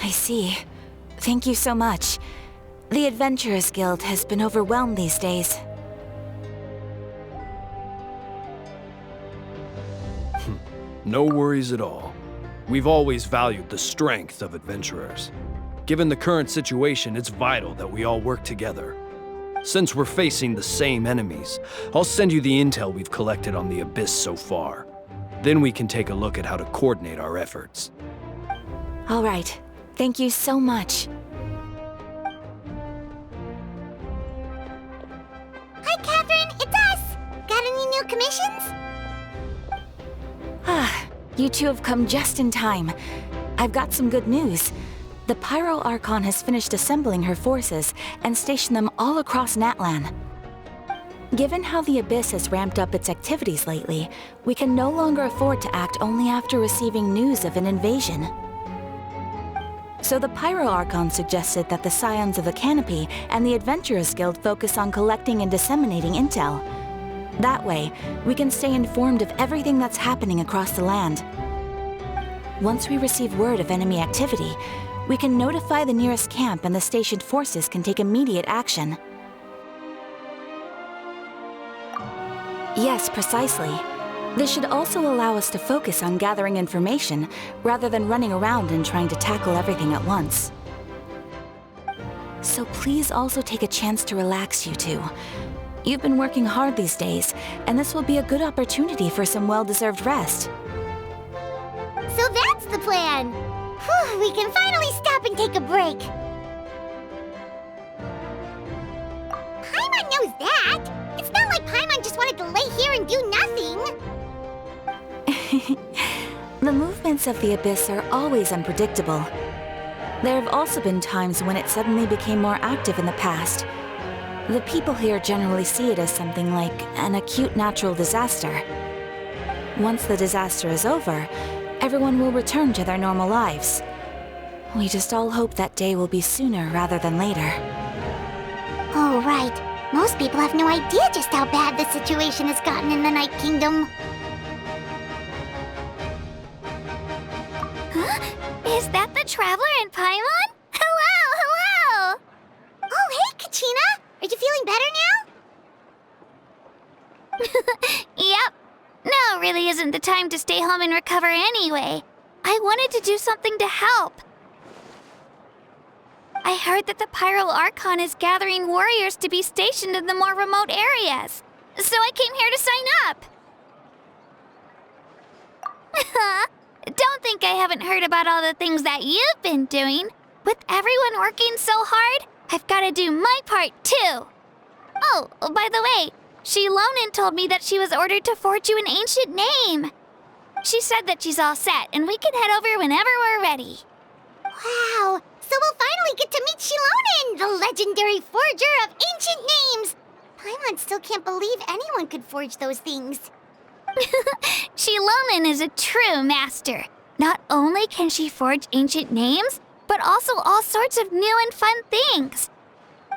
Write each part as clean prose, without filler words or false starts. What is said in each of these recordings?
I see. Thank you so much. The Adventurers Guild has been overwhelmed these days. No worries at all. We've always valued the strength of adventurers. Given the current situation, it's vital that we all work together. Since we're facing the same enemies, I'll send you the intel we've collected on the Abyss so far. Then we can take a look at how to coordinate our efforts. All right. Thank you so much. Hi, Catherine. It's us. Got any new commissions? You two have come just in time. I've got some good news. The Pyro Archon has finished assembling her forces and stationed them all across Natlan. Given how the Abyss has ramped up its activities lately, we can no longer afford to act only after receiving news of an invasion. So the Pyro Archon suggested that the Scions of the Canopy and the Adventurers Guild focus on collecting and disseminating intel. That way, we can stay informed of everything that's happening across the land. Once we receive word of enemy activity, we can notify the nearest camp and the stationed forces can take immediate action. Yes, precisely. This should also allow us to focus on gathering information rather than running around and trying to tackle everything at once. So please also take a chance to relax, you two. You've been working hard these days, and this will be a good opportunity for some well-deserved rest. So that's the plan. Whew, we can finally stop and take a break. Paimon knows that. It's not like Paimon just wanted to lay here and do nothing. The movements of the Abyss are always unpredictable. There have also been times when it suddenly became more active in the past. The people here generally see it as something like an acute natural disaster. Once the disaster is over, everyone will return to their normal lives. We just all hope that day will be sooner rather than later. Oh, right. Most people have no idea just how bad the situation has gotten in the Night Kingdom. Huh? Is that the Traveler and Paimon? Hello, hello! Oh, hey, Kachina! Are you feeling better now? Yep. Now really isn't the time to stay home and recover anyway. I wanted to do something to help. I heard that the Pyro Archon is gathering warriors to be stationed in the more remote areas. So I came here to sign up. Don't think I haven't heard about all the things that you've been doing. With everyone working so hard, I've got to do my part too. Oh, by the way, Xilonen told me that she was ordered to forge you an ancient name. She said that she's all set and we can head over whenever we're ready. Wow, so we'll finally get to meet Xilonen, the legendary forger of ancient names. Paimon still can't believe anyone could forge those things. Xilonen is a true master. Not only can she forge ancient names, but also all sorts of new and fun things.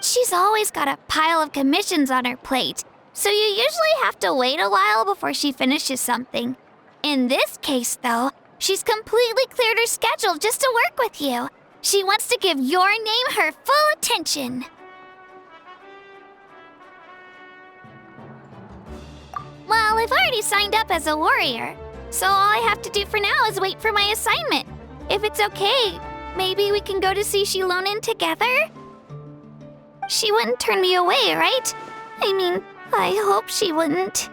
She's always got a pile of commissions on her plate, so you usually have to wait a while before she finishes something. In this case, though, she's completely cleared her schedule just to work with you. She wants to give your name her full attention. Well, I've already signed up as a warrior, so all I have to do for now is wait for my assignment. If it's okay, maybe we can go to see Xilonen together? She wouldn't turn me away, right? I mean, I hope she wouldn't.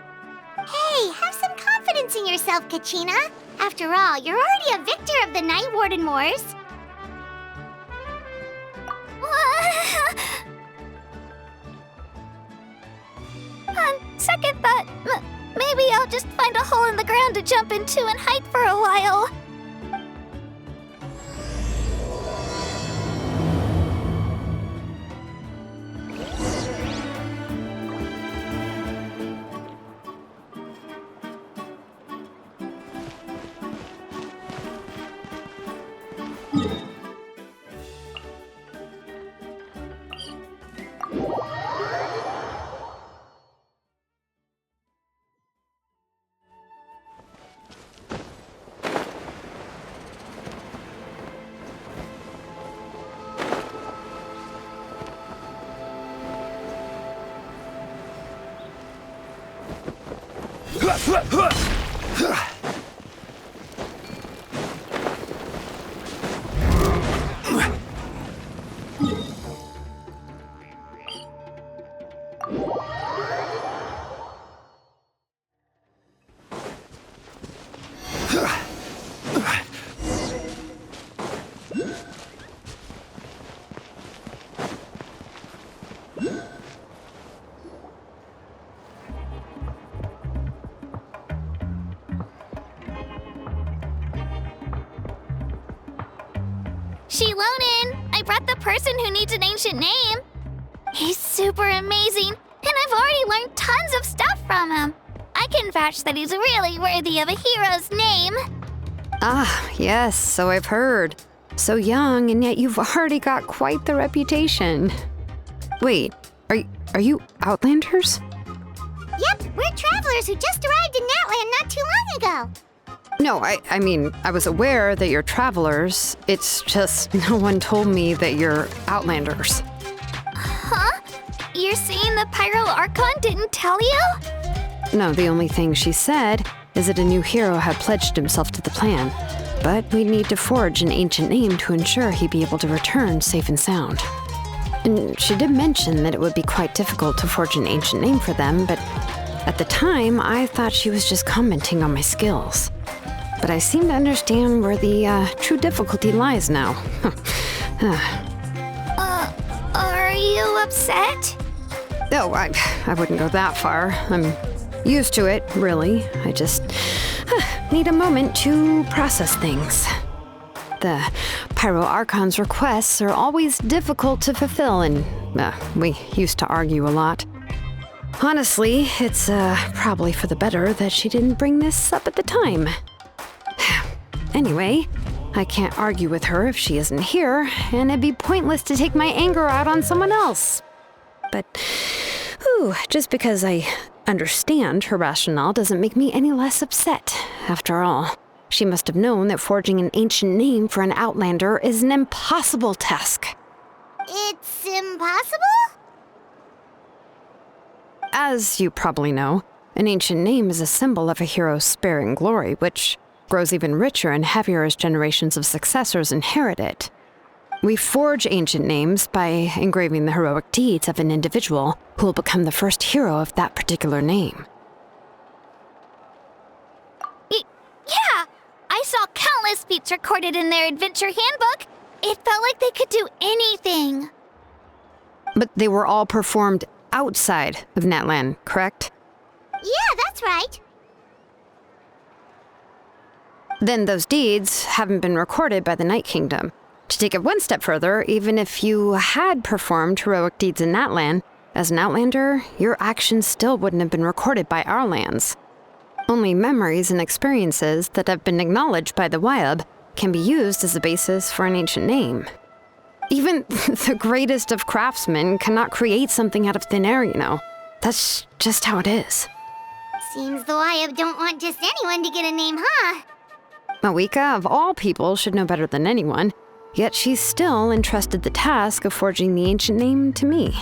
Hey, have some confidence in yourself, Kachina. After all, you're already a victor of the Night Warden Wars. On second thought, maybe I'll just find a hole in the ground to jump into and hide for a while. Xilonen, I brought the person who needs an ancient name. He's super amazing, and I've already learned tons of stuff from him. I can vouch that he's really worthy of a hero's name. Ah, yes, so I've heard. So young, and yet you've already got quite the reputation. Wait, are you Outlanders? Yep, we're travelers who just arrived in Natlan not too long ago. No, I mean, I was aware that you're travelers. It's just no one told me that you're Outlanders. Huh? You're saying the Pyro Archon didn't tell you? No, the only thing she said is that a new hero had pledged himself to the plan. But we'd need to forge an ancient name to ensure he'd be able to return safe and sound. And she did mention that it would be quite difficult to forge an ancient name for them, but at the time, I thought she was just commenting on my skills. But I seem to understand where the true difficulty lies now. Are you upset? Oh, I wouldn't go that far. I'm used to it, really. I just need a moment to process things. The Pyro Archon's requests are always difficult to fulfill, and we used to argue a lot. Honestly, it's probably for the better that she didn't bring this up at the time. Anyway, I can't argue with her if she isn't here, and it'd be pointless to take my anger out on someone else. But, just because I understand her rationale doesn't make me any less upset. After all, she must have known that forging an ancient name for an Outlander is an impossible task. It's impossible? As you probably know, an ancient name is a symbol of a hero's sparing glory, which grows even richer and heavier as generations of successors inherit it. We forge ancient names by engraving the heroic deeds of an individual who will become the first hero of that particular name. Yeah! I saw countless feats recorded in their adventure handbook. It felt like they could do anything. But they were all performed outside of Natlan, correct? Yeah, that's right. Then those deeds haven't been recorded by the Night Kingdom. To take it one step further, even if you had performed heroic deeds in Natlan, as an Outlander, your actions still wouldn't have been recorded by our lands. Only memories and experiences that have been acknowledged by the Wyab can be used as a basis for an ancient name. Even the greatest of craftsmen cannot create something out of thin air, you know. That's just how it is. Seems the Wyab don't want just anyone to get a name, huh? Mawika, of all people, should know better than anyone, yet she's still entrusted the task of forging the ancient name to me.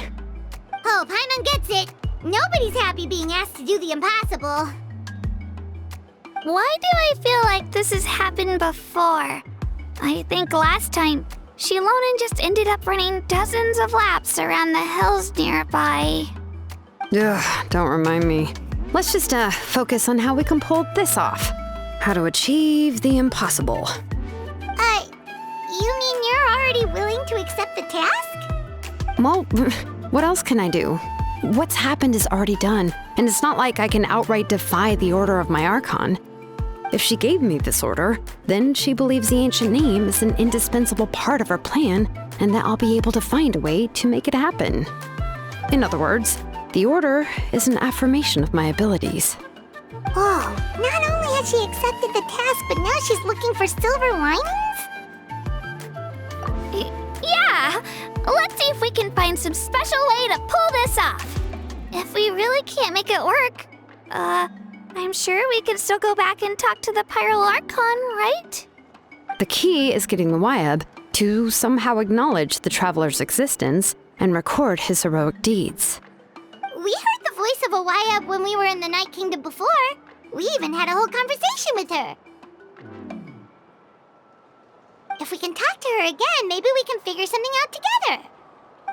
Oh, Paimon gets it. Nobody's happy being asked to do the impossible. Why do I feel like this has happened before? I think last time, Xilonen just ended up running dozens of laps around the hills nearby. Ugh, don't remind me. Let's just focus on how we can pull this off. How to achieve the impossible. You mean you're already willing to accept the task? Well, what else can I do? What's happened is already done, and it's not like I can outright defy the order of my Archon. If she gave me this order, then she believes the ancient name is an indispensable part of her plan, and that I'll be able to find a way to make it happen. In other words, the order is an affirmation of my abilities. Oh, not only has she accepted the task, but now she's looking for silver linings? Yeah! Let's see if we can find some special way to pull this off. If we really can't make it work, I'm sure we can still go back and talk to the Pyro Archon, right? The key is getting the Wyab to somehow acknowledge the Traveler's existence and record his heroic deeds. We heard the voice of a Wyab when we were in the Night Kingdom before. We even had a whole conversation with her. If we can talk to her again, maybe we can figure something out together.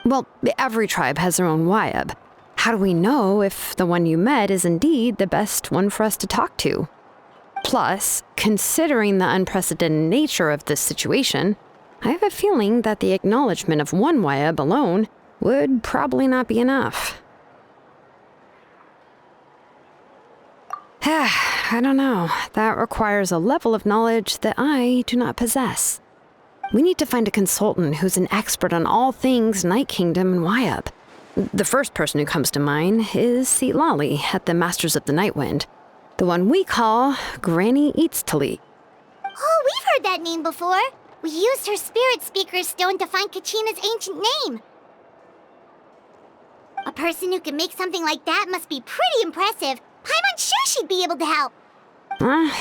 Well, every tribe has their own Wayab. How do we know if the one you met is indeed the best one for us to talk to? Plus, considering the unprecedented nature of this situation, I have a feeling that the acknowledgement of one Wayab alone would probably not be enough. I don't know. That requires a level of knowledge that I do not possess. We need to find a consultant who's an expert on all things Night Kingdom and Wayab. The first person who comes to mind is Citlali at the Masters of the Nightwind, the one we call Granny Citlali. Oh, we've heard that name before. We used her Spirit Speaker's Stone to find Kachina's ancient name. A person who can make something like that must be pretty impressive. I'm sure she'd be able to help.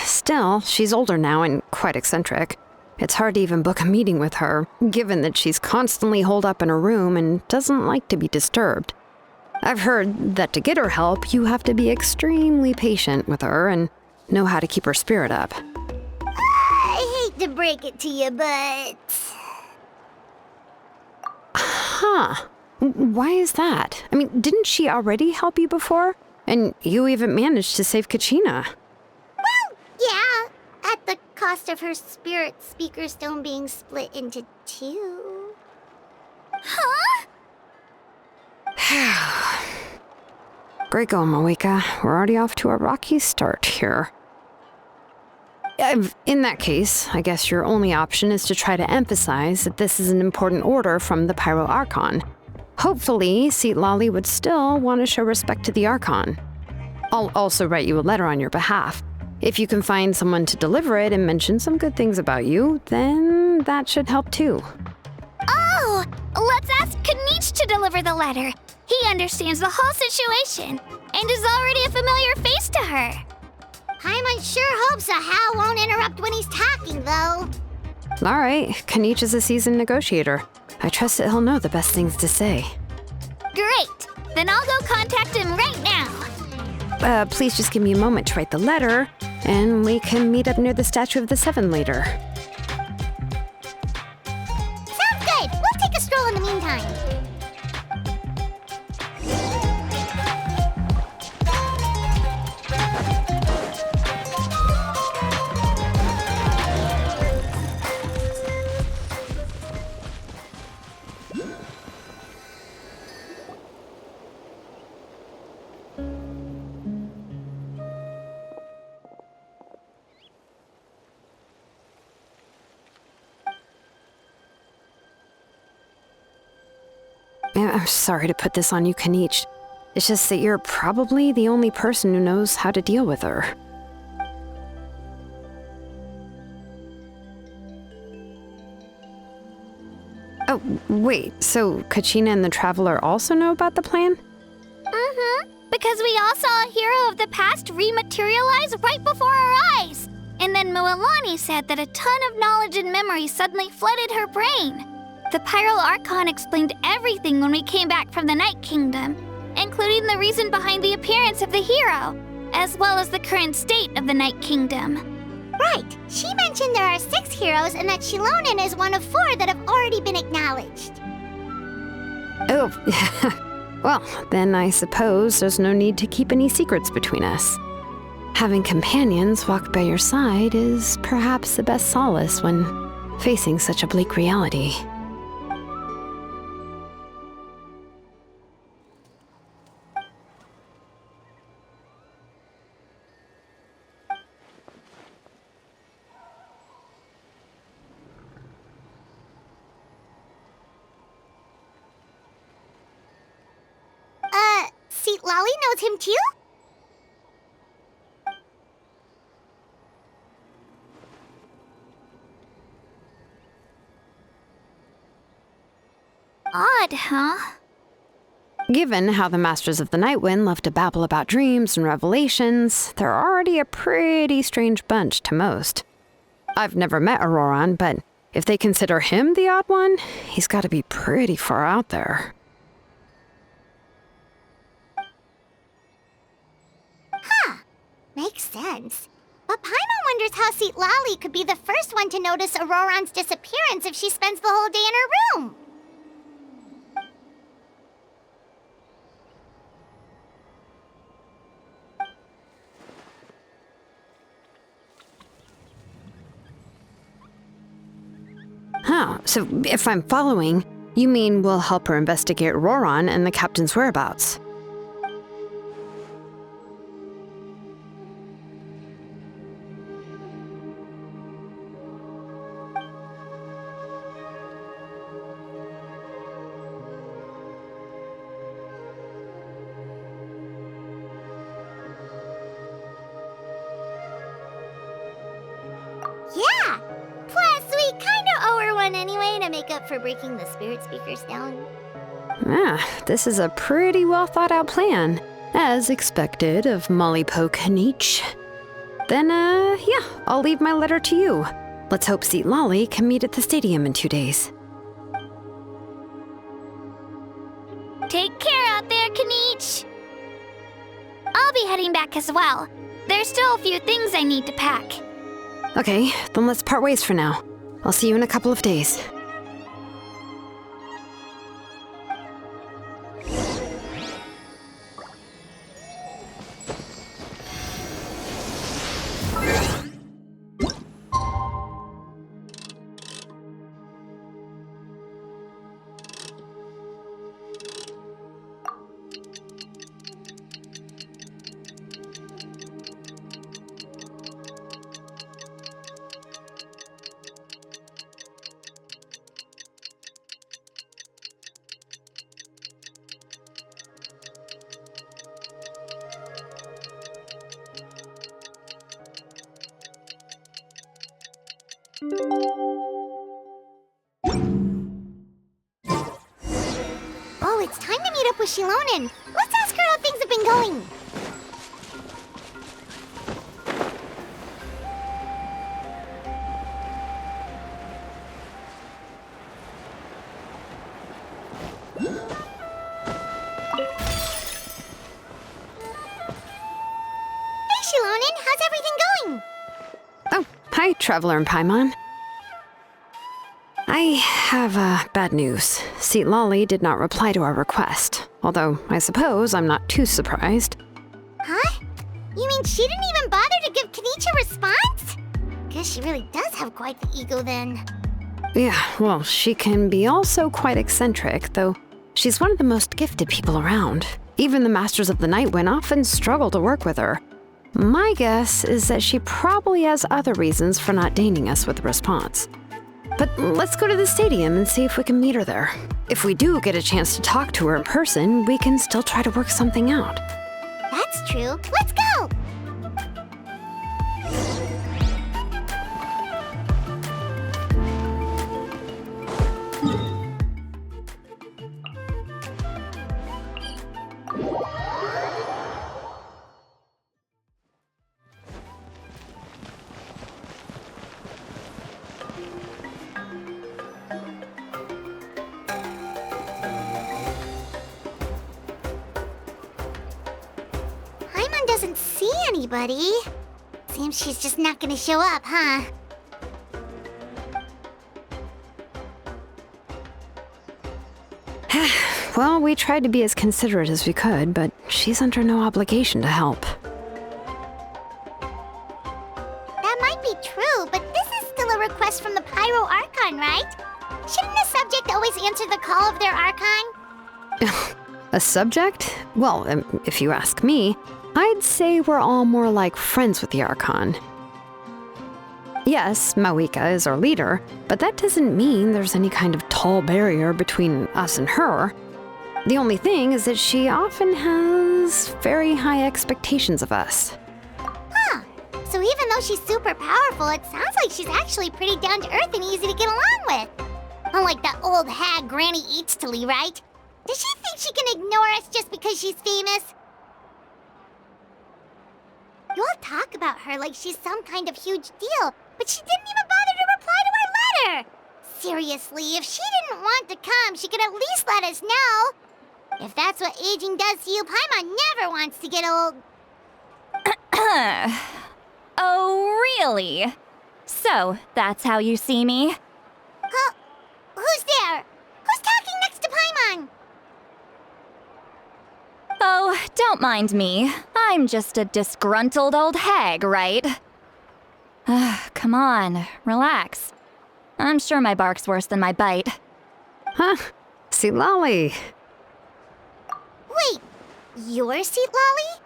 Still, she's older now and quite eccentric. It's hard to even book a meeting with her, given that she's constantly holed up in her room and doesn't like to be disturbed. I've heard that to get her help, you have to be extremely patient with her and know how to keep her spirit up. I hate to break it to you, but... Huh. Why is that? I mean, didn't she already help you before? And you even managed to save Kachina. Well, yeah. At the cost of her Spirit Speaker Stone being split into two. Huh? Great going, Moeka. We're already off to a rocky start here. In that case, I guess your only option is to try to emphasize that this is an important order from the Pyro Archon. Hopefully, Citlali would still want to show respect to the Archon. I'll also write you a letter on your behalf. If you can find someone to deliver it and mention some good things about you, then that should help too. Oh, let's ask Kanich to deliver the letter. He understands the whole situation and is already a familiar face to her. Paimon sure hopes a Hal won't interrupt when he's talking, though. All right, Kanich is a seasoned negotiator. I trust that he'll know the best things to say. Great. Then I'll go contact him right now. Please just give me a moment to write the letter, and we can meet up near the Statue of the Seven later. Sounds good. We'll take a stroll in the meantime. I'm sorry to put this on you, Kanich. It's just that you're probably the only person who knows how to deal with her. Oh, wait, so Kachina and the Traveler also know about the plan? Mm-hmm. Because we all saw a hero of the past rematerialize right before our eyes. And then Mualani said that a ton of knowledge and memory suddenly flooded her brain. The Pyro Archon explained everything when we came back from the Night Kingdom, including the reason behind the appearance of the hero, as well as the current state of the Night Kingdom. Right. She mentioned there are 6 heroes and that Xilonen is one of 4 that have already been acknowledged. Oh, well, then I suppose there's no need to keep any secrets between us. Having companions walk by your side is perhaps the best solace when facing such a bleak reality. Citlali knows him too? Odd, huh? Given how the Masters of the Nightwind love to babble about dreams and revelations, they're already a pretty strange bunch to most. I've never met Ororon, but if they consider him the odd one, he's got to be pretty far out there. Makes sense. But Paimon wonders how Citlali could be the first one to notice Ororon's disappearance if she spends the whole day in her room. Huh, so if I'm following, you mean we'll help her investigate Ororon and the captain's whereabouts? Yeah! Plus, we kinda owe her one anyway to make up for breaking the spirit speakers down. This is a pretty well thought out plan, as expected of Molly Poke Niche. Then, yeah, I'll leave my letter to you. Let's hope Citlali can meet at the stadium in 2 days. Take care out there, Kaniche. I'll be heading back as well. There's still a few things I need to pack. Okay, then let's part ways for now. I'll see you in a couple of days. Oh, it's time to meet up with Xilonen. Let's ask her how things have been going. Hey, Xilonen, how's everything going? Oh, hi, Traveler and Paimon. I have bad news. Citlali did not reply to our request, although I suppose I'm not too surprised. Huh? You mean she didn't even bother to give Kaniche a response? Guess she really does have quite the ego then. Yeah, well, she can be also quite eccentric, though she's one of the most gifted people around. Even the Masters of the Night Wind often struggle to work with her. My guess is that she probably has other reasons for not deigning us with a response. But let's go to the stadium and see if we can meet her there. If we do get a chance to talk to her in person, we can still try to work something out. That's true. Let's go! Paimon doesn't see anybody. Seems she's just not gonna show up, huh? Well, we tried to be as considerate as we could, but she's under no obligation to help. That might be true, but this is still a request from the Pyro Archon, right? Shouldn't a subject always answer the call of their Archon? A subject? Well, if you ask me, I'd say we're all more like friends with the Archon. Yes, Mawika is our leader, but that doesn't mean there's any kind of tall barrier between us and her. The only thing is that she often has very high expectations of us. Huh. So even though she's super powerful, it sounds like she's actually pretty down to earth and easy to get along with. Unlike that old hag Granny Citlali, right? Does she think she can ignore us just because she's famous? You all talk about her like she's some kind of huge deal, but she didn't even bother to reply to our letter! Seriously, if she didn't want to come, she could at least let us know. If that's what aging does to you, Paimon never wants to get old. Oh, really? So, that's how you see me? Huh? Who's there? Who's talking next to Paimon? Oh, don't mind me. I'm just a disgruntled old hag, right? Come on, relax. I'm sure my bark's worse than my bite. Huh? Citlali. Wait, you're Citlali?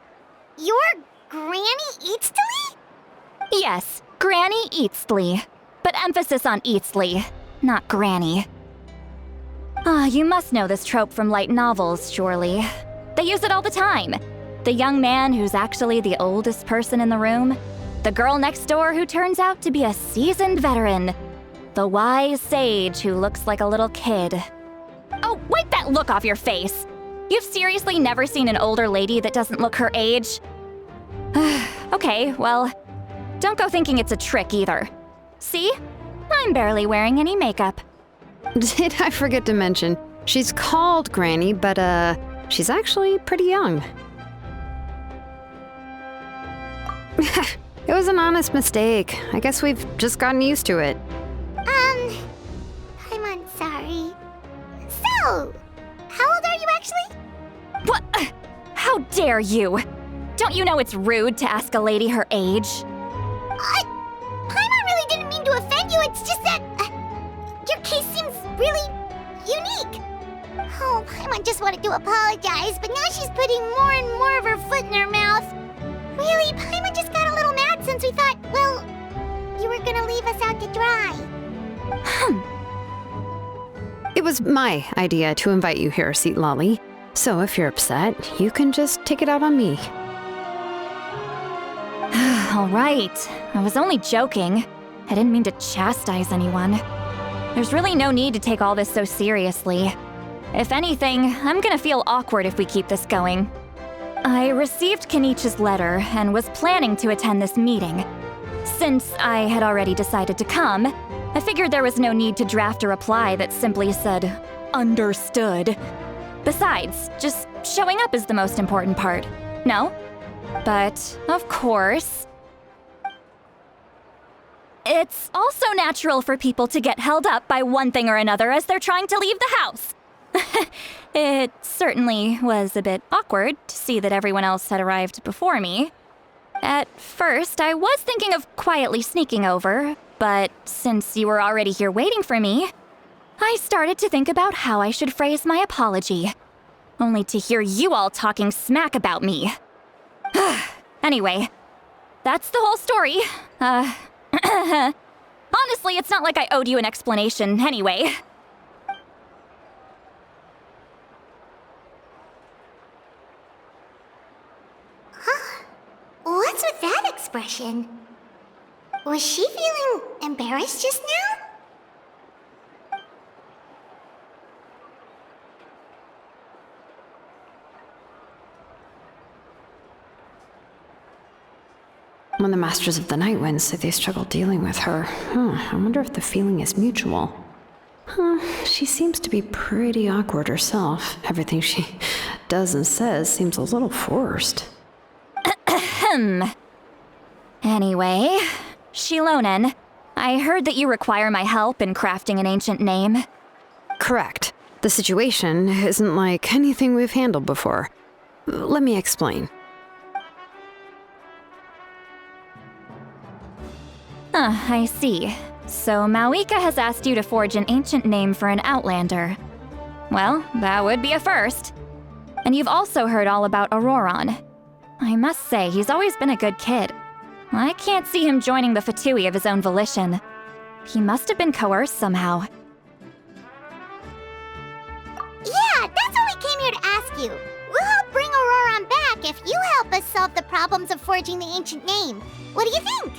You're Granny Eatstly? Yes, Granny Eatsley. But emphasis on Eatsley, not Granny. You must know this trope from light novels, surely. They use it all the time. The young man who's actually the oldest person in the room. The girl next door who turns out to be a seasoned veteran. The wise sage who looks like a little kid. Oh, wipe that look off your face! You've seriously never seen an older lady that doesn't look her age? Okay, well, don't go thinking it's a trick either. See? I'm barely wearing any makeup. Did I forget to mention, she's called Granny, but she's actually pretty young. It was an honest mistake. I guess we've just gotten used to it. I'm sorry. So, how old are you actually? What? How dare you? Don't you know it's rude to ask a lady her age? Paimon really didn't mean to offend you, it's just that your case seems really unique. Oh, Paimon just wanted to apologize, but now she's putting more and more of her foot in her mouth. Really, Paimon just got a little mad since we thought, well, you were gonna leave us out to dry. It was my idea to invite you here, Citlali. So if you're upset, you can just take it out on me. All right. I was only joking. I didn't mean to chastise anyone. There's really no need to take all this so seriously. If anything, I'm gonna feel awkward if we keep this going. I received Kenich's letter and was planning to attend this meeting. Since I had already decided to come, I figured there was no need to draft a reply that simply said, "Understood." Besides, just showing up is the most important part, no? But, of course, it's also natural for people to get held up by one thing or another as they're trying to leave the house. It certainly was a bit awkward to see that everyone else had arrived before me. At first, I was thinking of quietly sneaking over, but since you were already here waiting for me, I started to think about how I should phrase my apology. Only to hear you all talking smack about me. Anyway, that's the whole story. Honestly, it's not like I owed you an explanation anyway. What's with that expression? Was she feeling embarrassed just now? When the Masters of the Night Wind say they struggle dealing with her, I wonder if the feeling is mutual. She seems to be pretty awkward herself. Everything she does and says seems a little forced. Anyway, Xilonen, I heard that you require my help in crafting an ancient name. Correct. The situation isn't like anything we've handled before. Let me explain. I see. So Mawika has asked you to forge an ancient name for an Outlander. Well, that would be a first. And you've also heard all about Ororon. I must say, he's always been a good kid. I can't see him joining the Fatui of his own volition. He must have been coerced somehow. Yeah, that's what we came here to ask you. We'll help bring Ororon back if you help us solve the problems of forging the ancient name. What do you think?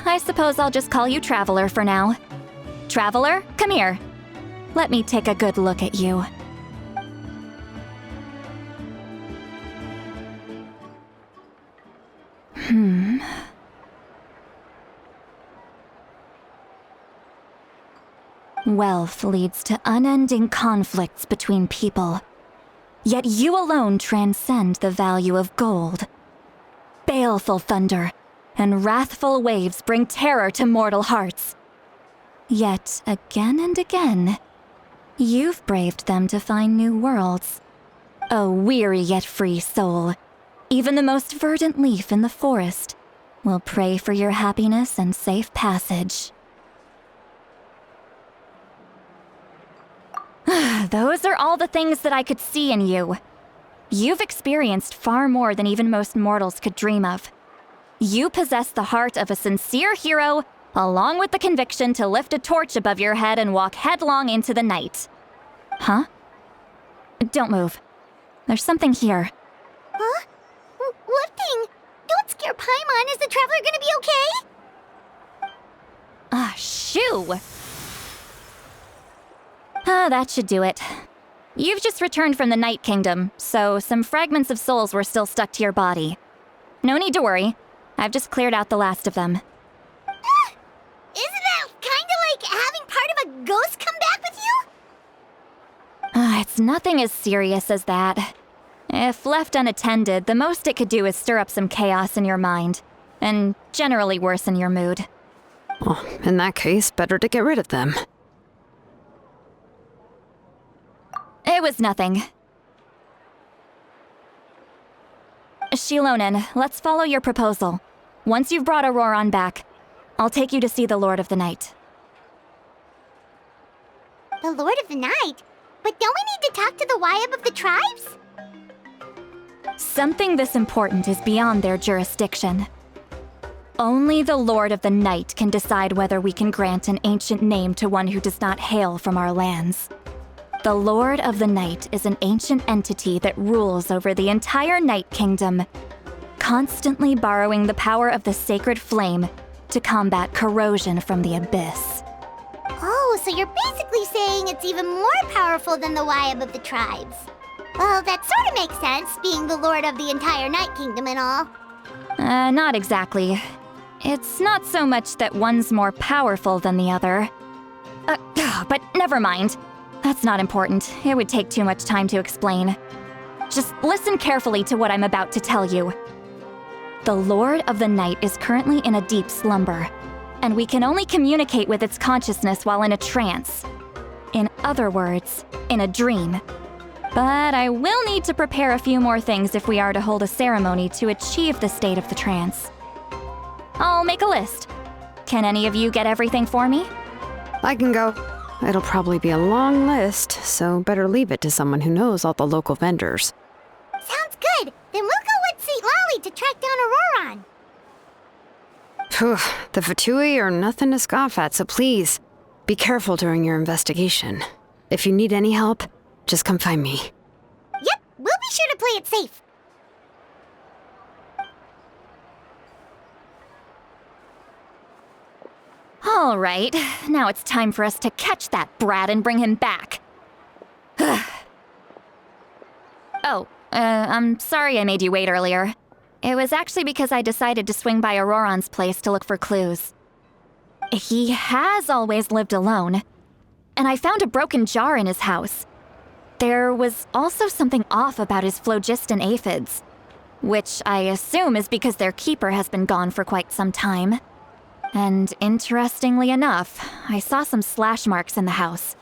I suppose I'll just call you Traveler for now. Traveler, come here. Let me take a good look at you. Wealth leads to unending conflicts between people. Yet you alone transcend the value of gold. Baleful thunder and wrathful waves bring terror to mortal hearts. Yet, again and again, you've braved them to find new worlds. O weary yet free soul, even the most verdant leaf in the forest will pray for your happiness and safe passage. Those are all the things that I could see in you. You've experienced far more than even most mortals could dream of. You possess the heart of a sincere hero, along with the conviction to lift a torch above your head and walk headlong into the night. Huh? Don't move. There's something here. Huh? What thing? Don't scare Paimon. Is the Traveler gonna be okay? Ah, shoo! That should do it. You've just returned from the Night Kingdom, so some fragments of souls were still stuck to your body. No need to worry. I've just cleared out the last of them. Isn't that kinda like having part of a ghost come back with you? It's nothing as serious as that. If left unattended, the most it could do is stir up some chaos in your mind, and generally worsen your mood. Well, in that case, better to get rid of them. It was nothing. Xilonen, let's follow your proposal. Once you've brought Ororon back, I'll take you to see the Lord of the Night. The Lord of the Night? But don't we need to talk to the Wyab of the tribes? Something this important is beyond their jurisdiction. Only the Lord of the Night can decide whether we can grant an ancient name to one who does not hail from our lands. The Lord of the Night is an ancient entity that rules over the entire Night Kingdom, constantly borrowing the power of the sacred flame to combat corrosion from the abyss. Oh, so you're basically saying it's even more powerful than the Wyab of the tribes. Well, that sort of makes sense, being the lord of the entire Night Kingdom and all. Not exactly. It's not so much that one's more powerful than the other. But never mind. That's not important. It would take too much time to explain. Just listen carefully to what I'm about to tell you. The Lord of the Night is currently in a deep slumber, and we can only communicate with its consciousness while in a trance. In other words, in a dream. But I will need to prepare a few more things if we are to hold a ceremony to achieve the state of the trance. I'll make a list. Can any of you get everything for me? I can go. It'll probably be a long list, so better leave it to someone who knows all the local vendors. Sounds good. Then we'll go with Citlali to track down Ororon. Phew, the Fatui are nothing to scoff at, so please, be careful during your investigation. If you need any help, just come find me. Yep, we'll be sure to play it safe. All right, now it's time for us to catch that brat and bring him back. I'm sorry I made you wait earlier. It was actually because I decided to swing by Ororon's place to look for clues. He has always lived alone, and I found a broken jar in his house. There was also something off about his phlogiston aphids, which I assume is because their keeper has been gone for quite some time. And interestingly enough, I saw some slash marks in the house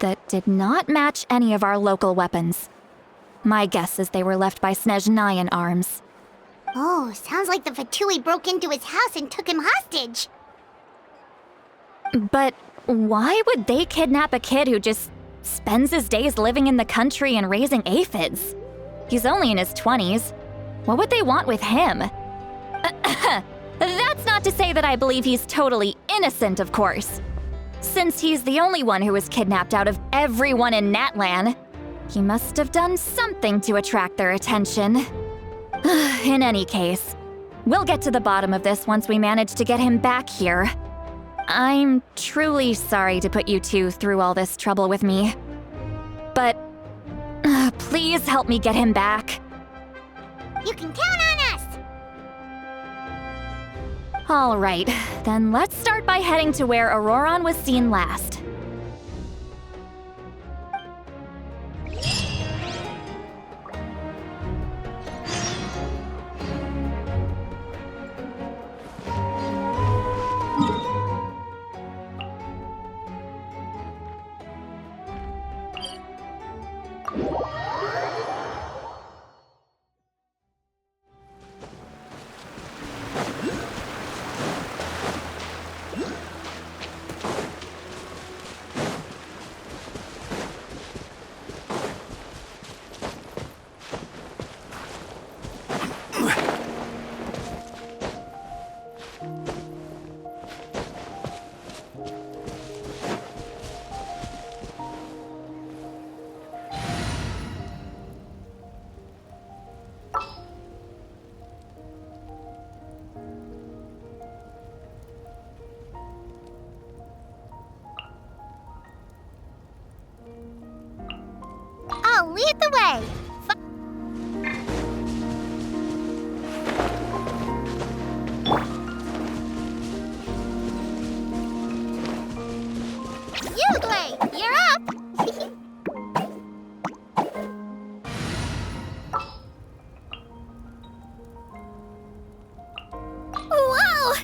that did not match any of our local weapons. My guess is they were left by Snezhnayan arms. Oh, sounds like the Fatui broke into his house and took him hostage. But why would they kidnap a kid who just spends his days living in the country and raising aphids? He's only in his 20s. What would they want with him? That's not to say that I believe he's totally innocent, of course. Since he's the only one who was kidnapped out of everyone in Natlan, he must have done something to attract their attention. In any case, we'll get to the bottom of this once we manage to get him back here. I'm truly sorry to put you two through all this trouble with me. But please help me get him back. You can count on us! All right, then let's start by heading to where Ororon was seen last. lead the way. Yugli, you're up! Whoa!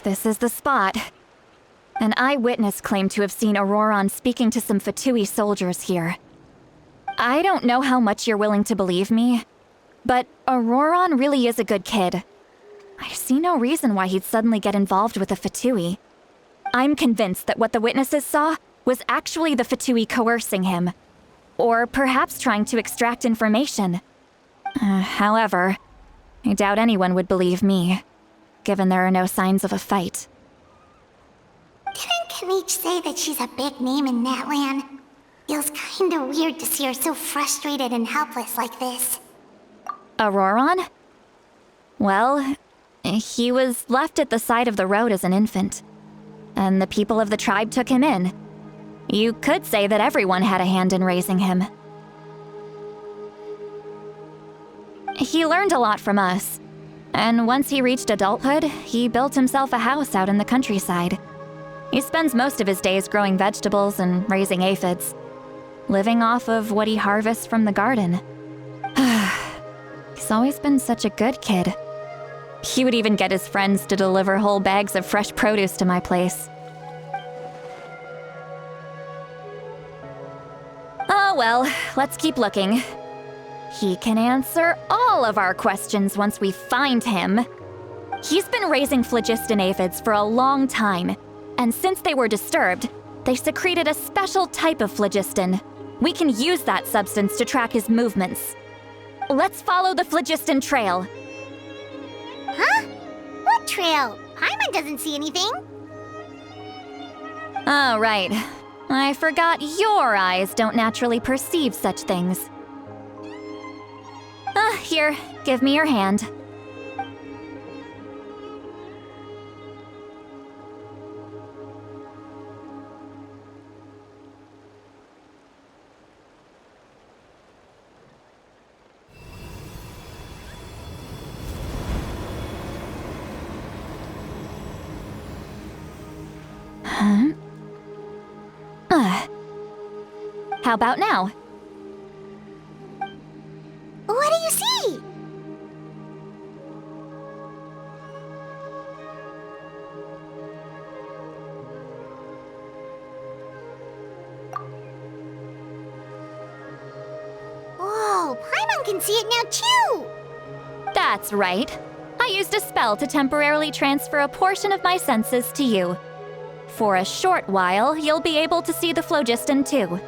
This is the spot. An eyewitness claimed to have seen Ororon speaking to some Fatui soldiers here. I don't know how much you're willing to believe me, but Ororon really is a good kid. I see no reason why he'd suddenly get involved with a Fatui. I'm convinced that what the witnesses saw was actually the Fatui coercing him, or perhaps trying to extract information. However, I doubt anyone would believe me, given there are no signs of a fight. Didn't Kanich say that she's a big name in Natlan? Feels kinda weird to see her so frustrated and helpless like this. Ororon? Well, he was left at the side of the road as an infant, and the people of the tribe took him in. You could say that everyone had a hand in raising him. He learned a lot from us, and once he reached adulthood, he built himself a house out in the countryside. He spends most of his days growing vegetables and raising aphids, living off of what he harvests from the garden. He's always been such a good kid. He would even get his friends to deliver whole bags of fresh produce to my place. Oh well, let's keep looking. He can answer all of our questions once we find him. He's been raising phlogiston aphids for a long time, and since they were disturbed, they secreted a special type of phlogiston. We can use that substance to track his movements. Let's follow the phlogiston trail. Huh? What trail? Paimon doesn't see anything. Oh, right. I forgot your eyes don't naturally perceive such things. Here, give me your hand. How about now? What do you see? Whoa, Paimon can see it now too! That's right. I used a spell to temporarily transfer a portion of my senses to you. For a short while, you'll be able to see the phlogiston too.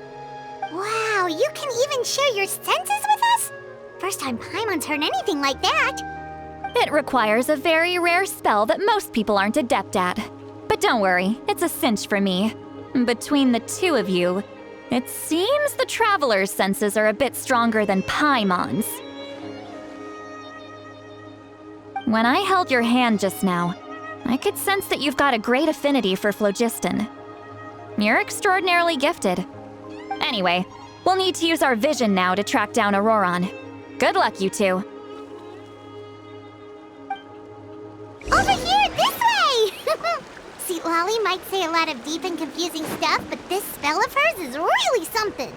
Wow, you can even share your senses with us? First time Paimon's heard anything like that. It requires a very rare spell that most people aren't adept at. But don't worry, it's a cinch for me. Between the two of you, it seems the Traveler's senses are a bit stronger than Paimon's. When I held your hand just now, I could sense that you've got a great affinity for phlogiston. You're extraordinarily gifted. Anyway, we'll need to use our vision now to track down Ororon. Good luck, you two. Over here, this way! Citlali might say a lot of deep and confusing stuff, but this spell of hers is really something.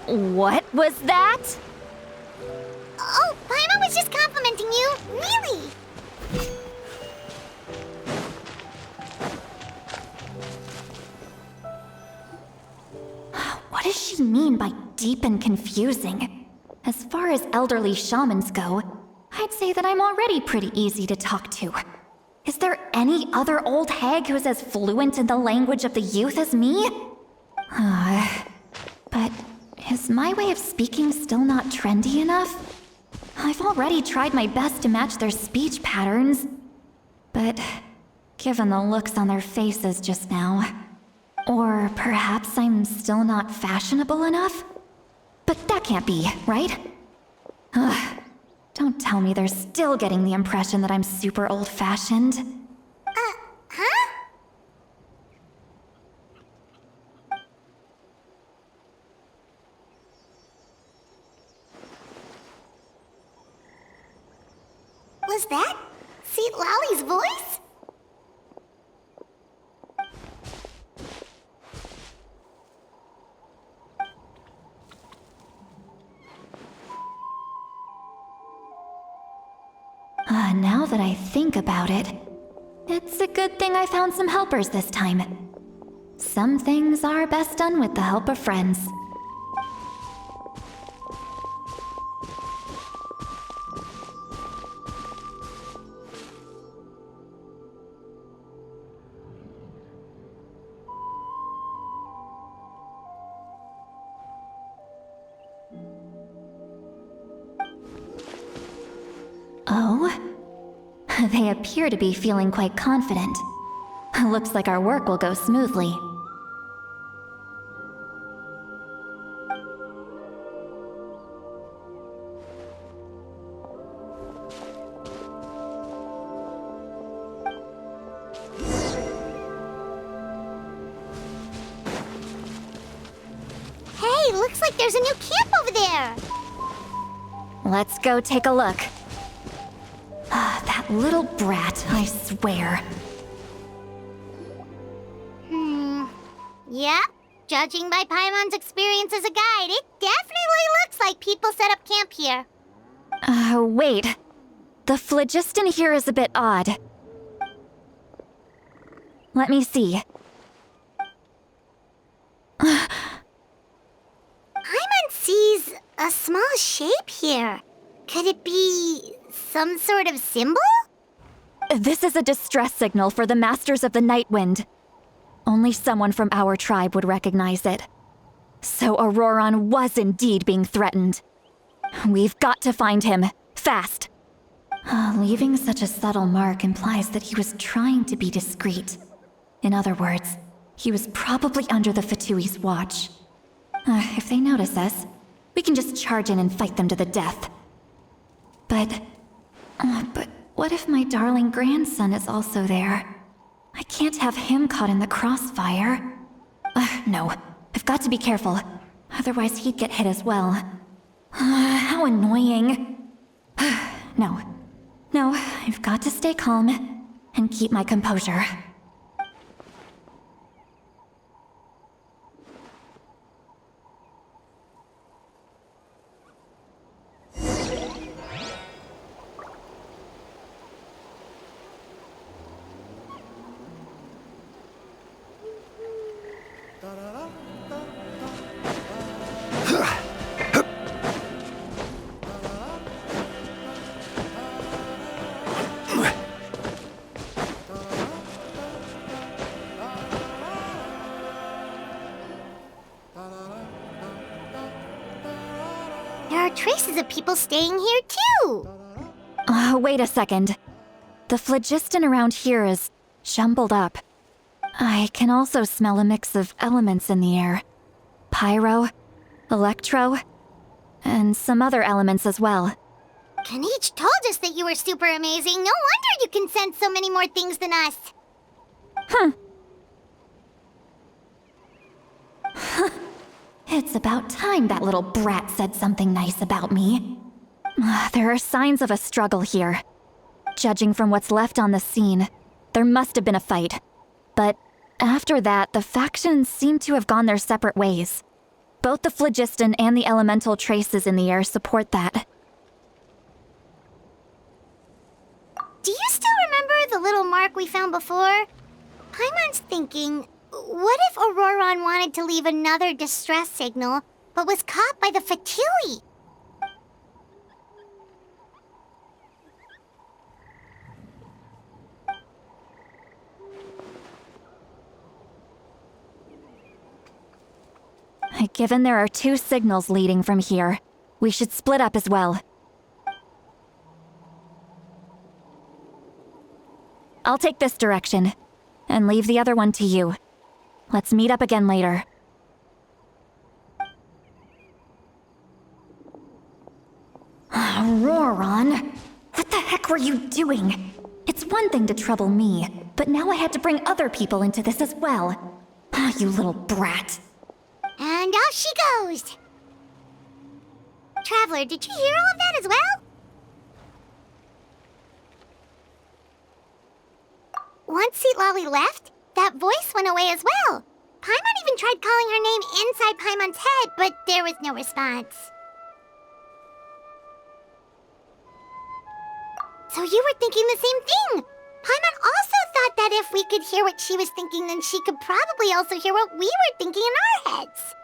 What was that? Oh, Paimon was just complimenting you. Really? What does she mean by deep and confusing? As far as elderly shamans go, I'd say that I'm already pretty easy to talk to. Is there any other old hag who's as fluent in the language of the youth as me? But is my way of speaking still not trendy enough? I've already tried my best to match their speech patterns. But given the looks on their faces just now, or perhaps I'm still not fashionable enough? But that can't be, right? Don't tell me they're still getting the impression that I'm super old-fashioned. Huh? Was that Citlali's voice? Now that I think about it, it's a good thing I found some helpers this time. Some things are best done with the help of friends. Oh? They appear to be feeling quite confident. Looks like our work will go smoothly. Hey, looks like there's a new camp over there. Let's go take a look. That little brat, I swear. Yep. Judging by Paimon's experience as a guide, it definitely looks like people set up camp here. Wait. The phlogiston here is a bit odd. Let me see. Paimon sees a small shape here. Could it be some sort of symbol? This is a distress signal for the Masters of the Night Wind. Only someone from our tribe would recognize it. So Ororon was indeed being threatened. We've got to find him, fast. Leaving such a subtle mark implies that he was trying to be discreet. In other words, he was probably under the Fatui's watch. If they notice us, we can just charge in and fight them to the death. But what if my darling grandson is also there? I can't have him caught in the crossfire. No, I've got to be careful. Otherwise he'd get hit as well. How annoying. No, I've got to stay calm and keep my composure. There are traces of people staying here too. Wait a second. The phlogiston around here is jumbled up. I can also smell a mix of elements in the air. Pyro, electro, and some other elements as well. Kanich told us that you were super amazing. No wonder you can sense so many more things than us. It's about time that little brat said something nice about me. There are signs of a struggle here. Judging from what's left on the scene, there must have been a fight. But after that, the factions seem to have gone their separate ways. Both the phlogiston and the elemental traces in the air support that. Do you still remember the little mark we found before? Paimon's thinking, what if Ororon wanted to leave another distress signal, but was caught by the Fatui? Given there are 2 signals leading from here, we should split up as well. I'll take this direction, and leave the other one to you. Let's meet up again later. Ororon, what the heck were you doing? It's one thing to trouble me, but now I had to bring other people into this as well. You little brat. And off she goes! Traveler, did you hear all of that as well? Once Citlali left, that voice went away as well. Paimon even tried calling her name inside Paimon's head, but there was no response. So you were thinking the same thing! Paimon also thought that if we could hear what she was thinking, then she could probably also hear what we were thinking in our heads.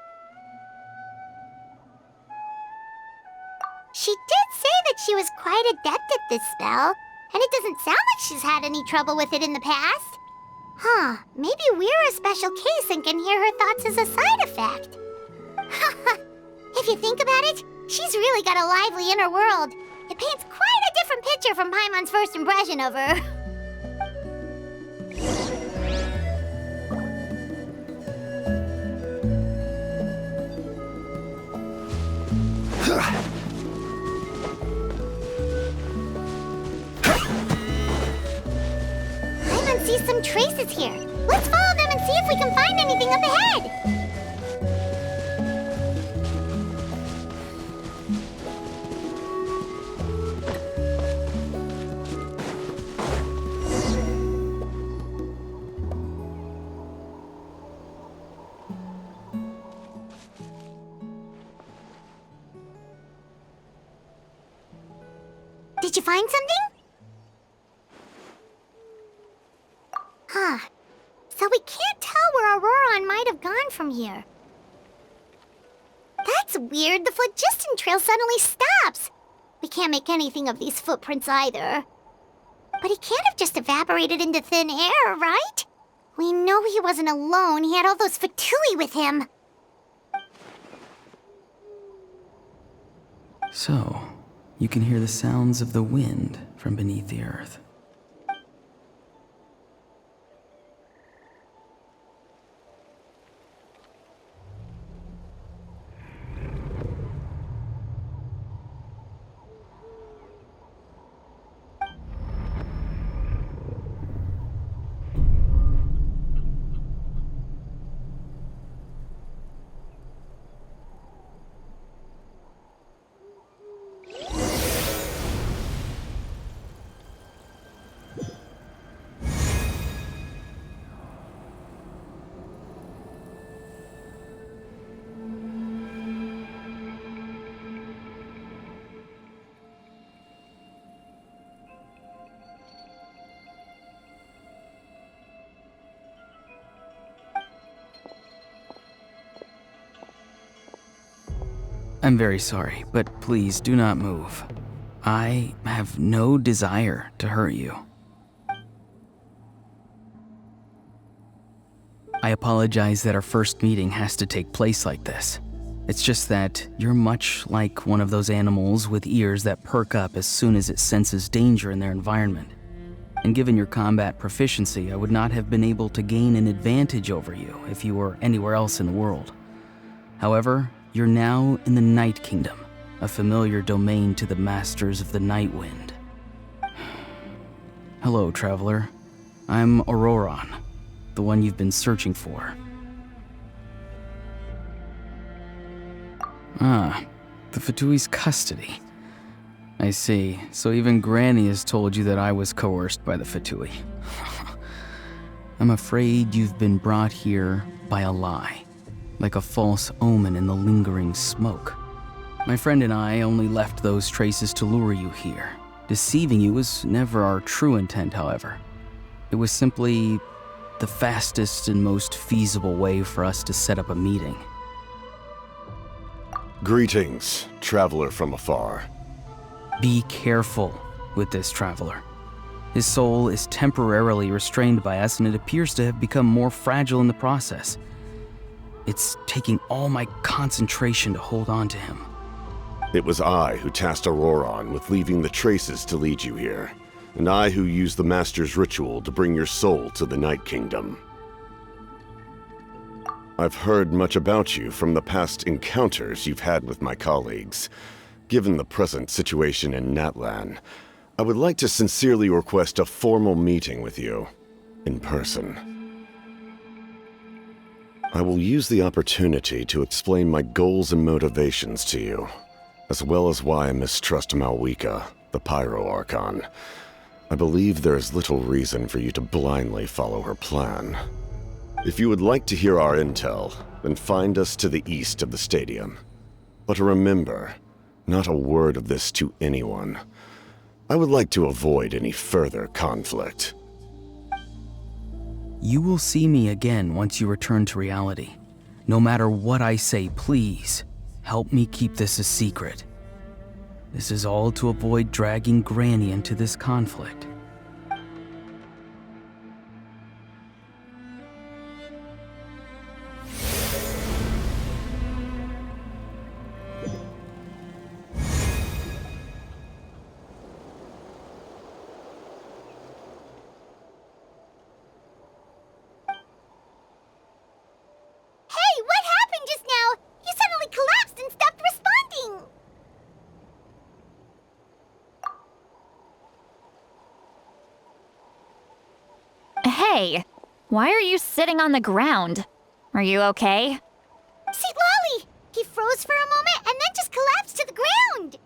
She did say that she was quite adept at this spell, and it doesn't sound like she's had any trouble with it in the past. Huh, maybe we're a special case and can hear her thoughts as a side effect. If you think about it, she's really got a lively inner world. It paints quite a different picture from Paimon's first impression of her. Paimon sees some traces here. Let's follow them and see if we can find anything up ahead. Did you find something? Huh. So we can't tell where Ororon might have gone from here. That's weird. The phlogiston trail suddenly stops. We can't make anything of these footprints either. But he can't have just evaporated into thin air, right? We know he wasn't alone. He had all those Fatui with him. So, you can hear the sounds of the wind from beneath the earth. I'm very sorry, but please do not move. I have no desire to hurt you. I apologize that our first meeting has to take place like this. It's just that you're much like one of those animals with ears that perk up as soon as it senses danger in their environment. And given your combat proficiency, I would not have been able to gain an advantage over you if you were anywhere else in the world. However, you're now in the Night Kingdom, a familiar domain to the Masters of the Night Wind. Hello, Traveler. I'm Ororon, the one you've been searching for. Ah, the Fatui's custody. I see, so even Granny has told you that I was coerced by the Fatui. I'm afraid you've been brought here by a lie. Like a false omen in the lingering smoke. My friend and I only left those traces to lure you here. Deceiving you was never our true intent, however. It was simply the fastest and most feasible way for us to set up a meeting. Greetings, traveler from afar. Be careful with this traveler. His soul is temporarily restrained by us, and it appears to have become more fragile in the process. It's taking all my concentration to hold on to him. It was I who tasked Ororon with leaving the traces to lead you here, and I who used the Master's ritual to bring your soul to the Night Kingdom. I've heard much about you from the past encounters you've had with my colleagues. Given the present situation in Natlan, I would like to sincerely request a formal meeting with you, in person. I will use the opportunity to explain my goals and motivations to you, as well as why I mistrust Malwika, the Pyro Archon. I believe there is little reason for you to blindly follow her plan. If you would like to hear our intel, then find us to the east of the stadium. But remember, not a word of this to anyone. I would like to avoid any further conflict. You will see me again once you return to reality. No matter what I say, please, help me keep this a secret. This is all to avoid dragging Granny into this conflict. Hey, why are you sitting on the ground? Are you okay? Citlali! He froze for a moment and then just collapsed to the ground!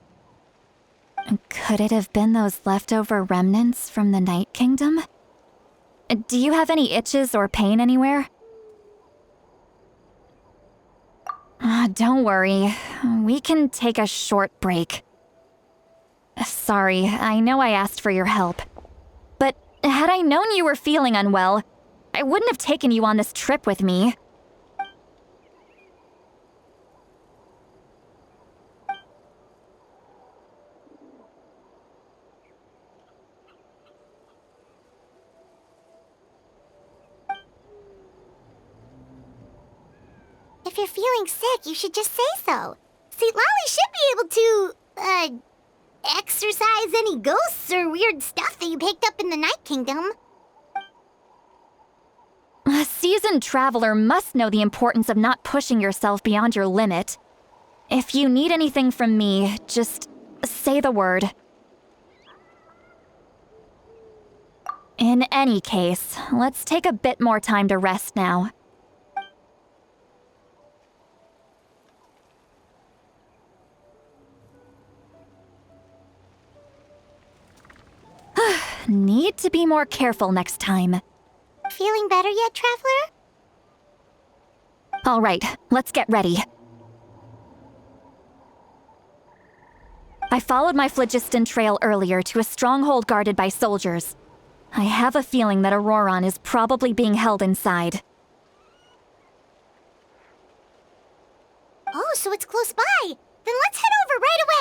Could it have been those leftover remnants from the Night Kingdom? Do you have any itches or pain anywhere? Don't worry. We can take a short break. Sorry, I know I asked for your help. But had I known you were feeling unwell, I wouldn't have taken you on this trip with me. If you're feeling sick, you should just say so. Citlali should be able to, exorcise any ghosts or weird stuff that you picked up in the Night Kingdom. A seasoned traveler must know the importance of not pushing yourself beyond your limit. If you need anything from me, just say the word. In any case, let's take a bit more time to rest now. Need to be more careful next time. Feeling better yet, Traveler? All right, let's get ready. I followed my phlogiston trail earlier to a stronghold guarded by soldiers. I have a feeling that Ororon is probably being held inside. Oh, so it's close by. Then let's head over right away.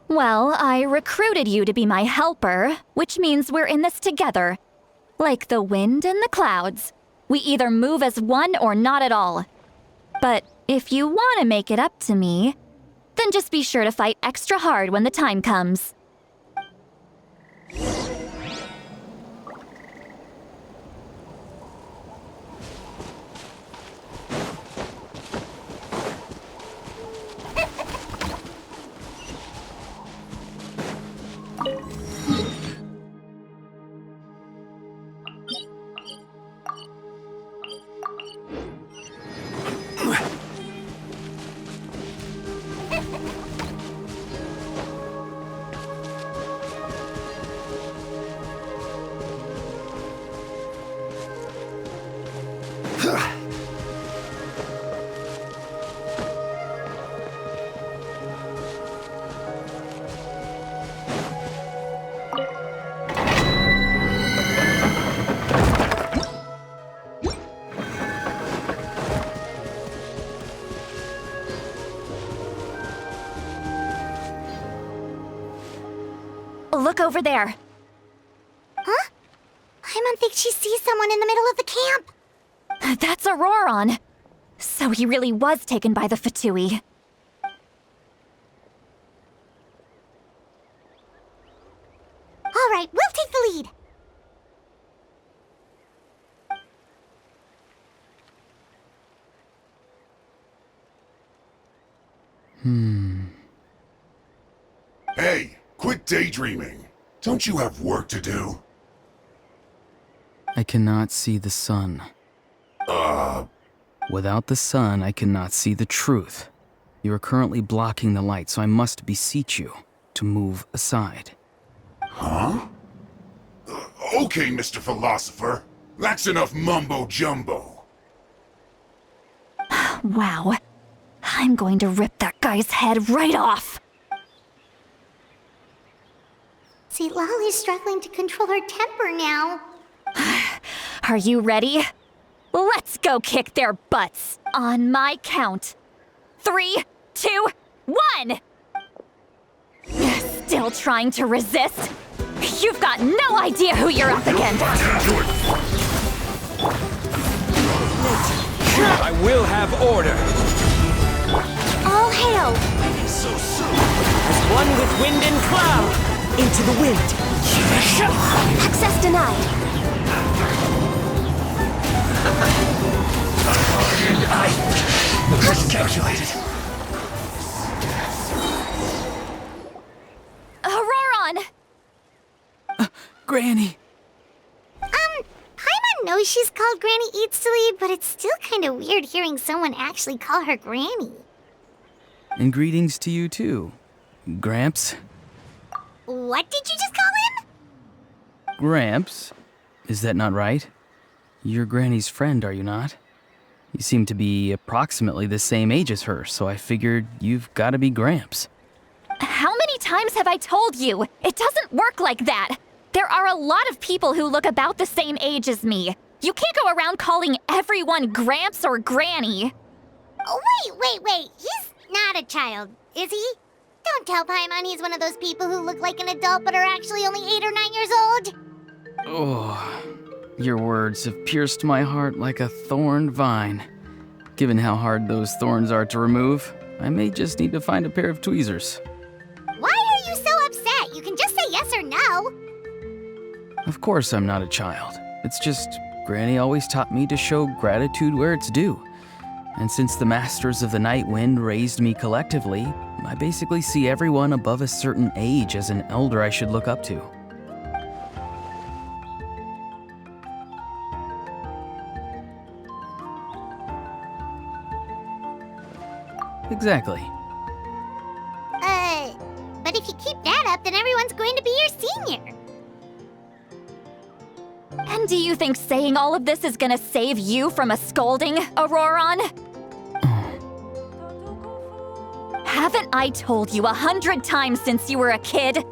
Well, I recruited you to be my helper, which means we're in this together. Like the wind and the clouds. We either move as one or not at all. But if you want to make it up to me, then just be sure to fight extra hard when the time comes. Look over there. Huh? Paimon thinks she sees someone in the middle of the camp. That's Ororon. So he really was taken by the Fatui. All right, we'll take the lead. Hey, quit daydreaming. Don't you have work to do? I cannot see the sun. Without the sun, I cannot see the truth. You are currently blocking the light, so I must beseech you to move aside. Huh? Okay, Mr. Philosopher. That's enough mumbo-jumbo. Wow. I'm going to rip that guy's head right off. Citlali's struggling to control her temper now. Are you ready? Let's go kick their butts. On my count. 3, 2, 1! Still trying to resist? You've got no idea who you're up against. I will have order. All hail! As one with wind and cloud, into the wind. Access denied. Miscalculated. Ororon! Granny! Paimon knows she's called Granny Eats to Leave, but it's still kind of weird hearing someone actually call her Granny. And greetings to you too, Gramps. What did you just call him? Gramps? Is that not right? You're Granny's friend, are you not? You seem to be approximately the same age as her, so I figured you've got to be Gramps. How many times have I told you? It doesn't work like that. There are a lot of people who look about the same age as me. You can't go around calling everyone Gramps or Granny. Oh, wait. He's not a child, is he? Don't tell Paimon he's one of those people who look like an adult but are actually only 8 or 9 years old. Oh, your words have pierced my heart like a thorned vine. Given how hard those thorns are to remove, I may just need to find a pair of tweezers. Why are you so upset? You can just say yes or no. Of course I'm not a child. It's just Granny always taught me to show gratitude where it's due. And since the Masters of the Night Wind raised me collectively, I basically see everyone above a certain age as an elder I should look up to. Exactly. But if you keep that up, then everyone's going to be your senior. And do you think saying all of this is gonna save you from a scolding, Ororon? Haven't I told you 100 times since you were a kid?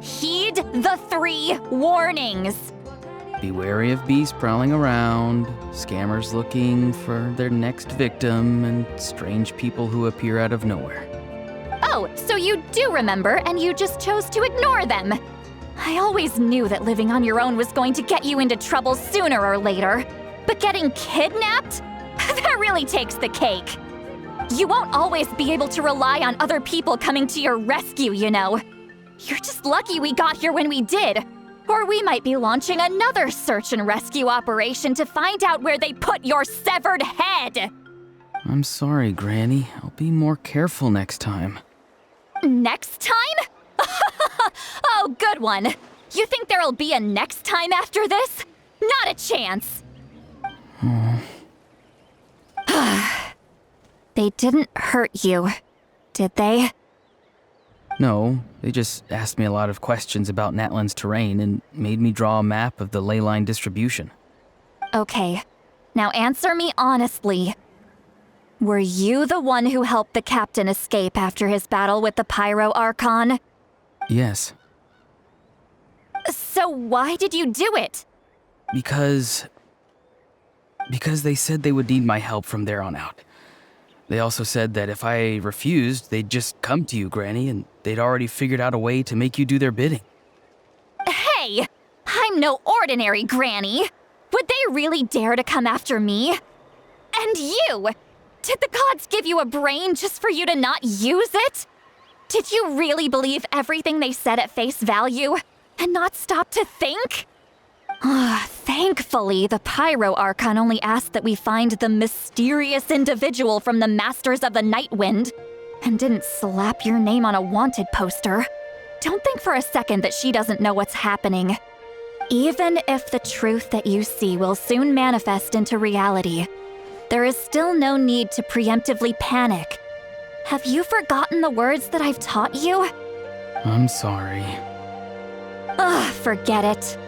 Heed the 3 warnings. Be wary of beasts prowling around, scammers looking for their next victim, and strange people who appear out of nowhere. Oh, so you do remember, and you just chose to ignore them. I always knew that living on your own was going to get you into trouble sooner or later. But getting kidnapped? That really takes the cake. You won't always be able to rely on other people coming to your rescue, you know. You're just lucky we got here when we did. Or we might be launching another search and rescue operation to find out where they put your severed head. I'm sorry, Granny. I'll be more careful next time. Next time? Oh, good one. You think there'll be a next time after this? Not a chance. They didn't hurt you, did they? No, they just asked me a lot of questions about Natlan's terrain and made me draw a map of the ley line distribution. Okay, now answer me honestly. Were you the one who helped the captain escape after his battle with the Pyro Archon? Yes. So why did you do it? Because they said they would need my help from there on out. They also said that if I refused, they'd just come to you, Granny, and they'd already figured out a way to make you do their bidding. I'm no ordinary granny. Would they really dare to come after me? And you! Did the gods give you a brain just for you to not use it? Did you really believe everything they said at face value and not stop to think? Thankfully, the Pyro Archon only asked that we find the mysterious individual from the Masters of the Night Wind and didn't slap your name on a wanted poster. Don't think for a second that she doesn't know what's happening. Even if the truth that you see will soon manifest into reality, there is still no need to preemptively panic. Have you forgotten the words that I've taught you? I'm sorry. Forget it.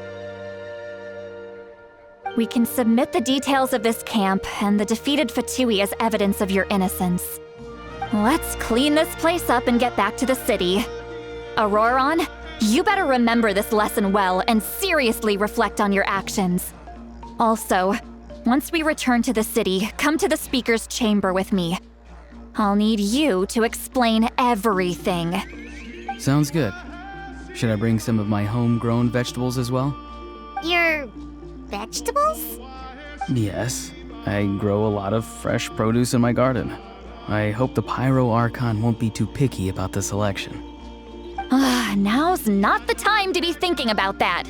We can submit the details of this camp and the defeated Fatui as evidence of your innocence. Let's clean this place up and get back to the city. Ororon, you better remember this lesson well and seriously reflect on your actions. Also, once we return to the city, come to the speaker's chamber with me. I'll need you to explain everything. Sounds good. Should I bring some of my homegrown vegetables as well? Your vegetables? Yes, I grow a lot of fresh produce in my garden. I hope the Pyro Archon won't be too picky about the selection. Now's not the time to be thinking about that.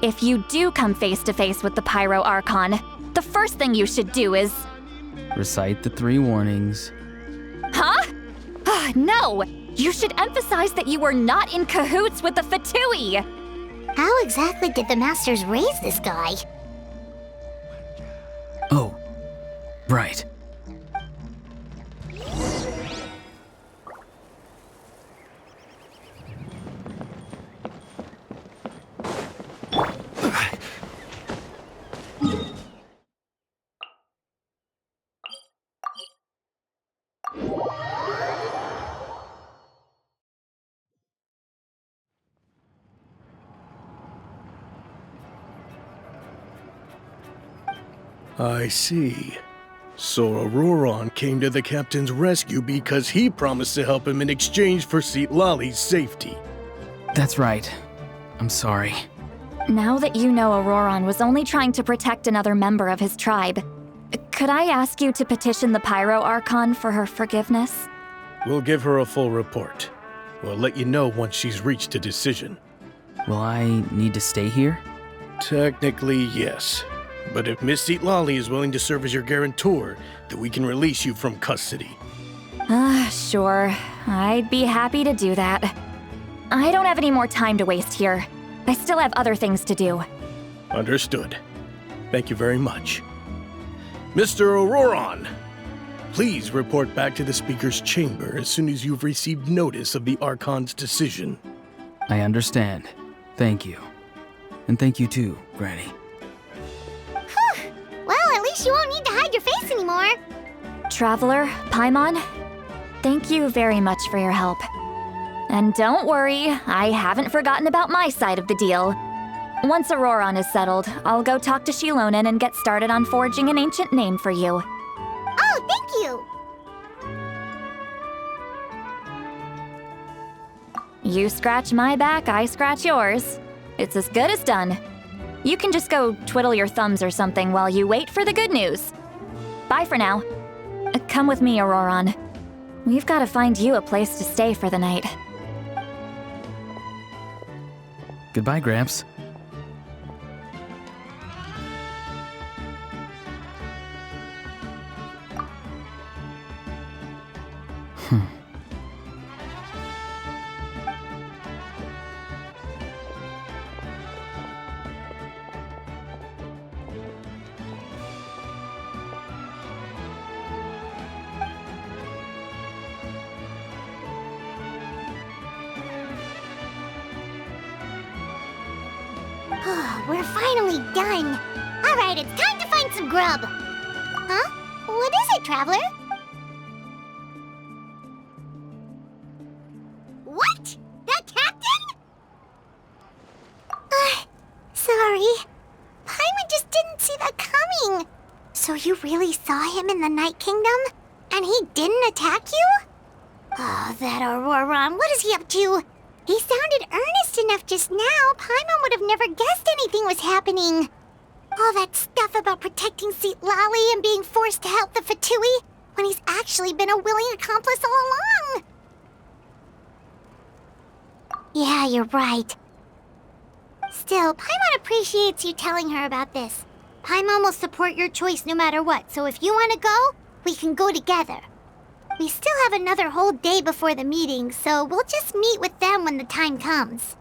If you do come face to face with the Pyro Archon, the first thing you should do is... Recite the 3 warnings. Huh? No! You should emphasize that you were not in cahoots with the Fatui! How exactly did the Masters raise this guy? Oh, right. I see. So Ororon came to the captain's rescue because he promised to help him in exchange for Citlali's safety. That's right. I'm sorry. Now that you know Ororon was only trying to protect another member of his tribe, could I ask you to petition the Pyro Archon for her forgiveness? We'll give her a full report. We'll let you know once she's reached a decision. Will I need to stay here? Technically, yes. But if Miss Citlali is willing to serve as your guarantor, then we can release you from custody. Sure. I'd be happy to do that. I don't have any more time to waste here. I still have other things to do. Understood. Thank you very much. Mr. Ororon, please report back to the Speaker's chamber as soon as you've received notice of the Archon's decision. I understand. Thank you. And thank you too, Granny. Well, at least you won't need to hide your face anymore. Traveler, Paimon, thank you very much for your help. And don't worry, I haven't forgotten about my side of the deal. Once Ororon is settled, I'll go talk to Xilonen and get started on forging an ancient name for you. Oh, thank you! You scratch my back, I scratch yours. It's as good as done. You can just go twiddle your thumbs or something while you wait for the good news. Bye for now. Come with me, Ororon. We've got to find you a place to stay for the night. Goodbye, Gramps. We're finally done. All right, it's time to find some grub. Huh? What is it, Traveler? What? The captain? Sorry. Paimon just didn't see that coming. So you really saw him in the Night Kingdom? And he didn't attack you? Oh, that Ororon, what is he up to? They sounded earnest enough just now. Paimon would have never guessed anything was happening. All that stuff about protecting Citlali and being forced to help the Fatui, when he's actually been a willing accomplice all along. Yeah, you're right. Still, Paimon appreciates you telling her about this. Paimon will support your choice no matter what, so if you want to go, we can go together. We still have another whole day before the meeting, so we'll just meet with them when the time comes.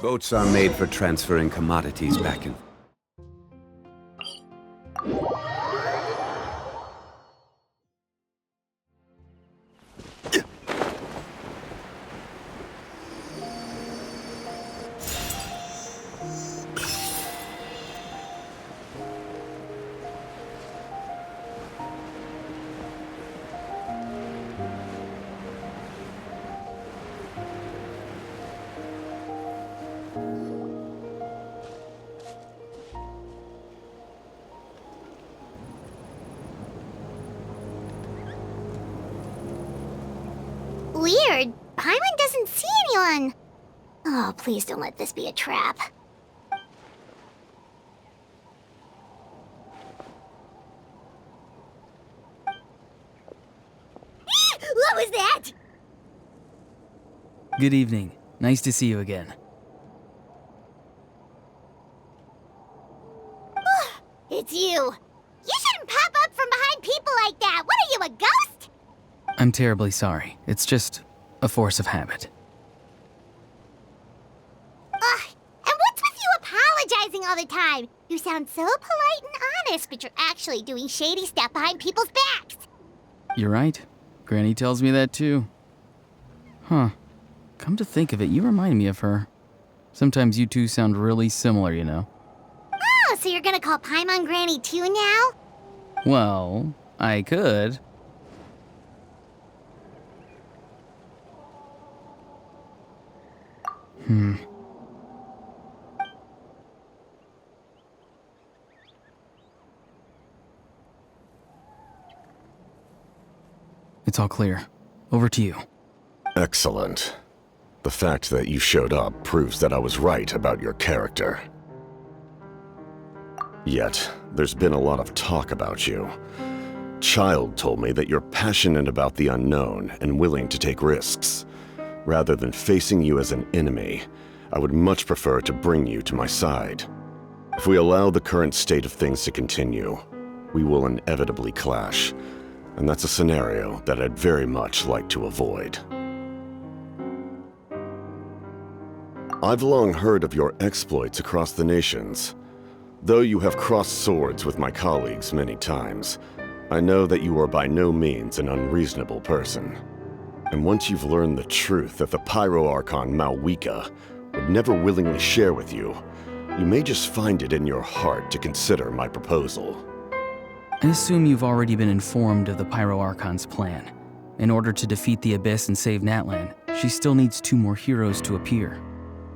Boats are made for transferring commodities back and... Weird. Paimon doesn't see anyone. Oh, please don't let this be a trap. What was that? Good evening. Nice to see you again. It's you. You shouldn't pop up from behind people like that. What are you, a ghost? I'm terribly sorry. It's just a force of habit. Ugh, and what's with you apologizing all the time? You sound so polite and honest, but you're actually doing shady stuff behind people's backs. You're right. Granny tells me that too. Huh. Come to think of it, you remind me of her. Sometimes you two sound really similar, you know. Oh, so you're gonna call Paimon Granny too now? Well, I could. It's all clear. Over to you. Excellent. The fact that you showed up proves that I was right about your character. Yet, there's been a lot of talk about you. Child told me that you're passionate about the unknown and willing to take risks. Rather than facing you as an enemy, I would much prefer to bring you to my side. If we allow the current state of things to continue, we will inevitably clash, and that's a scenario that I'd very much like to avoid. I've long heard of your exploits across the nations. Though you have crossed swords with my colleagues many times, I know that you are by no means an unreasonable person. And once you've learned the truth that the Pyro Archon Malwika would never willingly share with you, you may just find it in your heart to consider my proposal. I assume you've already been informed of the Pyro Archon's plan. In order to defeat the Abyss and save Natlan, she still needs 2 more heroes to appear.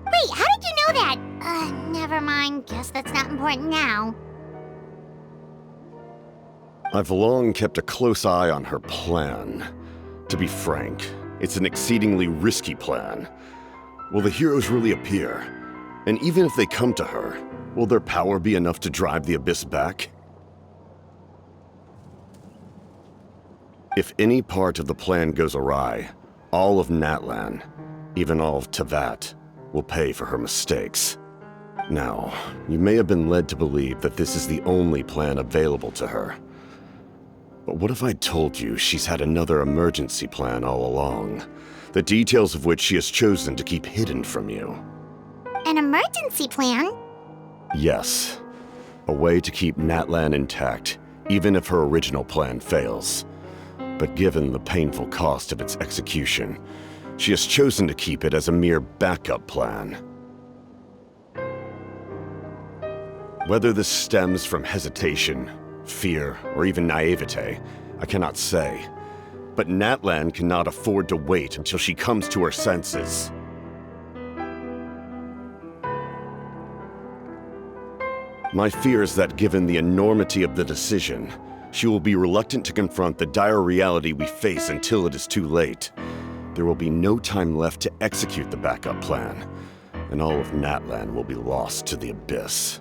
Wait, how did you know that? Never mind. Guess that's not important now. I've long kept a close eye on her plan. To be frank, it's an exceedingly risky plan. Will the heroes really appear? And even if they come to her, will their power be enough to drive the Abyss back? If any part of the plan goes awry, all of Natlan, even all of Teyvat, will pay for her mistakes. Now, you may have been led to believe that this is the only plan available to her. But what if I told you she's had another emergency plan all along, the details of which she has chosen to keep hidden from you? An emergency plan? Yes. A way to keep Natlan intact, even if her original plan fails. But given the painful cost of its execution, she has chosen to keep it as a mere backup plan. Whether this stems from hesitation, fear, or even naivete, I cannot say. But Natlan cannot afford to wait until she comes to her senses. My fear is that given the enormity of the decision, she will be reluctant to confront the dire reality we face until it is too late. There will be no time left to execute the backup plan, and all of Natlan will be lost to the abyss.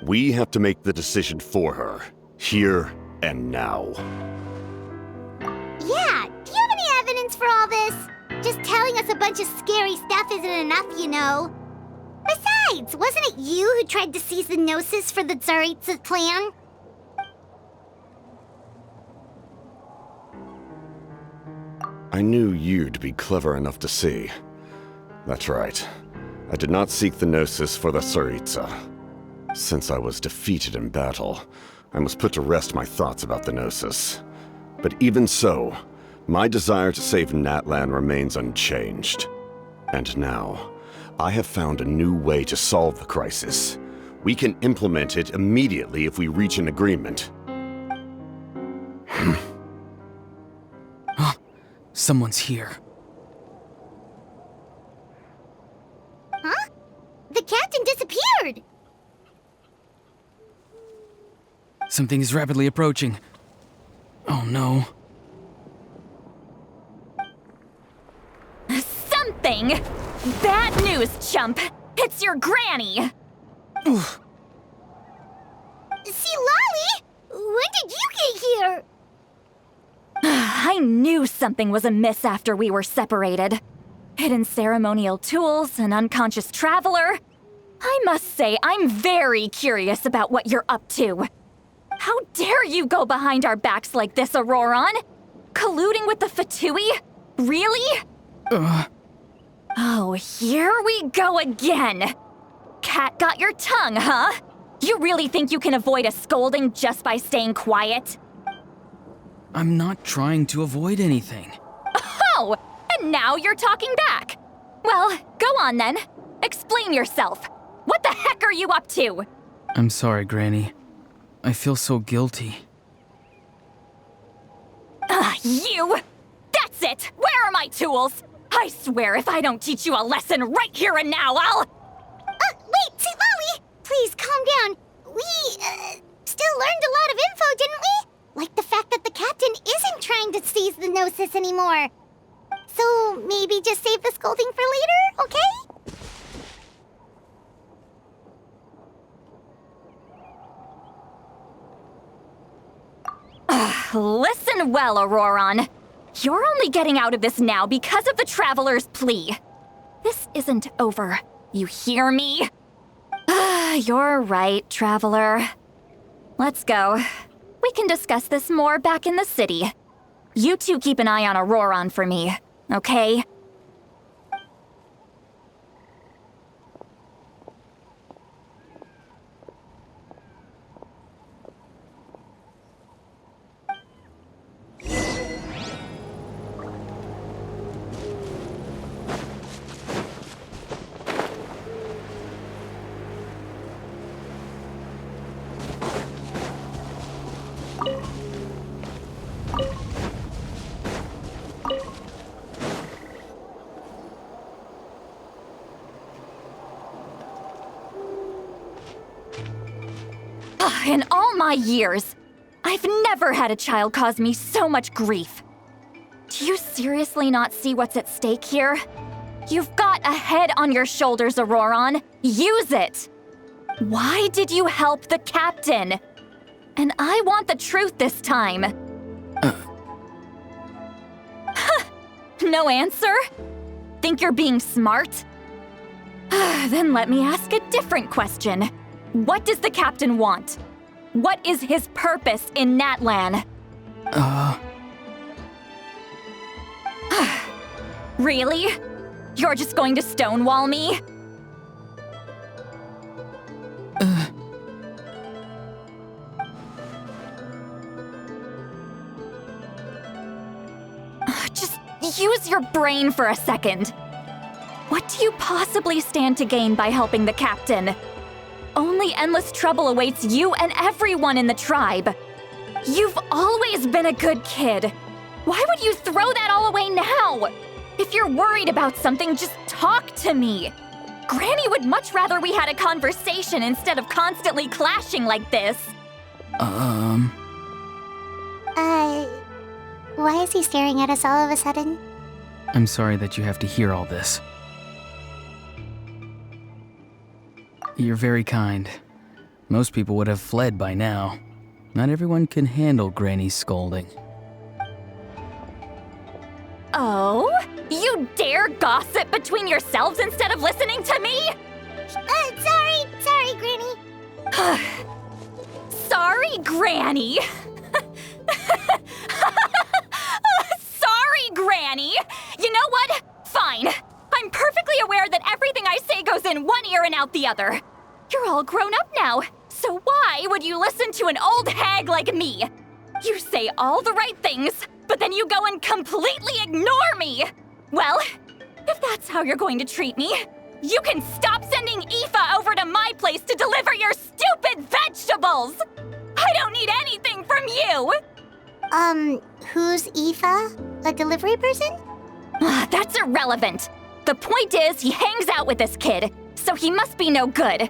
We have to make the decision for her, here and now. Yeah, do you have any evidence for all this? Just telling us a bunch of scary stuff isn't enough, you know. Besides, wasn't it you who tried to seize the Gnosis for the Tsaritsa plan? I knew you'd be clever enough to see. That's right. I did not seek the Gnosis for the Tsaritsa. Since I was defeated in battle, I must put to rest my thoughts about the Gnosis. But even so, my desire to save Natlan remains unchanged. And now, I have found a new way to solve the crisis. We can implement it immediately if we reach an agreement. Someone's here. Huh? The captain disappeared! Something is rapidly approaching. Oh no. Something? Bad news, chump! It's your granny! Oof. Citlali! When did you get here? I knew something was amiss after we were separated. Hidden ceremonial tools, an unconscious traveler. I must say, I'm very curious about what you're up to. How dare you go behind our backs like this, Ororon? Colluding with the Fatui? Really? Oh, here we go again. Cat got your tongue, huh? You really think you can avoid a scolding just by staying quiet? I'm not trying to avoid anything. Oh, and now you're talking back. Well, go on then. Explain yourself. What the heck are you up to? I'm sorry, Granny. I feel so guilty. You! That's it! Where are my tools? I swear if I don't teach you a lesson right here and now, I'll... Wait, Citlali! Please, calm down. We, still learned a lot of info, didn't we? Like the fact that the captain isn't trying to seize the Gnosis anymore. So, maybe just save the scolding for later, okay? Listen well, Ororon. You're only getting out of this now because of the Traveler's plea. This isn't over. You hear me? You're right, Traveler. Let's go. We can discuss this more back in the city. You two keep an eye on Ororon for me, okay? In all my years, I've never had a child cause me so much grief. Do you seriously not see what's at stake here? You've got a head on your shoulders, Ororon. Use it! Why did you help the captain? And I want the truth this time. No answer? Think you're being smart? Then let me ask a different question. What does the captain want? What is his purpose in Natlan? Really? You're just going to stonewall me? use your brain for a second. What do you possibly stand to gain by helping the captain? Only endless trouble awaits you and everyone in the tribe. You've always been a good kid. Why would you throw that all away now? If you're worried about something, just talk to me. Granny would much rather we had a conversation instead of constantly clashing like this. Why is he staring at us all of a sudden? I'm sorry that you have to hear all this. You're very kind. Most people would have fled by now. Not everyone can handle Granny's scolding. Oh? You dare gossip between yourselves instead of listening to me? Sorry, Granny. Sorry, Granny. Sorry, Granny. You know what? Fine. I'm perfectly aware that everything I say goes in one ear and out the other. You're all grown up now, so why would you listen to an old hag like me? You say all the right things, but then you go and completely ignore me. Well, if that's how you're going to treat me, you can stop sending Aoife over to my place to deliver your stupid vegetables! I don't need anything from you! Who's Aoife? A delivery person? That's irrelevant. The point is, he hangs out with this kid, so he must be no good.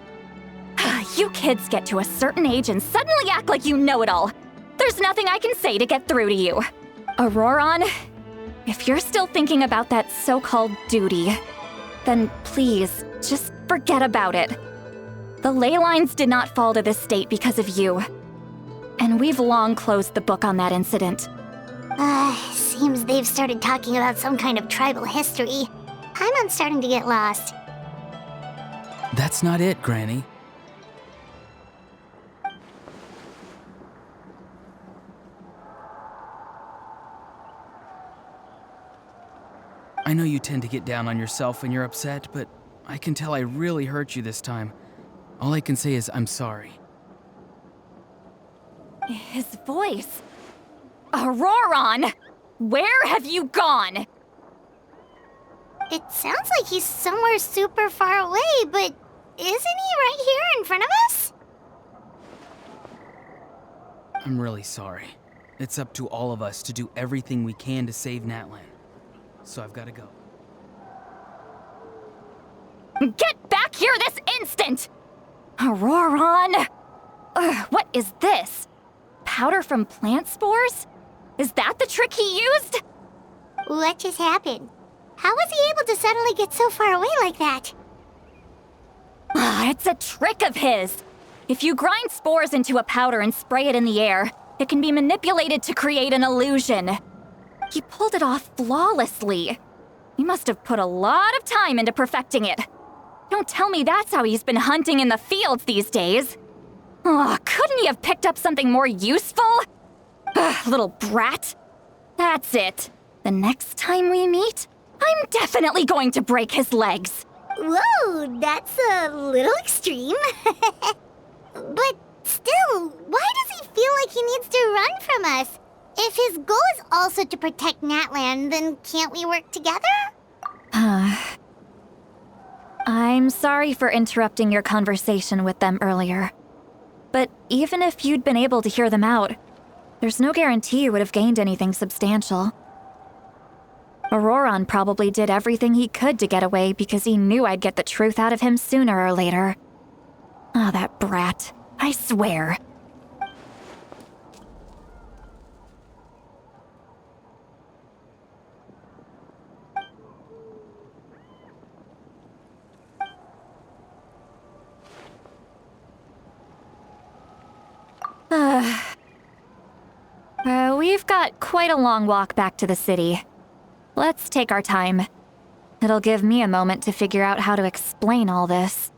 You kids get to a certain age and suddenly act like you know it all. There's nothing I can say to get through to you. Ororon, if you're still thinking about that so-called duty, then please, just forget about it. The ley lines did not fall to this state because of you. And we've long closed the book on that incident. Seems they've started talking about some kind of tribal history. I'm starting to get lost. That's not it, Granny. I know you tend to get down on yourself when you're upset, but I can tell I really hurt you this time. All I can say is I'm sorry. His voice. Ororon! Where have you gone? It sounds like he's somewhere super far away, but isn't he right here in front of us? I'm really sorry. It's up to all of us to do everything we can to save Natlan. So I've got to go. Get back here this instant! Ororon! What is this? Powder from plant spores? Is that the trick he used? What just happened? How was he able to suddenly get so far away like that? It's a trick of his. If you grind spores into a powder and spray it in the air, it can be manipulated to create an illusion. He pulled it off flawlessly. He must have put a lot of time into perfecting it. Don't tell me that's how he's been hunting in the fields these days. Oh, couldn't he have picked up something more useful? Little brat. That's it. The next time we meet, I'm definitely going to break his legs. Whoa, that's a little extreme. But still, why does he feel like he needs to run from us? If his goal is also to protect Natlan, then can't we work together? I'm sorry for interrupting your conversation with them earlier. But even if you'd been able to hear them out, there's no guarantee you would have gained anything substantial. Ororon probably did everything he could to get away because he knew I'd get the truth out of him sooner or later. Ah, that brat. I swear. We've got quite a long walk back to the city. Let's take our time. It'll give me a moment to figure out how to explain all this.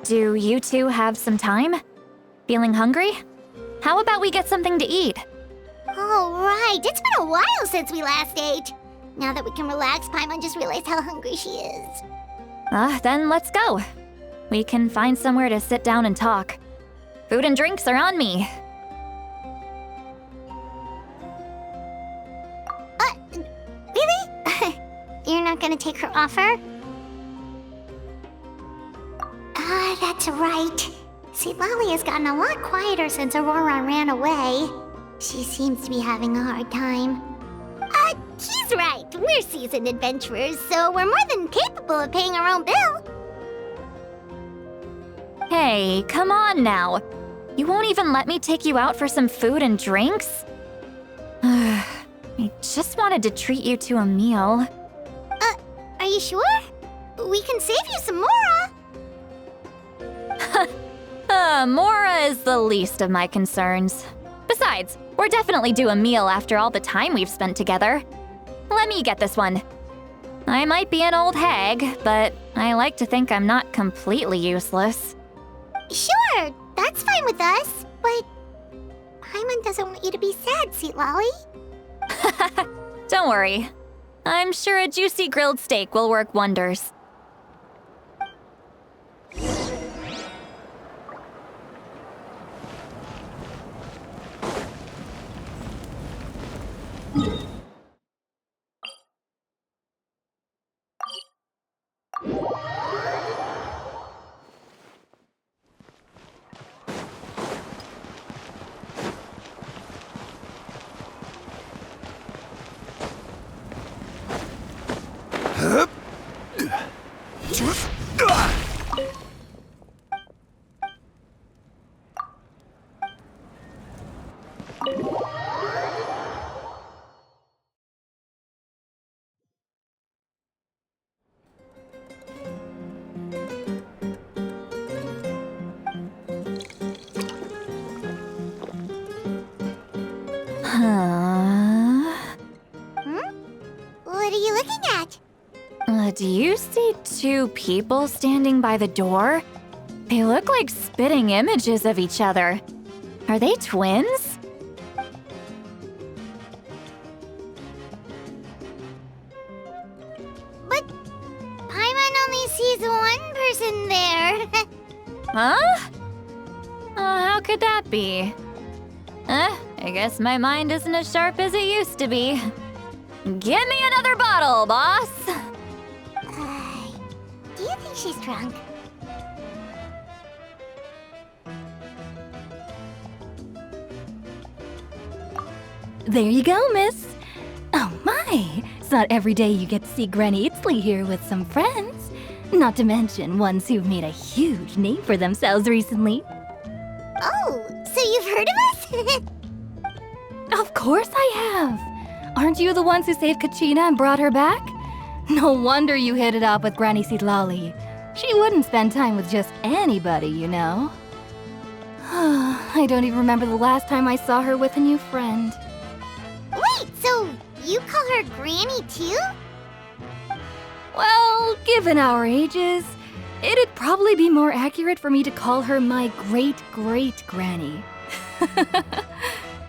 Do you two have some time? Feeling hungry? How about we get something to eat? Oh, right. It's been a while since we last ate. Now that we can relax, Paimon just realized how hungry she is. Then let's go. We can find somewhere to sit down and talk. Food and drinks are on me. Really? You're not gonna take her offer? That's right. Citlali has gotten a lot quieter since Ororon ran away. She seems to be having a hard time. He's right. We're seasoned adventurers, so we're more than capable of paying our own bill. Hey, come on now. You won't even let me take you out for some food and drinks? I just wanted to treat you to a meal. Are you sure? We can save you some Mora. Mora is the least of my concerns. Besides, we're definitely due a meal after all the time we've spent together. Let me get this one. I might be an old hag, but I like to think I'm not completely useless. Sure, that's fine with us, but Paimon doesn't want you to be sad, Citlali. Don't worry. I'm sure a juicy grilled steak will work wonders. What are you looking at? Do you see two people standing by the door? They look like spitting images of each other. Are they twins? But Paimon only sees one person there. Huh? How could that be? I guess my mind isn't as sharp as it used to be. Give me another bottle, boss! Do you think she's drunk? There you go, miss. Oh my, it's not every day you get to see Granny Itzley here with some friends. Not to mention ones who've made a huge name for themselves recently. Oh, so you've heard of us? Of course I have. Aren't you the ones who saved Kachina and brought her back? No wonder you hit it off with Granny Citlali. She wouldn't spend time with just anybody, you know. I don't even remember the last time I saw her with a new friend. Wait, so you call her Granny too? Well, given our ages, it'd probably be more accurate for me to call her my great-great-granny.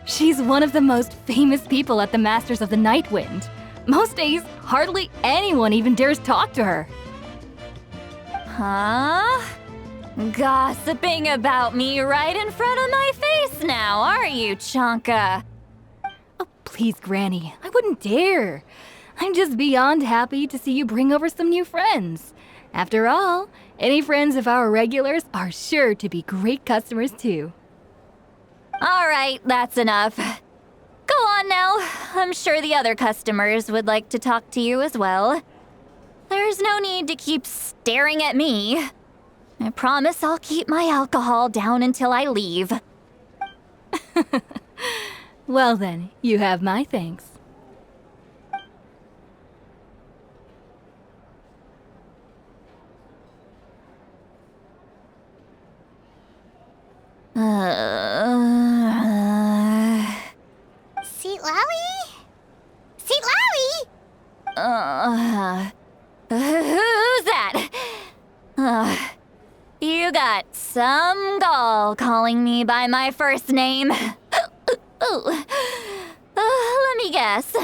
She's one of the most famous people at the Masters of the Night Wind. Most days, hardly anyone even dares talk to her. Huh? Gossiping about me right in front of my face now, are you, Chonka? Oh, please, Granny, I wouldn't dare. I'm just beyond happy to see you bring over some new friends. After all, any friends of our regulars are sure to be great customers too. All right, that's enough. Go on now. I'm sure the other customers would like to talk to you as well. There's no need to keep staring at me. I promise I'll keep my alcohol down until I leave. Well then, you have my thanks. Citlali? Citlali? Who's that? You guys. Some gall calling me by my first name. Let me guess.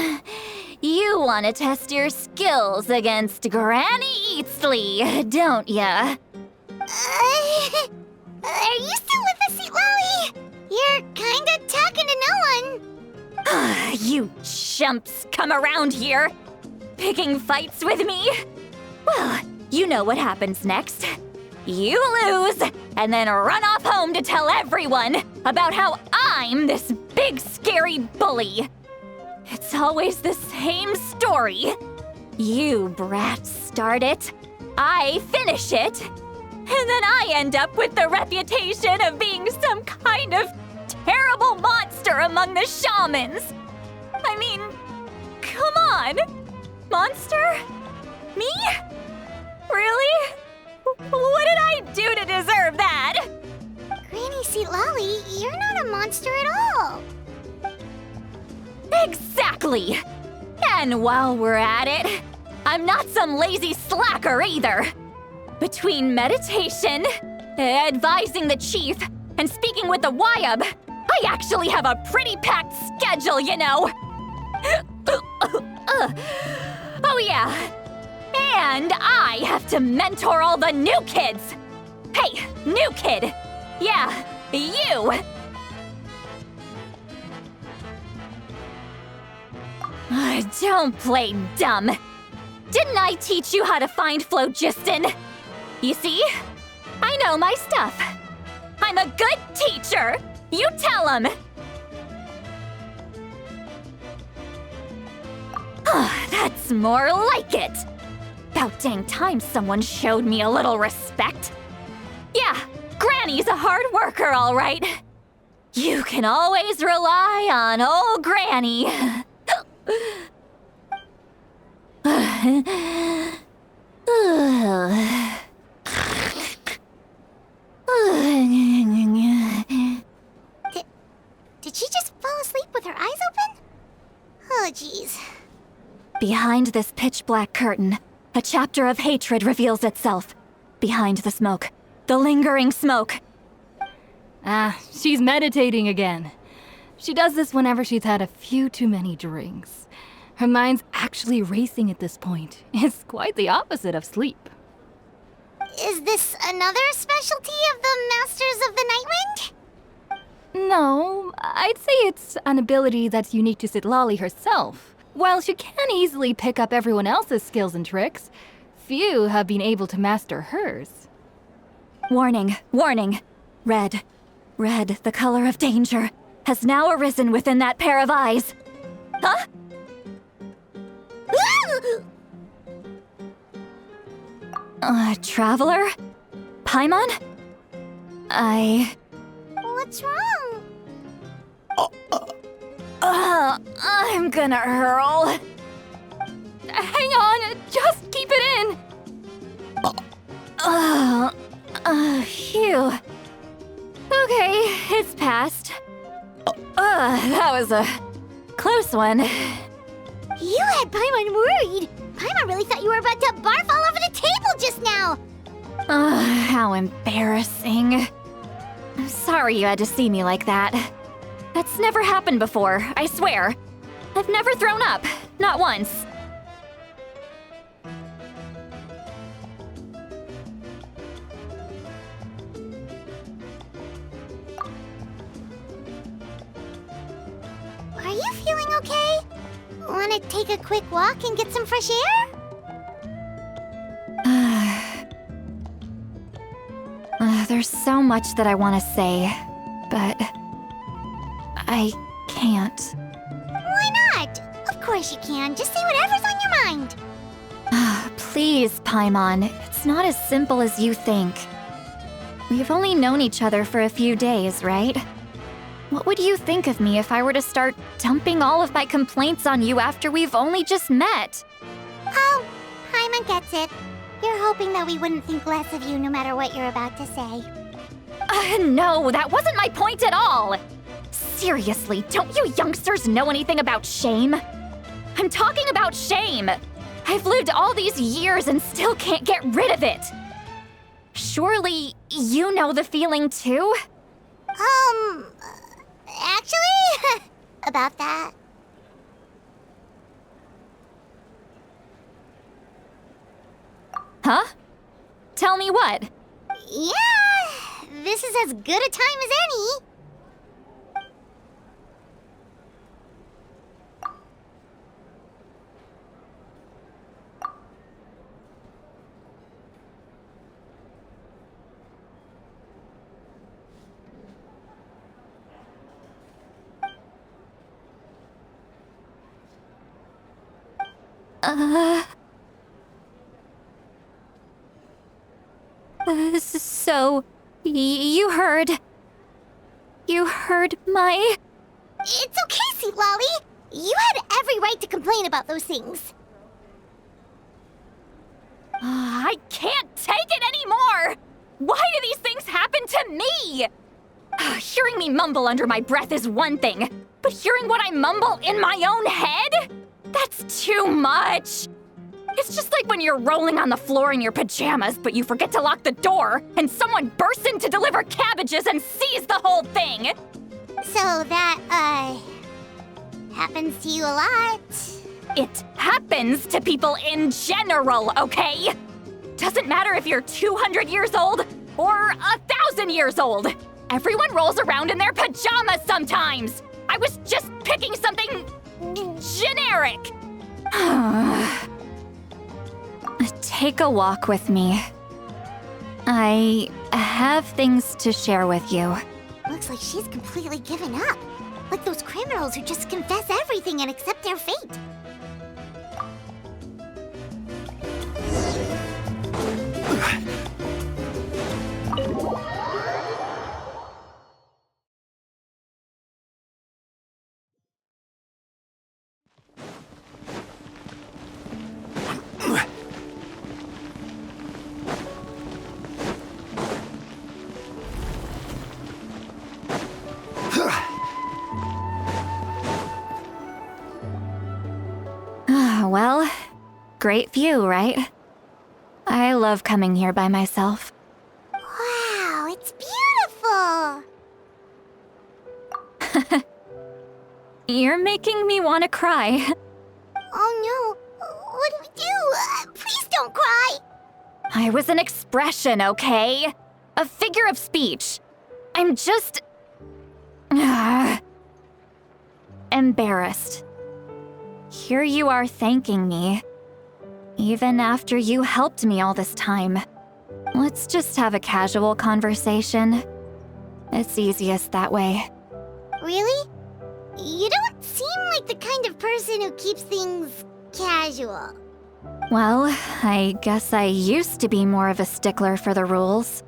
You want to test your skills against Granny Eatsley, don't ya? Are you still with us, Citlali? You're kinda talking to no one. You chumps come around here, picking fights with me? Well, you know what happens next. You lose, and then run off home to tell everyone about how I'm this big scary bully. It's always the same story. You brats start it, I finish it, and then I end up with the reputation of being some kind of terrible monster among the shamans. I mean, come on. Monster? Me? Really? What did I do to deserve that? Granny Citlali, you're not a monster at all. Exactly! And while we're at it, I'm not some lazy slacker either. Between meditation, advising the chief, and speaking with the Wyab, I actually have a pretty packed schedule, you know. Oh yeah. And I have to mentor all the new kids! Hey, new kid! Yeah, you! Don't play dumb. Didn't I teach you how to find phlogiston? You see? I know my stuff. I'm a good teacher! You tell him! That's more like it! About dang time someone showed me a little respect. Yeah, Granny's a hard worker, all right. You can always rely on old Granny. Did she just fall asleep with her eyes open? Oh, jeez. Behind this pitch-black curtain, a chapter of hatred reveals itself. Behind the smoke. The lingering smoke. She's meditating again. She does this whenever she's had a few too many drinks. Her mind's actually racing at this point. It's quite the opposite of sleep. Is this another specialty of the Masters of the Nightwind? No, I'd say it's an ability that's unique to Citlali herself. While she can easily pick up everyone else's skills and tricks, few have been able to master hers. Warning, warning. Red, the color of danger, has now arisen within that pair of eyes. Huh? Traveler? Paimon? What's wrong? I'm gonna hurl. Hang on, just keep it in. Phew. Okay, it's passed. That was a close one. You had Paimon worried. Paimon really thought you were about to barf all over the table just now. How embarrassing. I'm sorry you had to see me like that. That's never happened before, I swear. I've never thrown up, not once. Are you feeling okay? Want to take a quick walk and get some fresh air? There's so much that I want to say, but I can't. Why not? Of course you can. Just say whatever's on your mind. Please, Paimon. It's not as simple as you think. We've only known each other for a few days, right? What would you think of me if I were to start dumping all of my complaints on you after we've only just met? Oh, Paimon gets it. You're hoping that we wouldn't think less of you no matter what you're about to say. No, that wasn't my point at all! Seriously, don't you youngsters know anything about shame? I'm talking about shame! I've lived all these years and still can't get rid of it! Surely you know the feeling too? Actually, about that. Huh? Tell me what? Yeah, this is as good a time as any. So, you heard my... It's okay, Citlali. You had every right to complain about those things. I can't take it anymore! Why do these things happen to me? Hearing me mumble under my breath is one thing, but hearing what I mumble in my own head? That's too much! It's just like when you're rolling on the floor in your pajamas, but you forget to lock the door, and someone bursts in to deliver cabbages and sees the whole thing! So that, happens to you a lot. It happens to people in general, okay? Doesn't matter if you're 200 years old or 1,000 years old. Everyone rolls around in their pajamas sometimes. I was just picking something generic. Take a walk with me. I have things to share with you. Looks like she's completely given up. Like those criminals who just confess everything and accept their fate. Well, great view, right? I love coming here by myself. Wow, it's beautiful! You're making me want to cry. Oh no, what do we do? Please don't cry! I was an expression, okay? A figure of speech. I'm just... embarrassed. Here you are thanking me. Even after you helped me all this time. Let's just have a casual conversation. It's easiest that way. Really? You don't seem like the kind of person who keeps things casual. Well, I guess I used to be more of a stickler for the rules.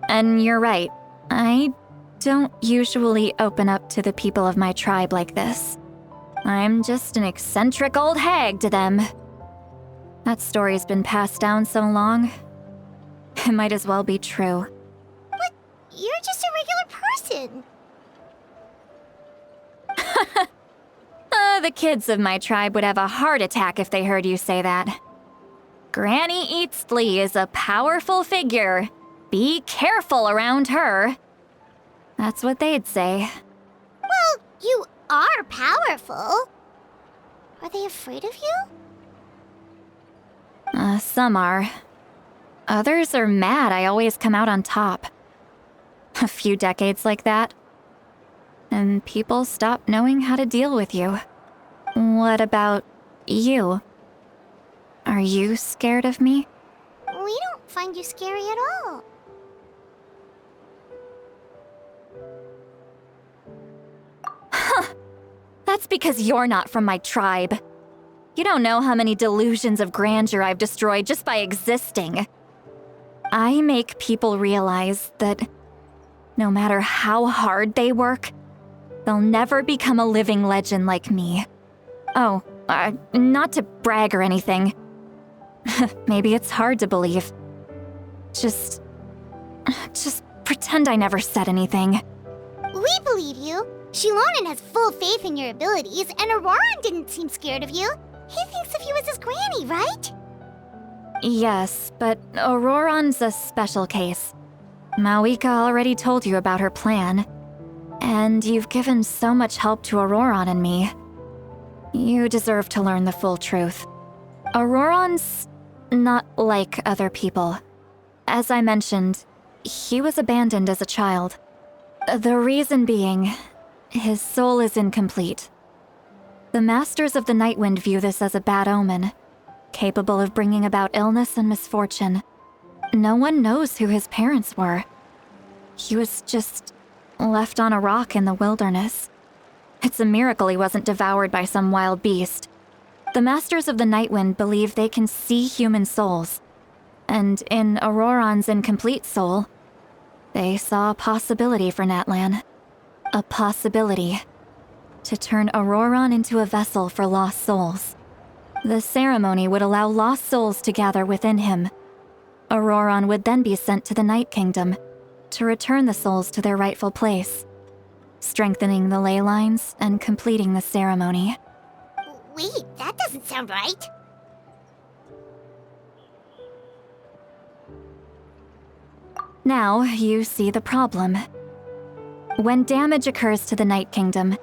And you're right, I don't usually open up to the people of my tribe like this. I'm just an eccentric old hag to them. That story's been passed down so long, it might as well be true. But you're just a regular person. The kids of my tribe would have a heart attack if they heard you say that. Granny Eatsley is a powerful figure. Be careful around her. That's what they'd say. Well, you are powerful. Are they afraid of you? Some are. Others are mad I always come out on top. A few decades like that, and people stop knowing how to deal with you. What about you? Are you scared of me? We don't find you scary at all. Huh. That's because you're not from my tribe. You don't know how many delusions of grandeur I've destroyed just by existing. I make people realize that no matter how hard they work, they'll never become a living legend like me. Oh, not to brag or anything. Maybe it's hard to believe. Just pretend I never said anything. We believe you. Xilonen has full faith in your abilities, and Ororon didn't seem scared of you. He thinks of you as his granny, right? Yes, but Ororon's a special case. Mawika already told you about her plan. And you've given so much help to Ororon and me. You deserve to learn the full truth. Ororon's not like other people. As I mentioned, he was abandoned as a child. The reason being, his soul is incomplete. The Masters of the Nightwind view this as a bad omen, capable of bringing about illness and misfortune. No one knows who his parents were. He was just left on a rock in the wilderness. It's a miracle he wasn't devoured by some wild beast. The Masters of the Nightwind believe they can see human souls, and in Ororon's incomplete soul, they saw a possibility for Natlan. A possibility to turn Ororon into a vessel for lost souls. The ceremony would allow lost souls to gather within him. Ororon would then be sent to the Night Kingdom to return the souls to their rightful place, strengthening the ley lines and completing the ceremony. Wait, that doesn't sound right. Now you see the problem. When damage occurs to the Night Kingdom,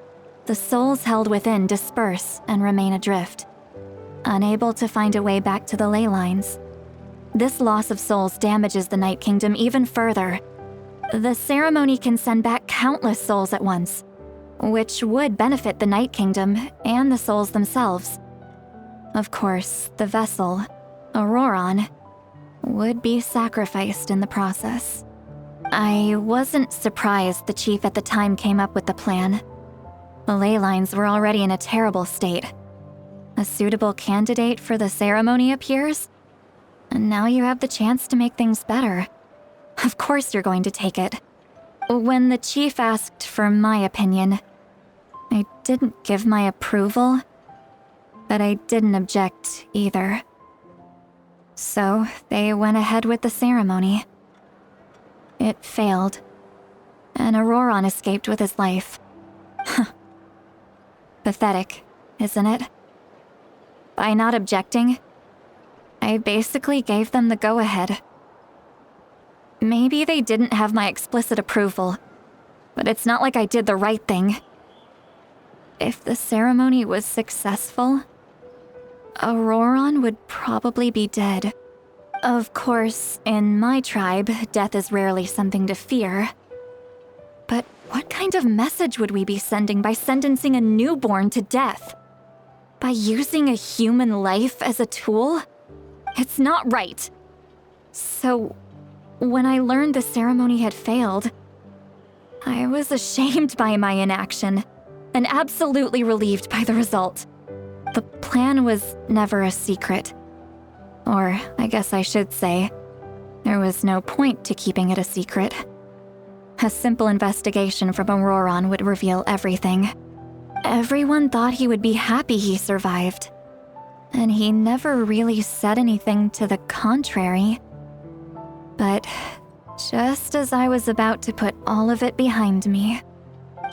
the souls held within disperse and remain adrift, unable to find a way back to the ley lines. This loss of souls damages the Night Kingdom even further. The ceremony can send back countless souls at once, which would benefit the Night Kingdom and the souls themselves. Of course, the vessel, Ororon, would be sacrificed in the process. I wasn't surprised the chief at the time came up with the plan. The ley lines were already in a terrible state. A suitable candidate for the ceremony appears, and now you have the chance to make things better. Of course you're going to take it. When the chief asked for my opinion, I didn't give my approval, but I didn't object either. So they went ahead with the ceremony. It failed, and Ororon escaped with his life. Pathetic, isn't it? By not objecting, I basically gave them the go-ahead. Maybe they didn't have my explicit approval, but it's not like I did the right thing. If the ceremony was successful, Ororon would probably be dead. Of course, in my tribe, death is rarely something to fear. But what kind of message would we be sending by sentencing a newborn to death? By using a human life as a tool? It's not right. So, when I learned the ceremony had failed, I was ashamed by my inaction, and absolutely relieved by the result. The plan was never a secret. Or, I guess I should say, there was no point to keeping it a secret. A simple investigation from Ororon would reveal everything. Everyone thought he would be happy he survived, and he never really said anything to the contrary. But just as I was about to put all of it behind me,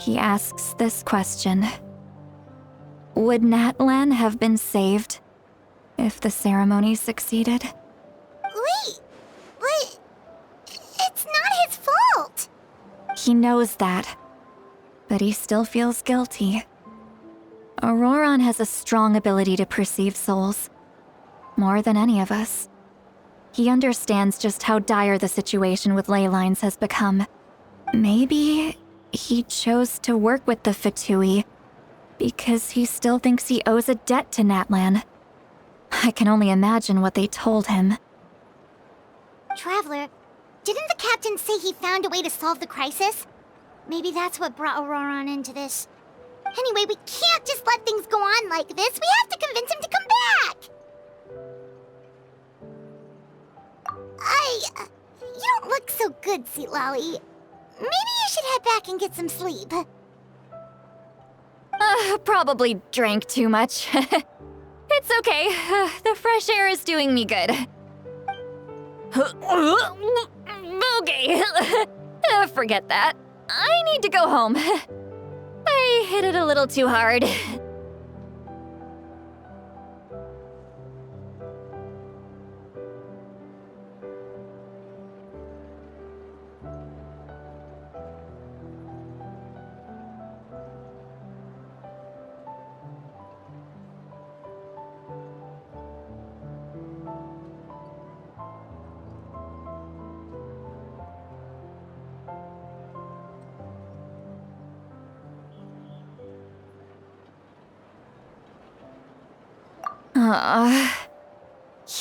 he asks this question. Would Natlan have been saved if the ceremony succeeded? Wait, but it's not his fault. He knows that, but he still feels guilty. Ororon has a strong ability to perceive souls, more than any of us. He understands just how dire the situation with ley lines has become. Maybe he chose to work with the Fatui because he still thinks he owes a debt to Natlan. I can only imagine what they told him. Traveler, didn't the captain say he found a way to solve the crisis? Maybe that's what brought Ororon into this. Anyway, we can't just let things go on like this. We have to convince him to come back! You don't look so good, Citlali. Maybe you should head back and get some sleep. Probably drank too much. It's okay. The fresh air is doing me good. Okay. Forget that. I need to go home. I hit it a little too hard.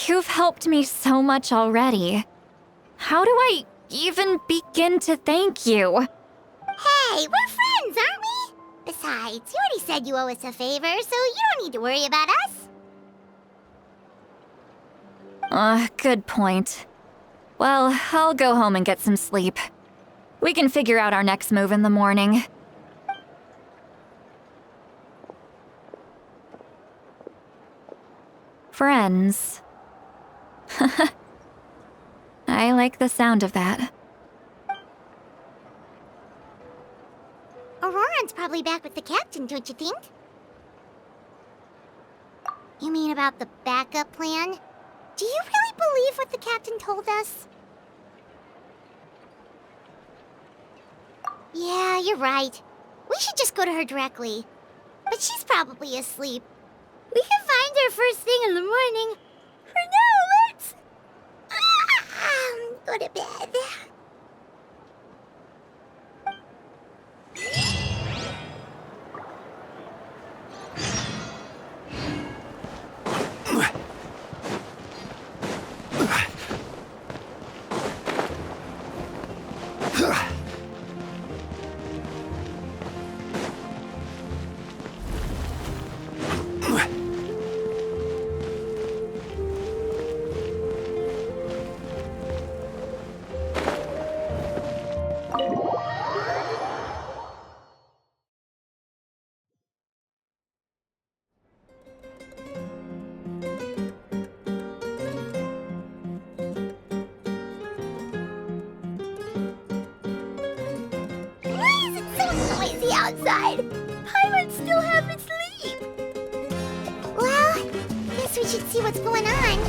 You've helped me so much already. How do I even begin to thank you? Hey, we're friends, aren't we? Besides, you already said you owe us a favor, so you don't need to worry about us. Good point. Well, I'll go home and get some sleep. We can figure out our next move in the morning. Friends. I like the sound of that. Ororon's probably back with the captain, don't you think? You mean about the backup plan? Do you really believe what the captain told us? Yeah, you're right. We should just go to her directly. But she's probably asleep. We can find her first thing in the morning. For now, let's... go to bed. Outside. Paimon still haven't sleep. Well, guess we should see what's going on.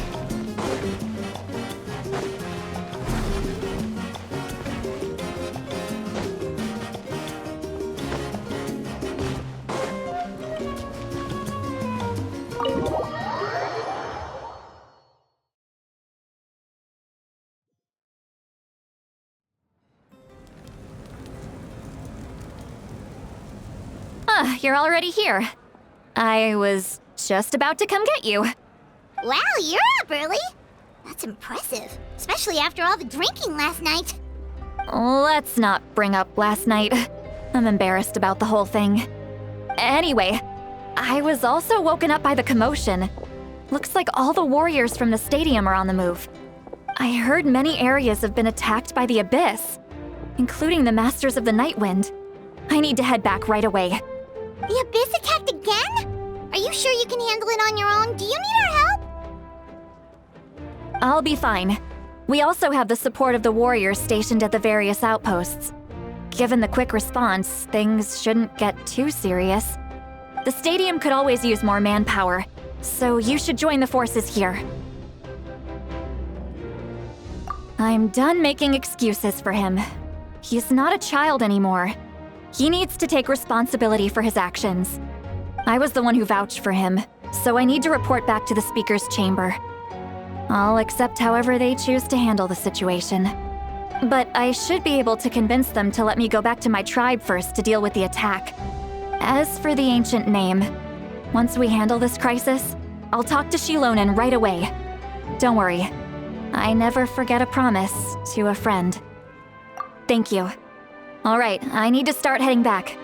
You're already here. I was just about to come get you. Wow, you're up early. That's impressive, especially after all the drinking last night. Let's not bring up last night. I'm embarrassed about the whole thing. Anyway, I was also woken up by the commotion. Looks like all the warriors from the stadium are on the move. I heard many areas have been attacked by the Abyss, including the Masters of the Nightwind. I need to head back right away. The Abyss attacked again? Are you sure you can handle it on your own? Do you need our help? I'll be fine. We also have the support of the warriors stationed at the various outposts. Given the quick response, things shouldn't get too serious. The stadium could always use more manpower, so you should join the forces here. I'm done making excuses for him. He's not a child anymore. He needs to take responsibility for his actions. I was the one who vouched for him, so I need to report back to the Speaker's chamber. I'll accept however they choose to handle the situation. But I should be able to convince them to let me go back to my tribe first to deal with the attack. As for the ancient name, once we handle this crisis, I'll talk to Xilonen right away. Don't worry, I never forget a promise to a friend. Thank you. All right, I need to start heading back.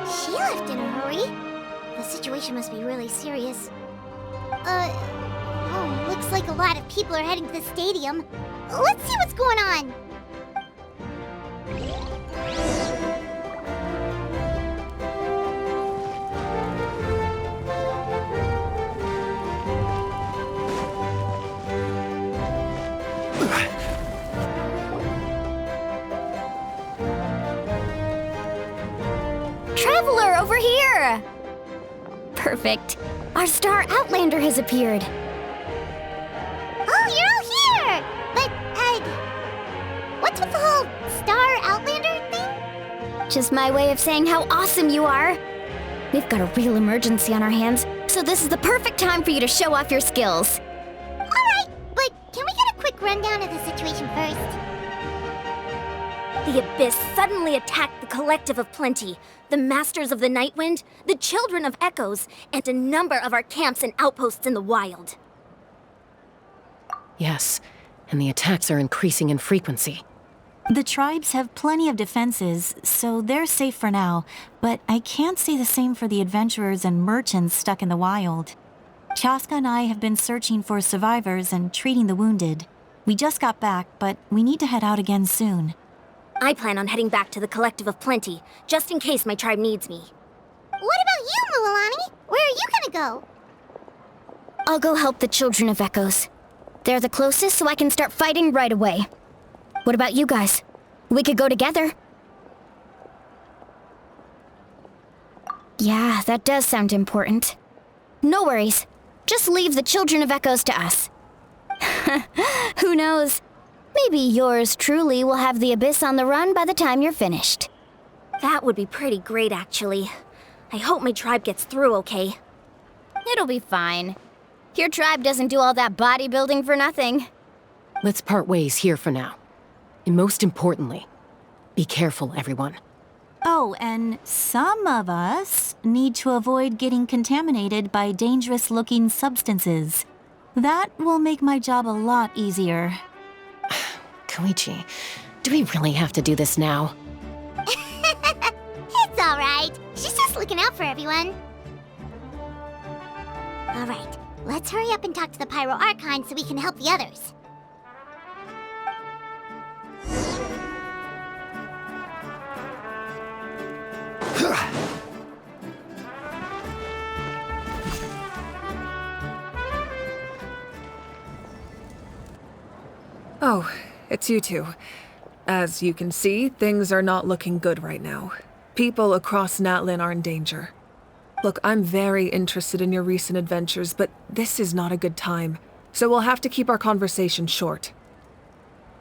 She left in a hurry. The situation must be really serious. Looks like a lot of people are heading to the stadium. Let's see what's going on. Traveler, over here! Perfect. Our star Outlander has appeared. Oh, you're all here! But, what's with the whole Star Outlander thing? Just my way of saying how awesome you are. We've got a real emergency on our hands, so this is the perfect time for you to show off your skills. Alright, but can we get a quick rundown of the situation first? The Abyss suddenly attacked the Collective of Plenty, the Masters of the Nightwind, the Children of Echoes, and a number of our camps and outposts in the wild. Yes, and the attacks are increasing in frequency. The tribes have plenty of defenses, so they're safe for now, but I can't say the same for the adventurers and merchants stuck in the wild. Chaska and I have been searching for survivors and treating the wounded. We just got back, but we need to head out again soon. I plan on heading back to the Collective of Plenty, just in case my tribe needs me. What about you, Mualani? Where are you gonna go? I'll go help the Children of Echoes. They're the closest, so I can start fighting right away. What about you guys? We could go together. Yeah, that does sound important. No worries. Just leave the Children of Echoes to us. Who knows? Maybe yours truly will have the Abyss on the run by the time you're finished. That would be pretty great, actually. I hope my tribe gets through okay. It'll be fine. Your tribe doesn't do all that bodybuilding for nothing. Let's part ways here for now. And most importantly, be careful, everyone. Oh, and some of us need to avoid getting contaminated by dangerous-looking substances. That will make my job a lot easier. Koichi, do we really have to do this now? It's alright. She's just looking out for everyone. Alright, let's hurry up and talk to the Pyro Archon so we can help the others. Oh, it's you two. As you can see, things are not looking good right now. People across Natlan are in danger. Look, I'm very interested in your recent adventures, but this is not a good time, so we'll have to keep our conversation short.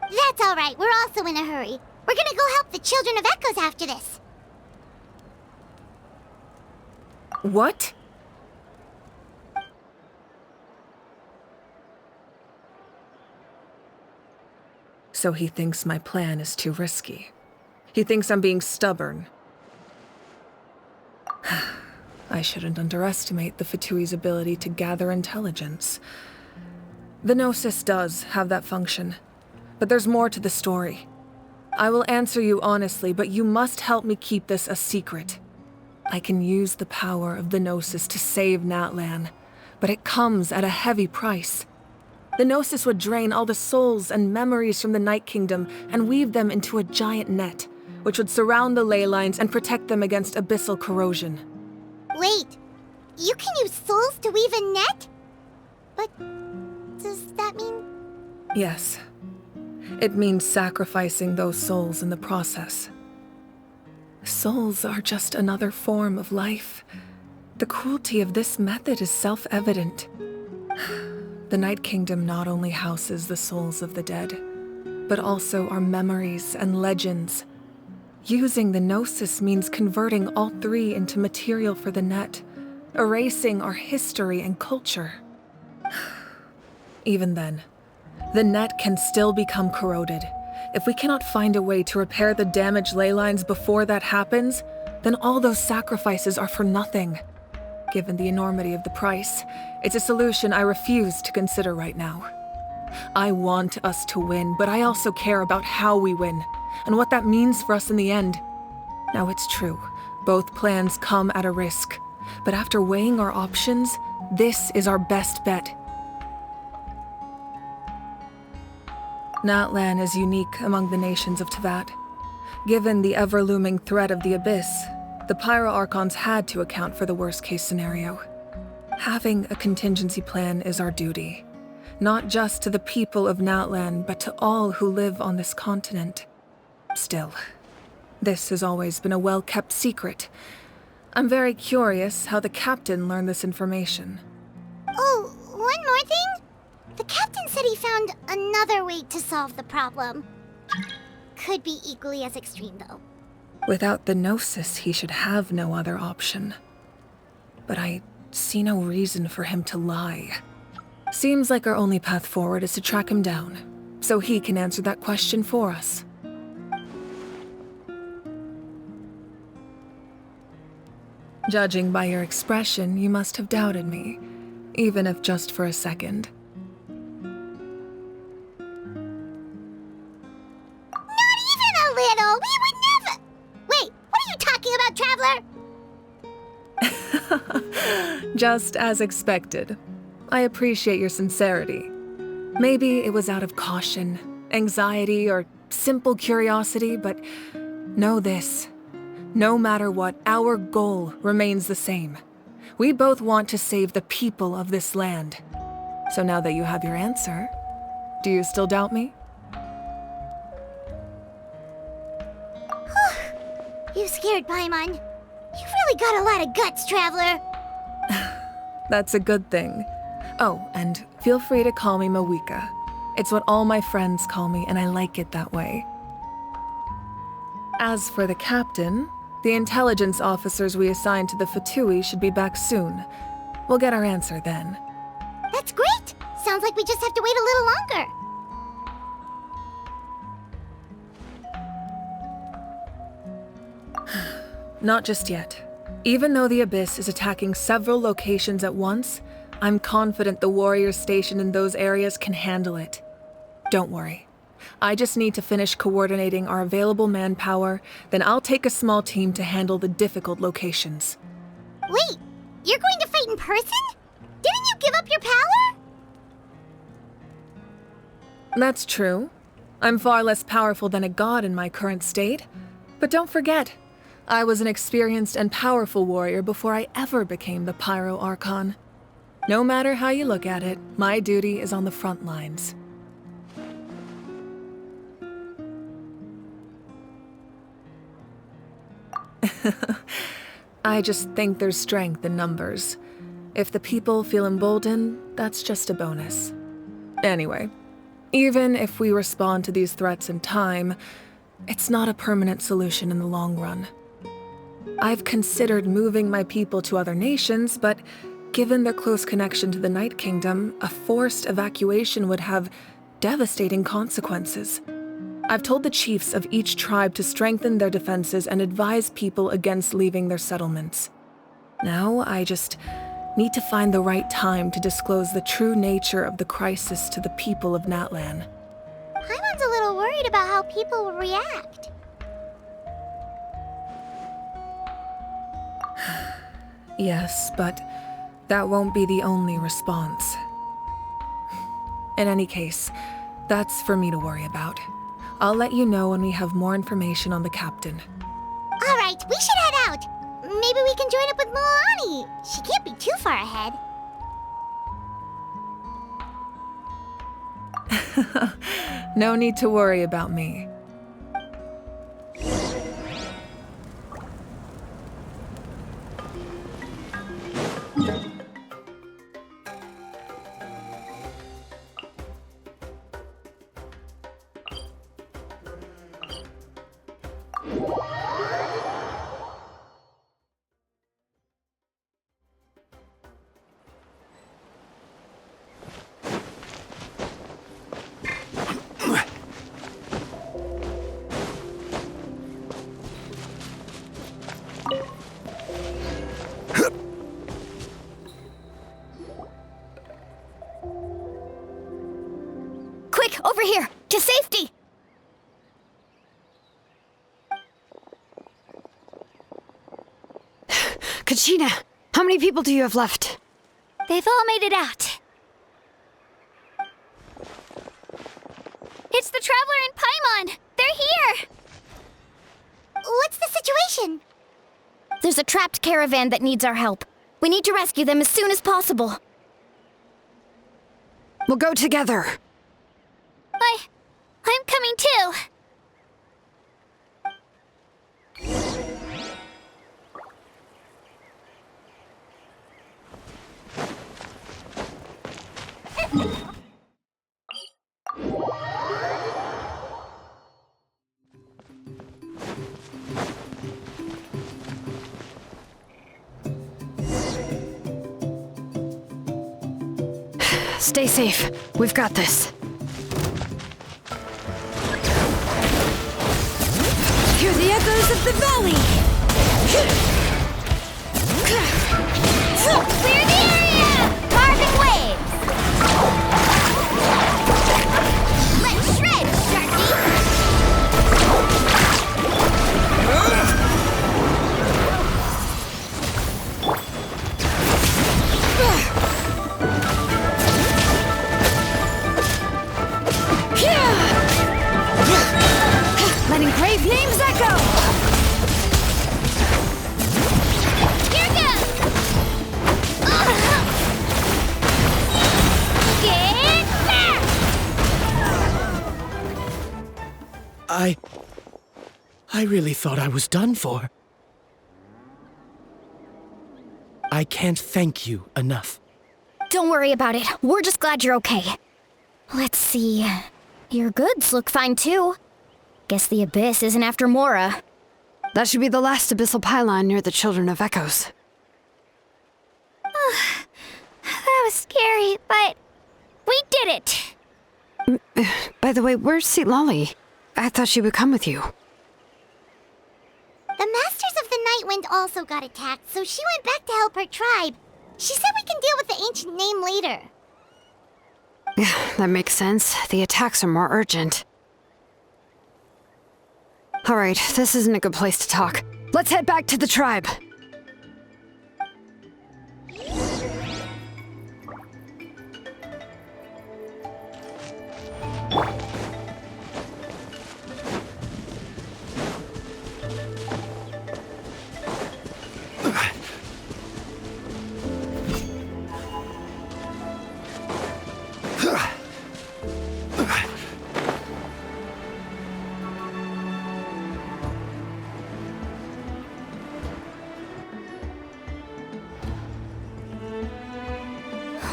That's alright, we're also in a hurry. We're gonna go help the Children of Echoes after this. What? So he thinks my plan is too risky. He thinks I'm being stubborn. I shouldn't underestimate the Fatui's ability to gather intelligence. The Gnosis does have that function, but there's more to the story. I will answer you honestly, but you must help me keep this a secret. I can use the power of the Gnosis to save Natlan, but it comes at a heavy price. The Gnosis would drain all the souls and memories from the Night Kingdom and weave them into a giant net, which would surround the ley lines and protect them against abyssal corrosion. Wait, you can use souls to weave a net? But does that mean... Yes. It means sacrificing those souls in the process. Souls are just another form of life. The cruelty of this method is self-evident. The Night Kingdom not only houses the souls of the dead, but also our memories and legends. Using the Gnosis means converting all three into material for the net, erasing our history and culture. Even then, the net can still become corroded. If we cannot find a way to repair the damaged ley lines before that happens, then all those sacrifices are for nothing. Given the enormity of the price, it's a solution I refuse to consider right now. I want us to win, but I also care about how we win, and what that means for us in the end. Now it's true, both plans come at a risk, but after weighing our options, this is our best bet. Natlan is unique among the nations of Teyvat. Given the ever-looming threat of the Abyss, the Pyro Archons had to account for the worst-case scenario. Having a contingency plan is our duty, not just to the people of Natlan, but to all who live on this continent. Still, this has always been a well-kept secret. I'm very curious how the captain learned this information. Oh, one more thing? The captain said he found another way to solve the problem. Could be equally as extreme, though. Without the Gnosis, he should have no other option. But I see no reason for him to lie. Seems like our only path forward is to track him down, so he can answer that question for us. Judging by your expression, you must have doubted me, even if just for a second. Not even a little! We would never— Wait, what are you talking about, Traveler? Just as expected. I appreciate your sincerity. Maybe it was out of caution, anxiety, or simple curiosity, but know this. No matter what, our goal remains the same. We both want to save the people of this land. So now that you have your answer, do you still doubt me? You scared Paimon. You've really got a lot of guts, Traveler. That's a good thing. Oh, and feel free to call me Mawika. It's what all my friends call me, and I like it that way. As for the captain, the intelligence officers we assigned to the Fatui should be back soon. We'll get our answer then. That's great! Sounds like we just have to wait a little longer. Not just yet. Even though the Abyss is attacking several locations at once, I'm confident the warriors stationed in those areas can handle it. Don't worry. I just need to finish coordinating our available manpower, then I'll take a small team to handle the difficult locations. Wait, you're going to fight in person? Didn't you give up your power? That's true. I'm far less powerful than a god in my current state. But don't forget, I was an experienced and powerful warrior before I ever became the Pyro Archon. No matter how you look at it, my duty is on the front lines. I just think there's strength in numbers. If the people feel emboldened, that's just a bonus. Anyway, even if we respond to these threats in time, it's not a permanent solution in the long run. I've considered moving my people to other nations, but given their close connection to the Night Kingdom, a forced evacuation would have devastating consequences. I've told the chiefs of each tribe to strengthen their defenses and advise people against leaving their settlements. Now, I just need to find the right time to disclose the true nature of the crisis to the people of Natlan. Paimon's a little worried about how people will react. Yes, but that won't be the only response. In any case, that's for me to worry about. I'll let you know when we have more information on the captain. All right, we should head out. Maybe we can join up with Moani. She can't be too far ahead. No need to worry about me. Quick, over here! To safety! Kachina, how many people do you have left? They've all made it out. It's the Traveler and Paimon! They're here! What's the situation? There's a trapped caravan that needs our help. We need to rescue them as soon as possible. We'll go together. I'm coming too. Stay safe. We've got this. Hear the echoes of the valley! Letting grave names echo! Here goes! Get back! I really thought I was done for. I can't thank you enough. Don't worry about it. We're just glad you're okay. Let's see. Your goods look fine too. Guess the Abyss isn't after Mora. That should be the last abyssal pylon near the Children of Echoes. That was scary, but we did it! By the way, where's Citlali? I thought she would come with you. The Masters of the Nightwind also got attacked, so she went back to help her tribe. She said we can deal with the ancient name later. Yeah, that makes sense. The attacks are more urgent. Alright, this isn't a good place to talk. Let's head back to the tribe.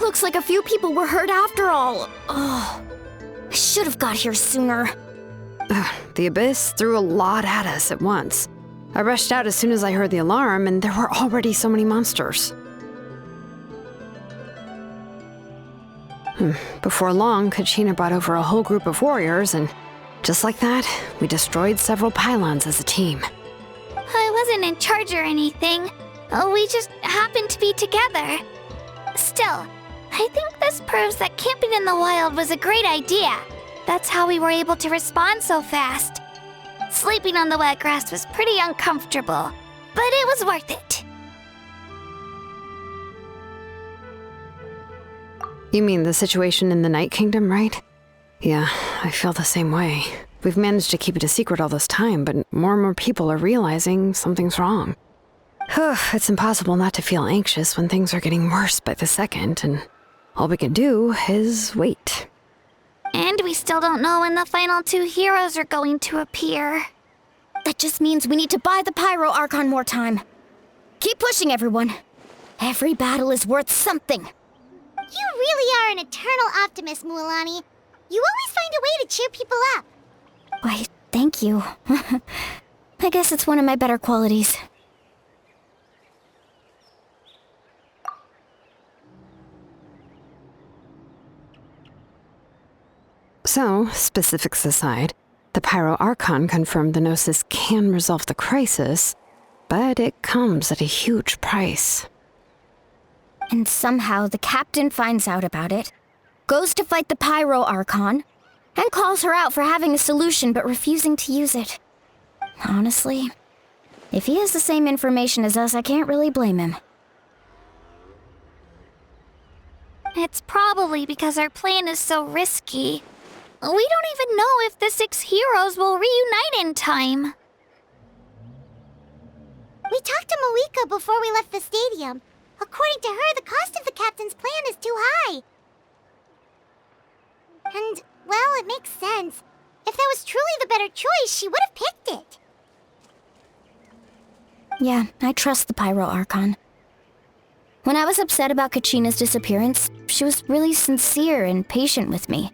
Looks like a few people were hurt after all. Oh, I should have got here sooner. The Abyss threw a lot at us at once. I rushed out as soon as I heard the alarm, and there were already so many monsters. Before long, Kachina brought over a whole group of warriors, and just like that, we destroyed several pylons as a team. I wasn't in charge or anything. We just happened to be together. Still, I think this proves that camping in the wild was a great idea. That's how we were able to respond so fast. Sleeping on the wet grass was pretty uncomfortable, but it was worth it. You mean the situation in the Night Kingdom, right? Yeah, I feel the same way. We've managed to keep it a secret all this time, but more and more people are realizing something's wrong. It's impossible not to feel anxious when things are getting worse by the second, and all we can do is wait. And we still don't know when the final two heroes are going to appear. That just means we need to buy the Pyro Archon more time. Keep pushing, everyone. Every battle is worth something. You really are an eternal optimist, Mualani. You always find a way to cheer people up. Why, thank you. I guess it's one of my better qualities. So, specifics aside, the Pyro Archon confirmed the Gnosis can resolve the crisis, but it comes at a huge price. And somehow the captain finds out about it, goes to fight the Pyro Archon, and calls her out for having a solution but refusing to use it. Honestly, if he has the same information as us, I can't really blame him. It's probably because our plan is so risky. We don't even know if the 6 heroes will reunite in time. We talked to Moika before we left the stadium. According to her, the cost of the captain's plan is too high. And, well, it makes sense. If that was truly the better choice, she would have picked it. Yeah, I trust the Pyro Archon. When I was upset about Kachina's disappearance, she was really sincere and patient with me.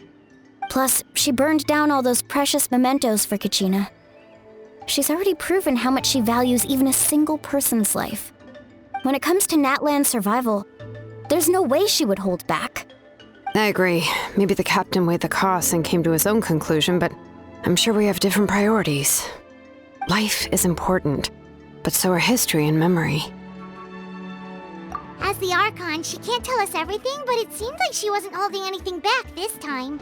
Plus, she burned down all those precious mementos for Kachina. She's already proven how much she values even a single person's life. When it comes to Natlan's survival, there's no way she would hold back. I agree. Maybe the captain weighed the costs and came to his own conclusion, but I'm sure we have different priorities. Life is important, but so are history and memory. As the Archon, she can't tell us everything, but it seemed like she wasn't holding anything back this time.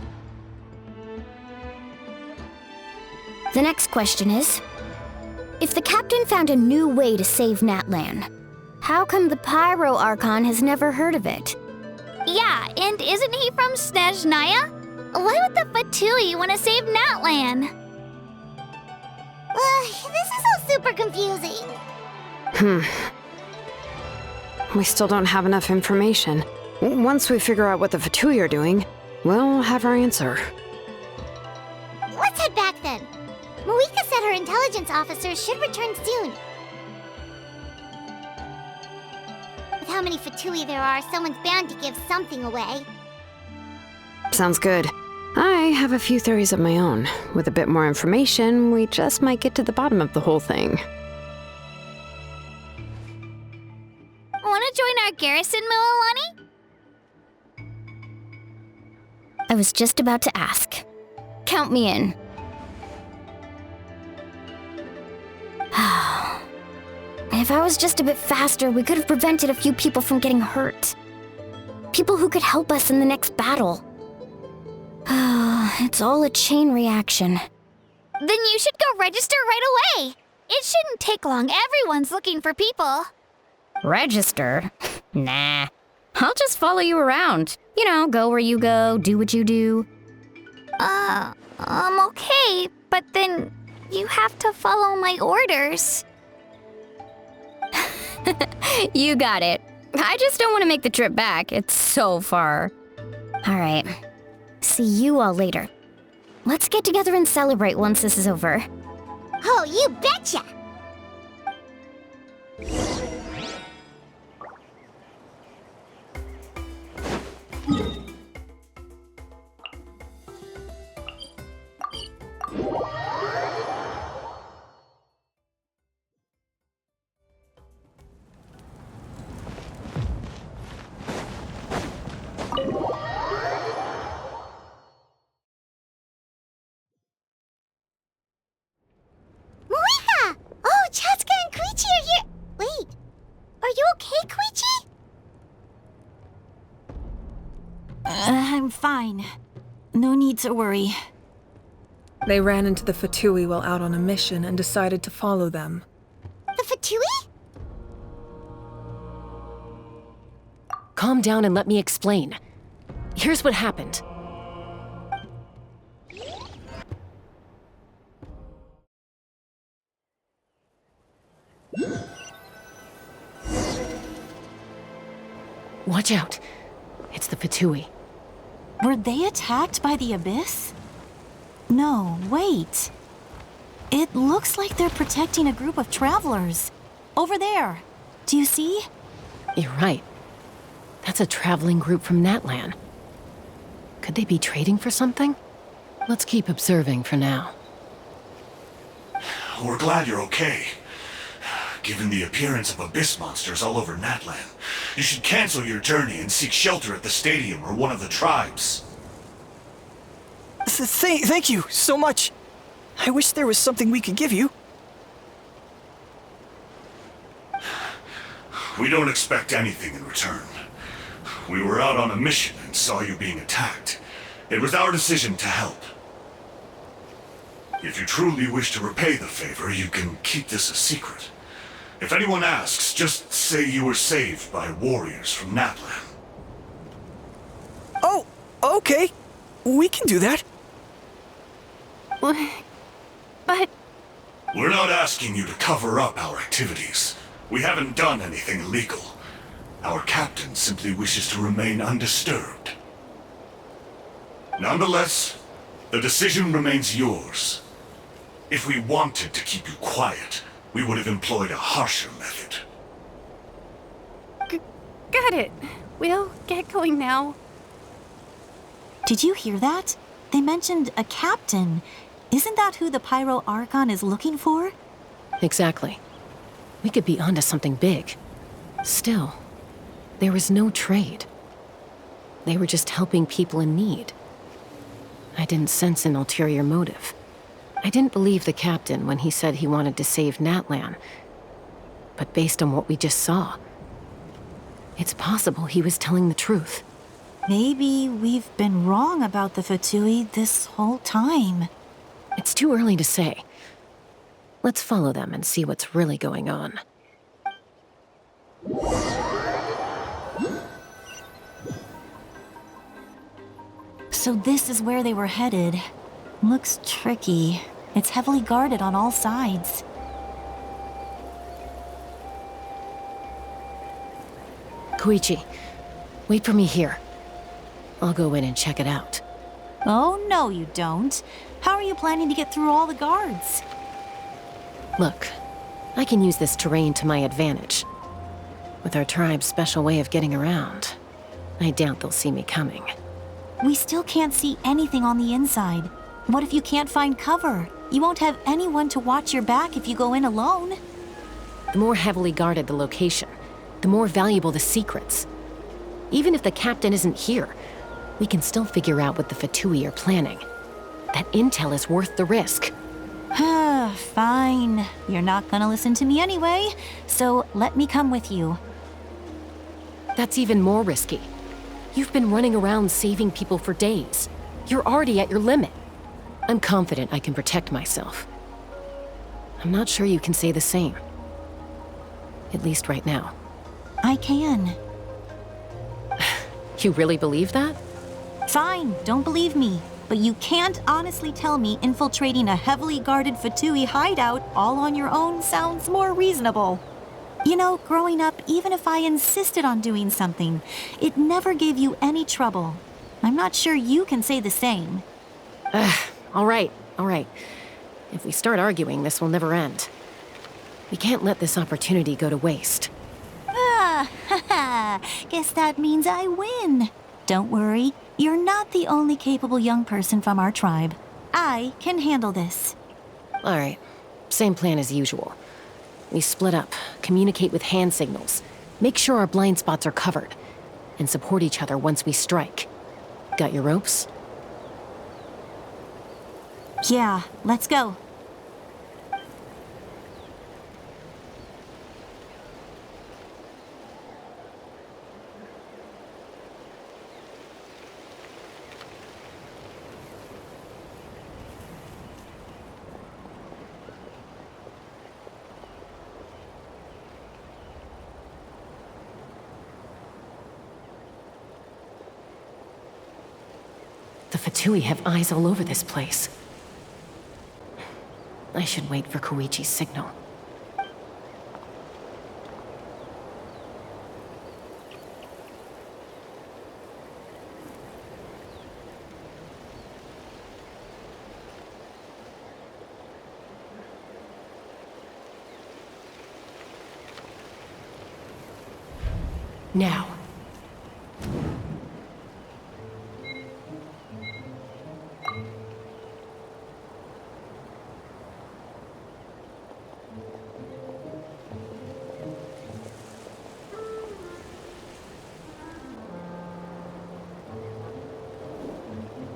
The next question is, if the captain found a new way to save Natlan, How come the Pyro Archon has never heard of it? Yeah, and isn't he from Snezhnaya? Why would the Fatui want to save Natlan? This is all super confusing. We still don't have enough information. Once we figure out what the Fatui are doing, we'll have our answer. Let's head back then. Moika said her intelligence officer should return soon. With how many Fatui there are, someone's bound to give something away. Sounds good. I have a few theories of my own. With a bit more information, we just might get to the bottom of the whole thing. Want to join our garrison, Mililani? I was just about to ask. Count me in. If I was just a bit faster, we could have prevented a few people from getting hurt. People who could help us in the next battle. It's all a chain reaction. Then you should go register right away. It shouldn't take long. Everyone's looking for people. Register? Nah. I'll just follow you around. You know, go where you go, do what you do. Okay, but then you have to follow my orders. You got it. I just don't want to make the trip back. It's so far. All right. See you all later. Let's get together and celebrate once this is over. Oh, you betcha! Moika! Oh, Chaska and Koichi are here! Wait, are you okay, Koichi? I'm fine. No need to worry. They ran into the Fatui while out on a mission and decided to follow them. The Fatui? Calm down and let me explain. Here's what happened. Watch out. It's the Fatui. Were they attacked by the Abyss? No, wait. It looks like they're protecting a group of travelers. Over there. Do you see? You're right. That's a traveling group from Natlan. Could they be trading for something? Let's keep observing for now. We're glad you're okay. Given the appearance of abyss monsters all over Natlan, you should cancel your journey and seek shelter at the stadium or one of the tribes. Thank you so much. I wish there was something we could give you. We don't expect anything in return. We were out on a mission and saw you being attacked. It was our decision to help. If you truly wish to repay the favor, you can keep this a secret. If anyone asks, just say you were saved by warriors from Natlan. Oh, okay. We can do that. But... We're not asking you to cover up our activities. We haven't done anything illegal. Our captain simply wishes to remain undisturbed. Nonetheless, the decision remains yours. If we wanted to keep you quiet, we would have employed a harsher method. Got it. We'll get going now. Did you hear that? They mentioned a captain. Isn't that who the Pyro Archon is looking for? Exactly. We could be onto something big. Still, there was no trade. They were just helping people in need. I didn't sense an ulterior motive. I didn't believe the captain when he said he wanted to save Natlan. But based on what we just saw, it's possible he was telling the truth. Maybe we've been wrong about the Fatui this whole time. It's too early to say. Let's follow them and see what's really going on. So this is where they were headed. Looks tricky. It's heavily guarded on all sides. Koichi, wait for me here. I'll go in and check it out. Oh, no you don't. How are you planning to get through all the guards? Look, I can use this terrain to my advantage. With our tribe's special way of getting around, I doubt they'll see me coming. We still can't see anything on the inside. What if you can't find cover? You won't have anyone to watch your back if you go in alone. The more heavily guarded the location, the more valuable the secrets. Even if the captain isn't here, we can still figure out what the Fatui are planning. That intel is worth the risk. Fine. You're not gonna listen to me anyway, so let me come with you. That's even more risky. You've been running around saving people for days. You're already at your limit. I'm confident I can protect myself. I'm not sure you can say the same. At least right now. I can. You really believe that? Fine, don't believe me. But you can't honestly tell me infiltrating a heavily guarded Fatui hideout all on your own sounds more reasonable. You know, growing up, even if I insisted on doing something, it never gave you any trouble. I'm not sure you can say the same. All right. If we start arguing, this will never end. We can't let this opportunity go to waste. Guess that means I win. Don't worry, you're not the only capable young person from our tribe. I can handle this. All right, same plan as usual. We split up, communicate with hand signals, make sure our blind spots are covered, and support each other once we strike. Got your ropes? Yeah, let's go. The Fatui have eyes all over this place. I should wait for Koichi's signal. Now.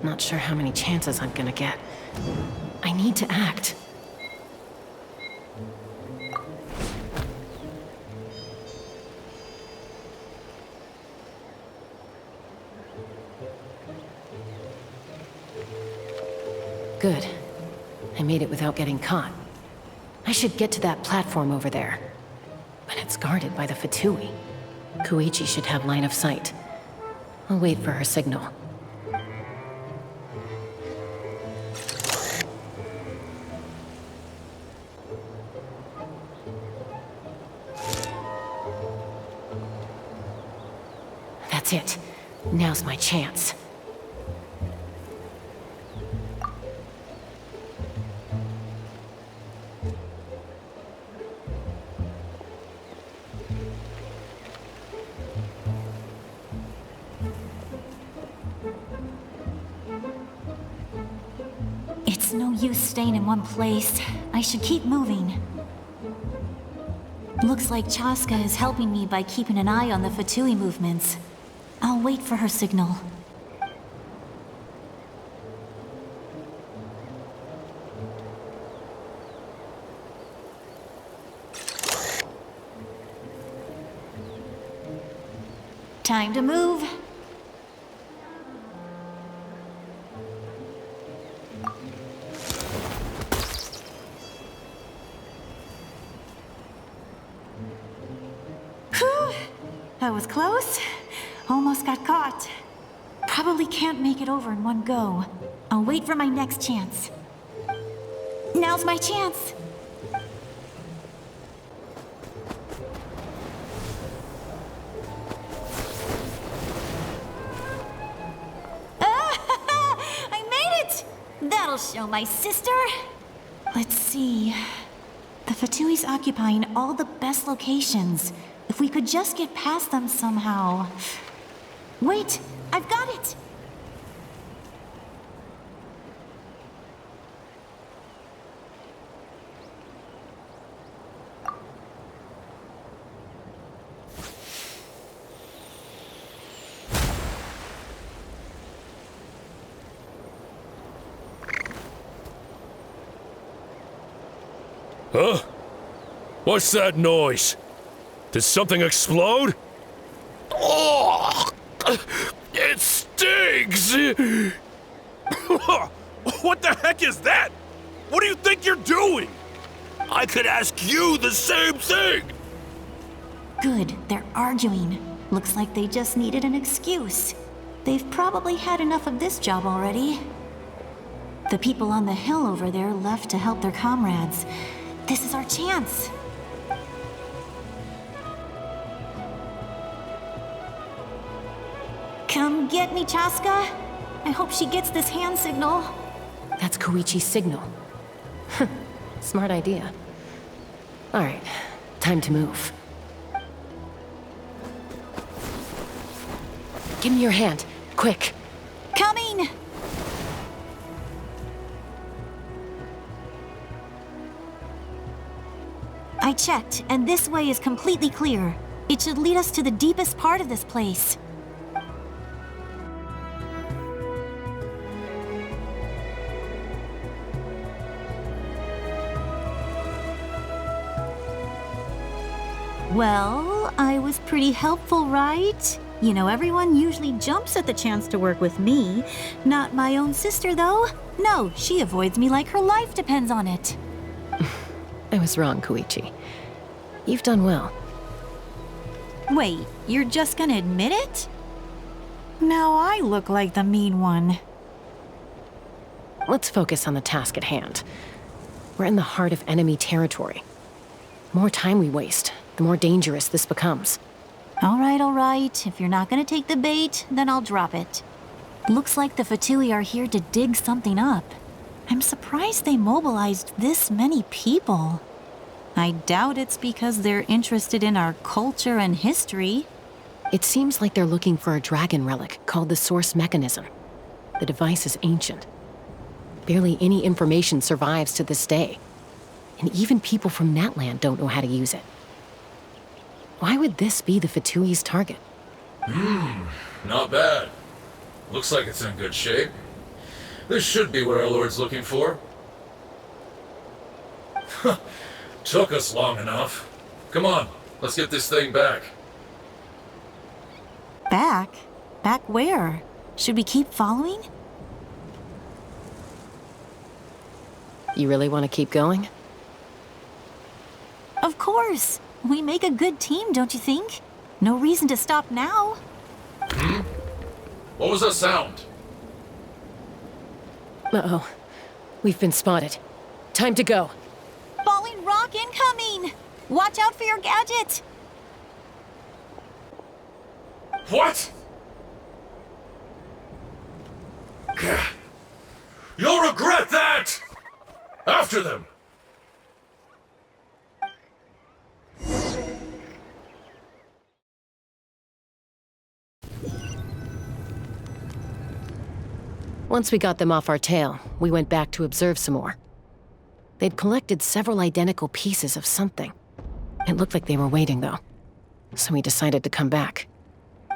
Not sure how many chances I'm gonna get. I need to act. Good. I made it without getting caught. I should get to that platform over there. But it's guarded by the Fatui. Koichi should have line of sight. I'll wait for her signal. That's it. Now's my chance. It's no use staying in one place. I should keep moving. Looks like Chaska is helping me by keeping an eye on the Fatui movements. I'll wait for her signal. Time to move. That was close. Almost got caught. Probably can't make it over in one go. I'll wait for my next chance. Now's my chance. I made it! That'll show my sister. Let's see. The Fatui's occupying all the best locations. If we could just get past them somehow. Wait, I've got it! Huh? What's that noise? Did something explode? Oh! It stings! What the heck is that? What do you think you're doing? I could ask you the same thing! Good, they're arguing. Looks like they just needed an excuse. They've probably had enough of this job already. The people on the hill over there left to help their comrades. This is our chance. Come get me, Chaska. I hope she gets this hand signal. That's Koichi's signal. Smart idea. All right, time to move. Give me your hand, quick. Coming! I checked, and this way is completely clear. It should lead us to the deepest part of this place. Well, I was pretty helpful, right? You know, everyone usually jumps at the chance to work with me. Not my own sister, though. No, she avoids me like her life depends on it. I was wrong, Koichi. You've done well. Wait, you're just gonna admit it? Now I look like the mean one. Let's focus on the task at hand. We're in the heart of enemy territory. The more time we waste, the more dangerous this becomes. All right. If you're not gonna take the bait, then I'll drop it. Looks like the Fatui are here to dig something up. I'm surprised they mobilized this many people. I doubt it's because they're interested in our culture and history. It seems like they're looking for a dragon relic called the Source Mechanism. The device is ancient. Barely any information survives to this day. And even people from Natlan don't know how to use it. Why would this be the Fatui's target? Not bad. Looks like it's in good shape. This should be what our Lord's looking for. Took us long enough. Come on, let's get this thing back. Back? Back where? Should we keep following? You really want to keep going? Of course. We make a good team, don't you think? No reason to stop now. What was that sound? Uh-oh. We've been spotted. Time to go. Falling rock incoming! Watch out for your gadget! What? You'll regret that! After them! Once we got them off our tail, we went back to observe some more. They'd collected several identical pieces of something. It looked like they were waiting, though. So we decided to come back.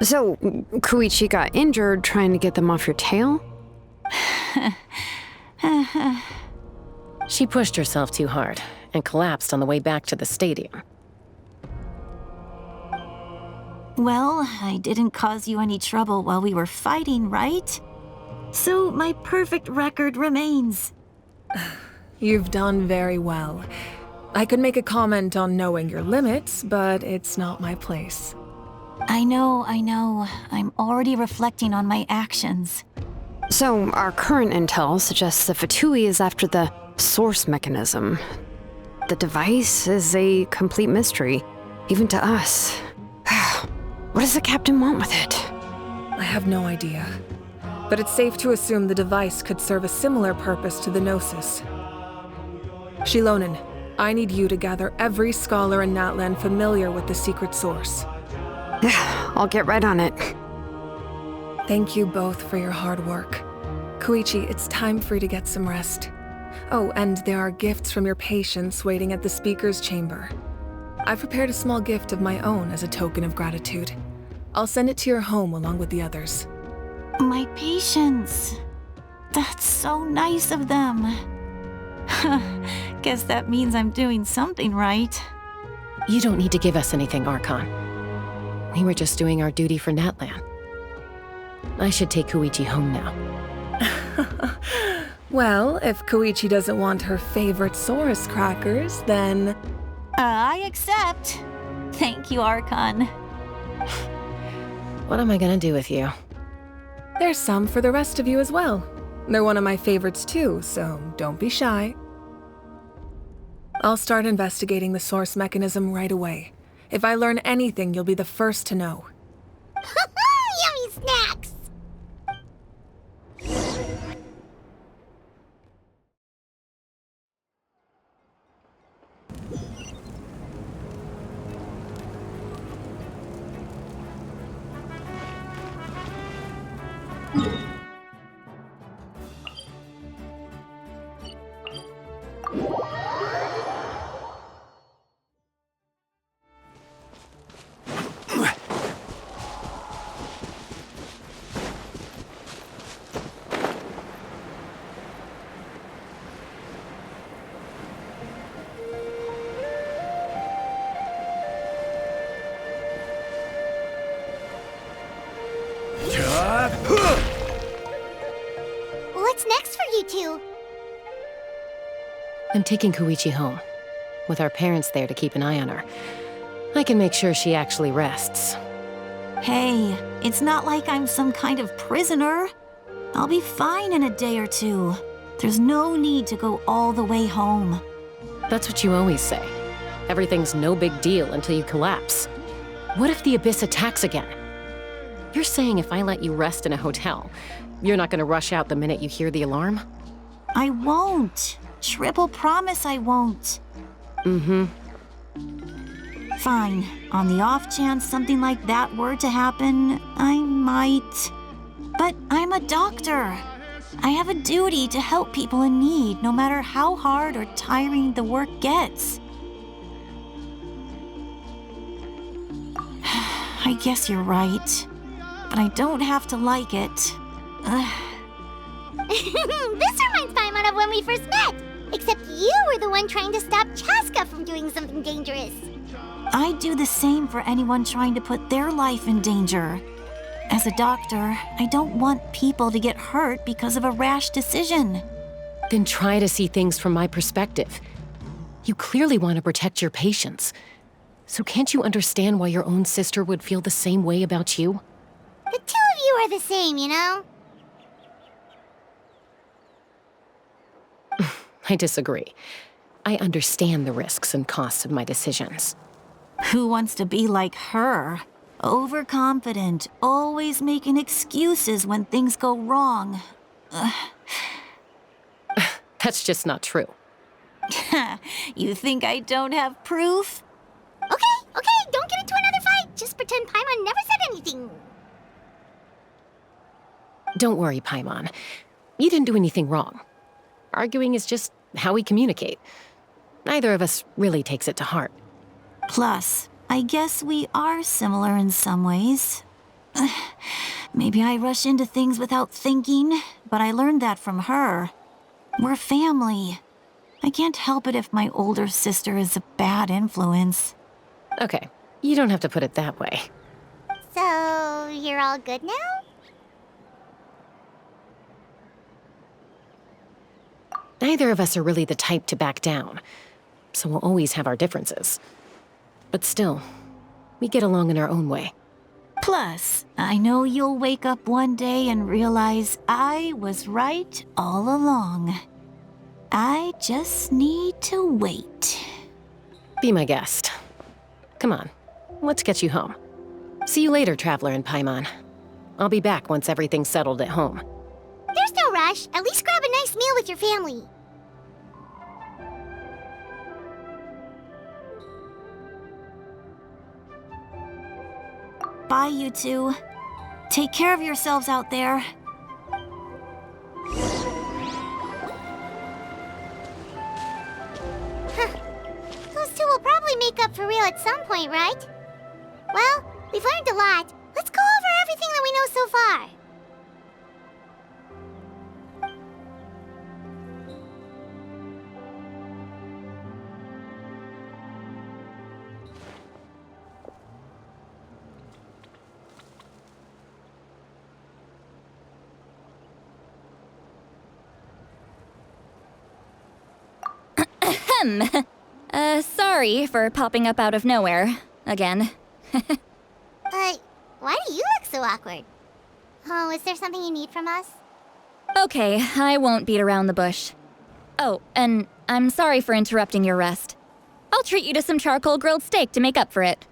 So, Koichi got injured trying to get them off your tail? She pushed herself too hard and collapsed on the way back to the stadium. Well, I didn't cause you any trouble while we were fighting, right? So my perfect record remains. You've done very well. I could make a comment on knowing your limits, but it's not my place. I know. I'm already reflecting on my actions. So, our current intel suggests the Fatui is after the source mechanism. The device is a complete mystery, even to us. What does the captain want with it? I have no idea. But it's safe to assume the device could serve a similar purpose to the Gnosis. Xilonen, I need you to gather every scholar in Natlan familiar with the secret source. I'll get right on it. Thank you both for your hard work. Koichi, it's time for you to get some rest. Oh, and there are gifts from your patients waiting at the speaker's chamber. I've prepared a small gift of my own as a token of gratitude. I'll send it to your home along with the others. My patience. That's so nice of them. Guess that means I'm doing something right. You don't need to give us anything, Archon. We were just doing our duty for Natlan. I should take Koichi home now. Well, if Koichi doesn't want her favorite Saurus crackers, then... I accept. Thank you, Archon. What am I gonna do with you? There's some for the rest of you as well. They're one of my favorites too, so don't be shy. I'll start investigating the source mechanism right away. If I learn anything, you'll be the first to know. Yummy snacks! What's next for you two? I'm taking Koichi home, with our parents there to keep an eye on her. I can make sure she actually rests. Hey, it's not like I'm some kind of prisoner. I'll be fine in a day or two. There's no need to go all the way home. That's what you always say. Everything's no big deal until you collapse. What if the Abyss attacks again? You're saying if I let you rest in a hotel, you're not gonna rush out the minute you hear the alarm? I won't. Triple promise I won't. Mm-hmm. Fine. On the off chance something like that were to happen, I might. But I'm a doctor. I have a duty to help people in need, no matter how hard or tiring the work gets. I guess you're right. But I don't have to like it. This reminds Paimon of when we first met. Except you were the one trying to stop Chaska from doing something dangerous. I'd do the same for anyone trying to put their life in danger. As a doctor, I don't want people to get hurt because of a rash decision. Then try to see things from my perspective. You clearly want to protect your patients. So can't you understand why your own sister would feel the same way about you? The two of you are the same, you know? I disagree. I understand the risks and costs of my decisions. Who wants to be like her? Overconfident, always making excuses when things go wrong. That's just not true. You think I don't have proof? Okay, don't get into another fight. Just pretend Paimon never said anything. Don't worry, Paimon. You didn't do anything wrong. Arguing is just how we communicate. Neither of us really takes it to heart. Plus, I guess we are similar in some ways. Maybe I rush into things without thinking, but I learned that from her. We're family. I can't help it if my older sister is a bad influence. Okay, you don't have to put it that way. So, you're all good now? Neither of us are really the type to back down, so we'll always have our differences. But still, we get along in our own way. Plus, I know you'll wake up one day and realize I was right all along. I just need to wait. Be my guest. Come on, let's get you home. See you later, Traveler and Paimon. I'll be back once everything's settled at home. There's no rush. At least grab a nice meal with your family. Bye, you two. Take care of yourselves out there. Those two will probably make up for real at some point, right? Well, we've learned a lot. Let's go over everything that we know so far. Sorry for popping up out of nowhere. Again. Why do you look so awkward? Oh, is there something you need from us? Okay, I won't beat around the bush. Oh, and I'm sorry for interrupting your rest. I'll treat you to some charcoal grilled steak to make up for it.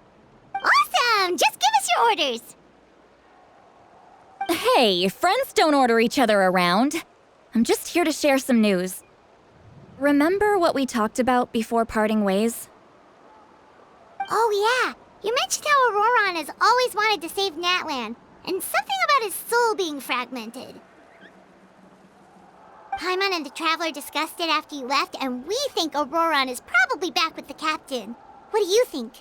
Awesome! Just give us your orders! Hey, friends don't order each other around. I'm just here to share some news. Remember what we talked about before parting ways? Oh yeah, you mentioned how Ororon has always wanted to save Natlan, and something about his soul being fragmented. Paimon and the Traveler discussed it after you left, and we think Ororon is probably back with the Captain. What do you think?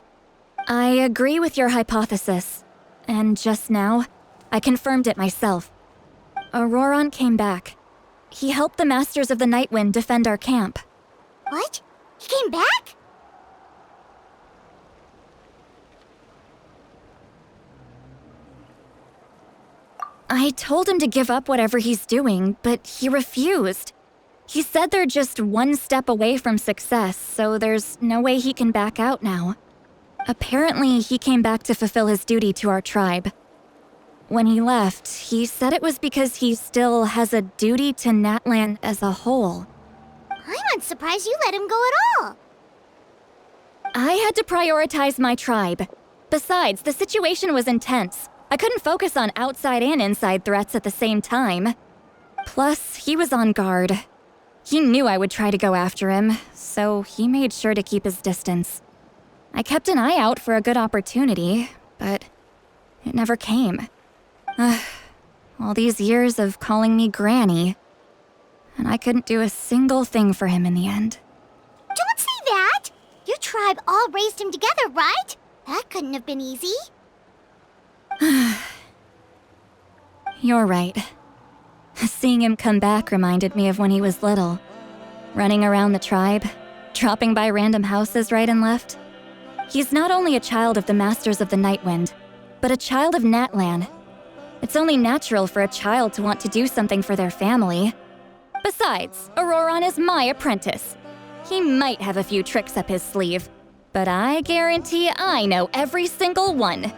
I agree with your hypothesis. And just now, I confirmed it myself. Ororon came back. He helped the Masters of the Nightwind defend our camp. What? He came back? I told him to give up whatever he's doing, but he refused. He said they're just one step away from success, so there's no way he can back out now. Apparently, he came back to fulfill his duty to our tribe. When he left, he said it was because he still has a duty to Natlan as a whole. I'm unsurprised you let him go at all. I had to prioritize my tribe. Besides, the situation was intense. I couldn't focus on outside and inside threats at the same time. Plus, he was on guard. He knew I would try to go after him, so he made sure to keep his distance. I kept an eye out for a good opportunity, but it never came. All these years of calling me Granny, and I couldn't do a single thing for him in the end. Don't say that! Your tribe all raised him together, right? That couldn't have been easy. You're right. Seeing him come back reminded me of when he was little. Running around the tribe, dropping by random houses right and left. He's not only a child of the Masters of the Nightwind, but a child of Natlan. It's only natural for a child to want to do something for their family. Besides, Ororon is my apprentice. He might have a few tricks up his sleeve, but I guarantee I know every single one.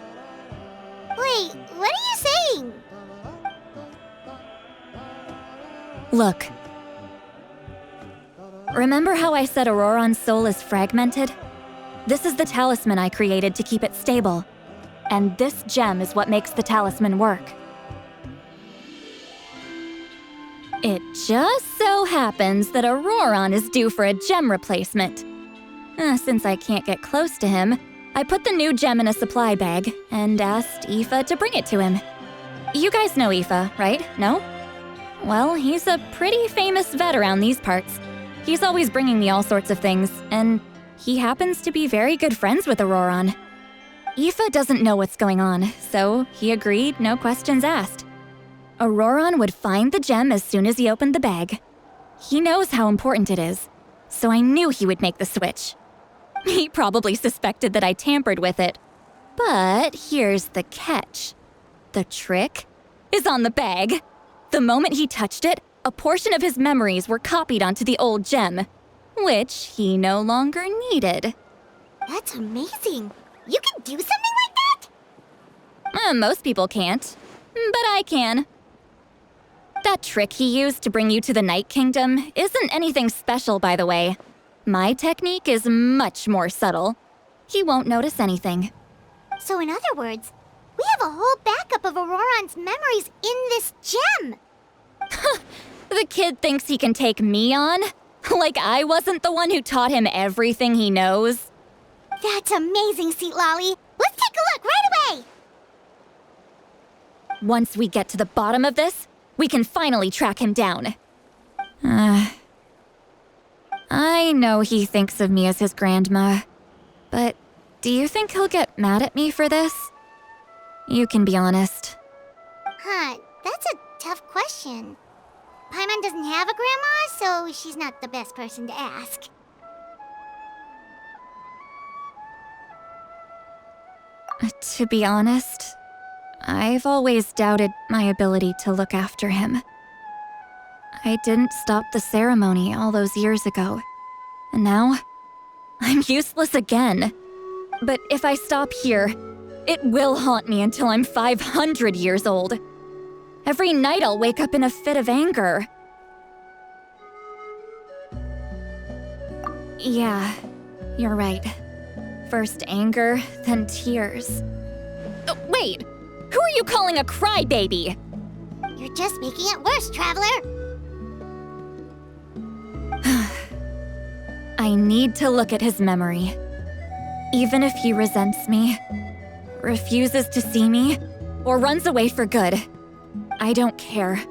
Wait, what are you saying? Look. Remember how I said Ororon's soul is fragmented? This is the talisman I created to keep it stable. And this gem is what makes the talisman work. It just so happens that Ororon is due for a gem replacement. Since I can't get close to him, I put the new gem in a supply bag and asked Aoife to bring it to him. You guys know Aoife, right? No? Well, he's a pretty famous vet around these parts. He's always bringing me all sorts of things, and he happens to be very good friends with Ororon. Aoife doesn't know what's going on, so he agreed, no questions asked. Ororon would find the gem as soon as he opened the bag. He knows how important it is, so I knew he would make the switch. He probably suspected that I tampered with it. But here's the catch. The trick is on the bag. The moment he touched it, a portion of his memories were copied onto the old gem, which he no longer needed. That's amazing. You can do something like that? Most people can't, but I can. That trick he used to bring you to the Night Kingdom isn't anything special, by the way. My technique is much more subtle. He won't notice anything. So in other words, we have a whole backup of Ororon's memories in this gem! The kid thinks he can take me on? Like I wasn't the one who taught him everything he knows? That's amazing, Citlali! Let's take a look right away! Once we get to the bottom of this, we can finally track him down. I know he thinks of me as his grandma, but do you think he'll get mad at me for this? You can be honest. Huh, that's a tough question. Paimon doesn't have a grandma, so she's not the best person to ask. To be honest, I've always doubted my ability to look after him. I didn't stop the ceremony all those years ago, and now I'm useless again. But if I stop here, it will haunt me until I'm 500 years old. Every night I'll wake up in a fit of anger. Yeah, you're right. First anger, then tears. Wait! Who are you calling a crybaby? You're just making it worse, Traveler! I need to look at his memory. Even if he resents me, refuses to see me, or runs away for good, I don't care,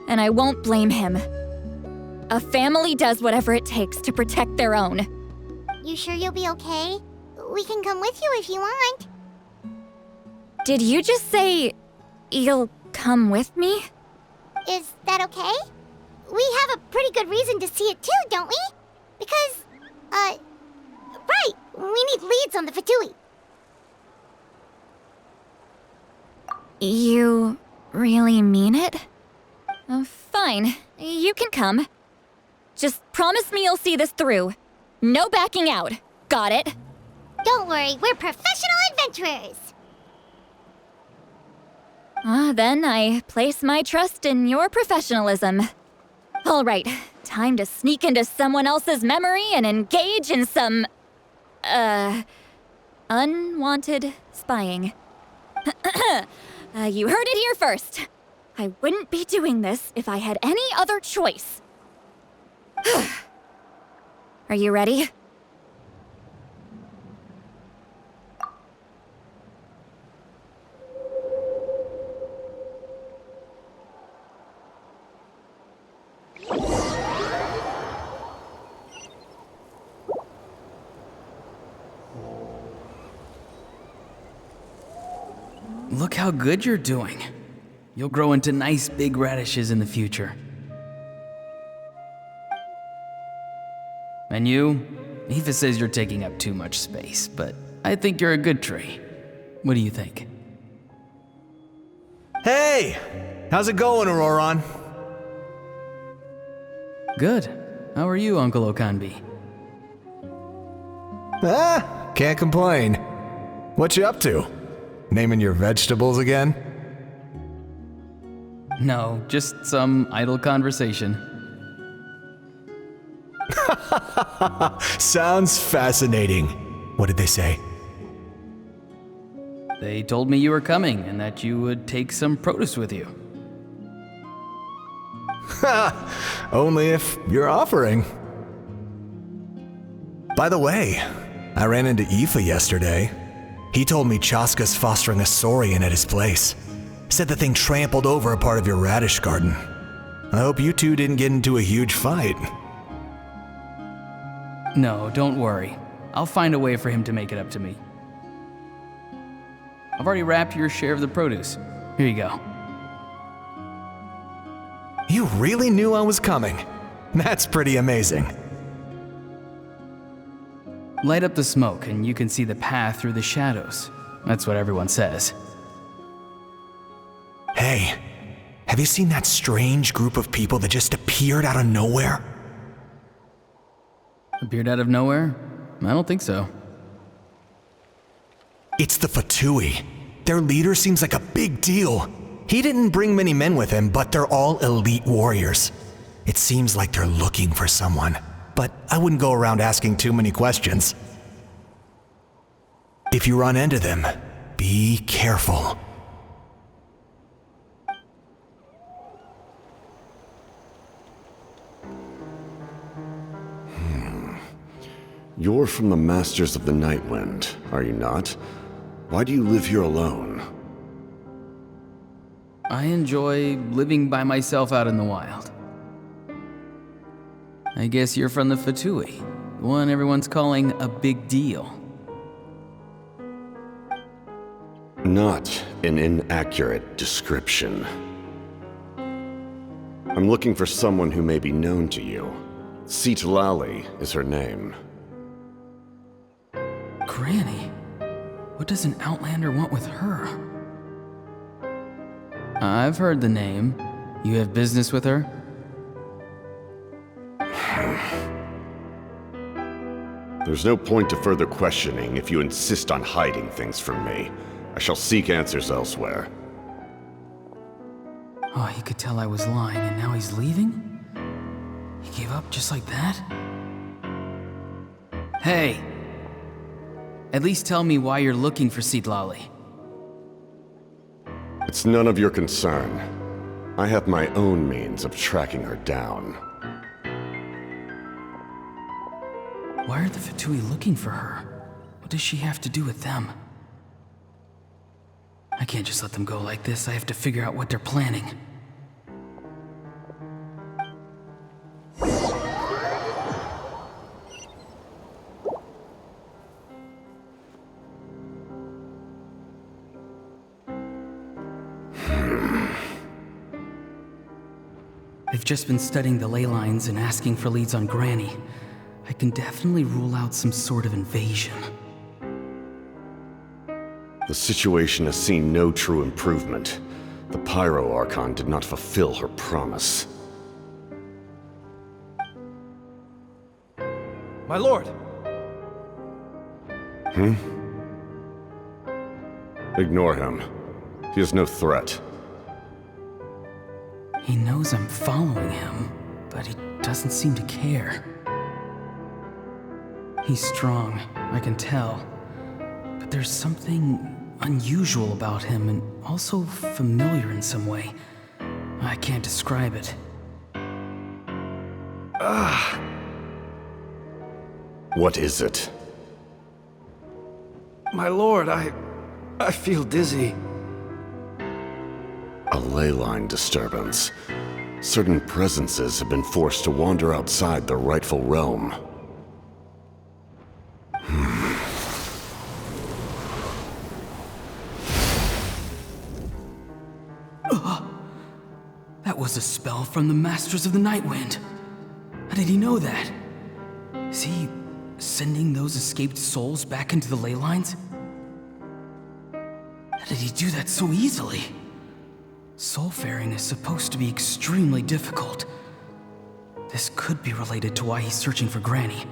and I won't blame him. A family does whatever it takes to protect their own. You sure you'll be okay? We can come with you if you want. Did you just say you'll come with me? Is that okay? We have a pretty good reason to see it too, don't we? Because, right, we need leads on the Fatui. You really mean it? Fine, you can come. Just promise me you'll see this through. No backing out. Got it? Don't worry, we're professional adventurers. Then I place my trust in your professionalism. All right, time to sneak into someone else's memory and engage in some, unwanted spying. You heard it here first. I wouldn't be doing this if I had any other choice. Are you ready? Look how good you're doing. You'll grow into nice big radishes in the future. And you? Aoife says you're taking up too much space, but I think you're a good tree. What do you think? Hey! How's it going, Ororon? Good. How are you, Uncle Okanbi? Can't complain. What you up to? Naming your vegetables again? No, just some idle conversation. Sounds fascinating. What did they say? They told me you were coming and that you would take some produce with you. Only if you're offering. By the way, I ran into Aoife yesterday. He told me Chaska's fostering a saurian at his place. Said the thing trampled over a part of your radish garden. I hope you two didn't get into a huge fight. No, don't worry. I'll find a way for him to make it up to me. I've already wrapped your share of the produce. Here you go. You really knew I was coming. That's pretty amazing. Light up the smoke and you can see the path through the shadows. That's what everyone says. Hey, have you seen that strange group of people that just appeared out of nowhere? Appeared out of nowhere? I don't think so. It's the Fatui. Their leader seems like a big deal. He didn't bring many men with him, but they're all elite warriors. It seems like they're looking for someone, but I wouldn't go around asking too many questions. If you run into them, be careful. You're from the Masters of the Nightwind, are you not? Why do you live here alone? I enjoy living by myself out in the wild. I guess you're from the Fatui, the one everyone's calling a big deal. Not an inaccurate description. I'm looking for someone who may be known to you. Citlali is her name. Granny? What does an Outlander want with her? I've heard the name. You have business with her? There's no point to further questioning if you insist on hiding things from me. I shall seek answers elsewhere. Oh, he could tell I was lying and now he's leaving? He gave up just like that? Hey! At least tell me why you're looking for Citlali. It's none of your concern. I have my own means of tracking her down. Why are the Fatui looking for her? What does she have to do with them? I can't just let them go like this. I have to figure out what they're planning. I've just been studying the ley lines and asking for leads on Granny. I can definitely rule out some sort of invasion. The situation has seen no true improvement. The Pyro Archon did not fulfill her promise. My lord! Ignore him. He is no threat. He knows I'm following him, but he doesn't seem to care. He's strong, I can tell. But there's something unusual about him and also familiar in some way. I can't describe it. What is it? My lord, I feel dizzy. A ley line disturbance. Certain presences have been forced to wander outside their rightful realm. That was a spell from the Masters of the Nightwind. How did he know that? Is he sending those escaped souls back into the ley lines? How did he do that so easily? Soulfaring is supposed to be extremely difficult. This could be related to why he's searching for Granny.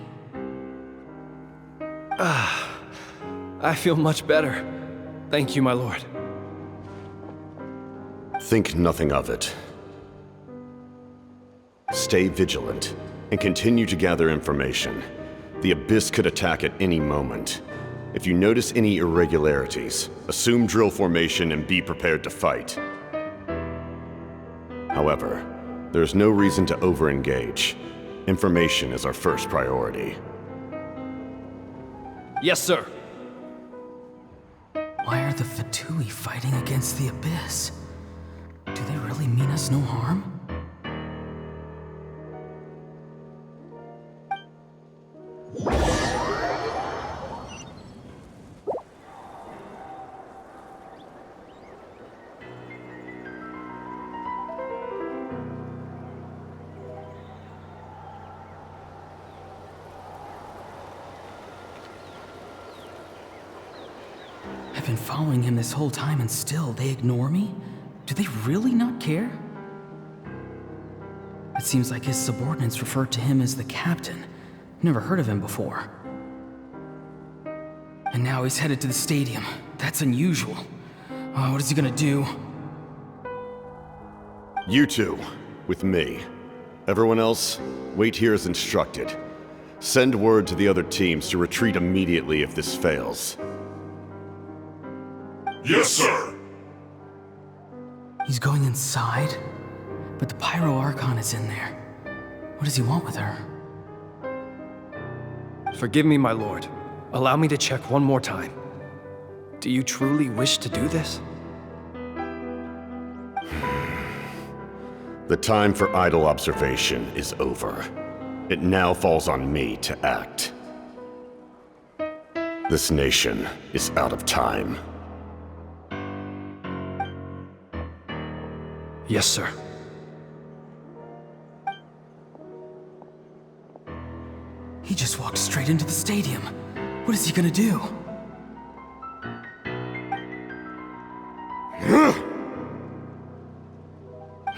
I feel much better. Thank you, my lord. Think nothing of it. Stay vigilant, and continue to gather information. The Abyss could attack at any moment. If you notice any irregularities, assume drill formation and be prepared to fight. However, there's no reason to over-engage. Information is our first priority. Yes, sir. Why are the Fatui fighting against the Abyss? Do they really mean us no harm? I've been following him this whole time and still they ignore me? Do they really not care? It seems like his subordinates refer to him as the captain. Never heard of him before. And now he's headed to the stadium. That's unusual. Oh, what is he gonna do? You two, with me. Everyone else, wait here as instructed. Send word to the other teams to retreat immediately if this fails. Yes, sir! He's going inside? But the Pyro Archon is in there. What does he want with her? Forgive me, my lord. Allow me to check one more time. Do you truly wish to do this? The time for idle observation is over. It now falls on me to act. This nation is out of time. Yes, sir. He just walked straight into the stadium. What is he gonna do?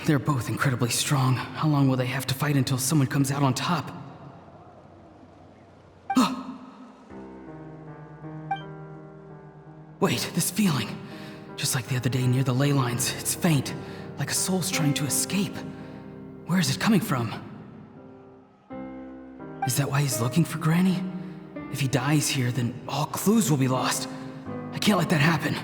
They're both incredibly strong. How long will they have to fight until someone comes out on top? Wait, this feeling. Just like the other day near the ley lines, it's faint, like a soul's trying to escape. Where is it coming from? Is that why he's looking for Granny? If he dies here, then all clues will be lost. I can't let that happen.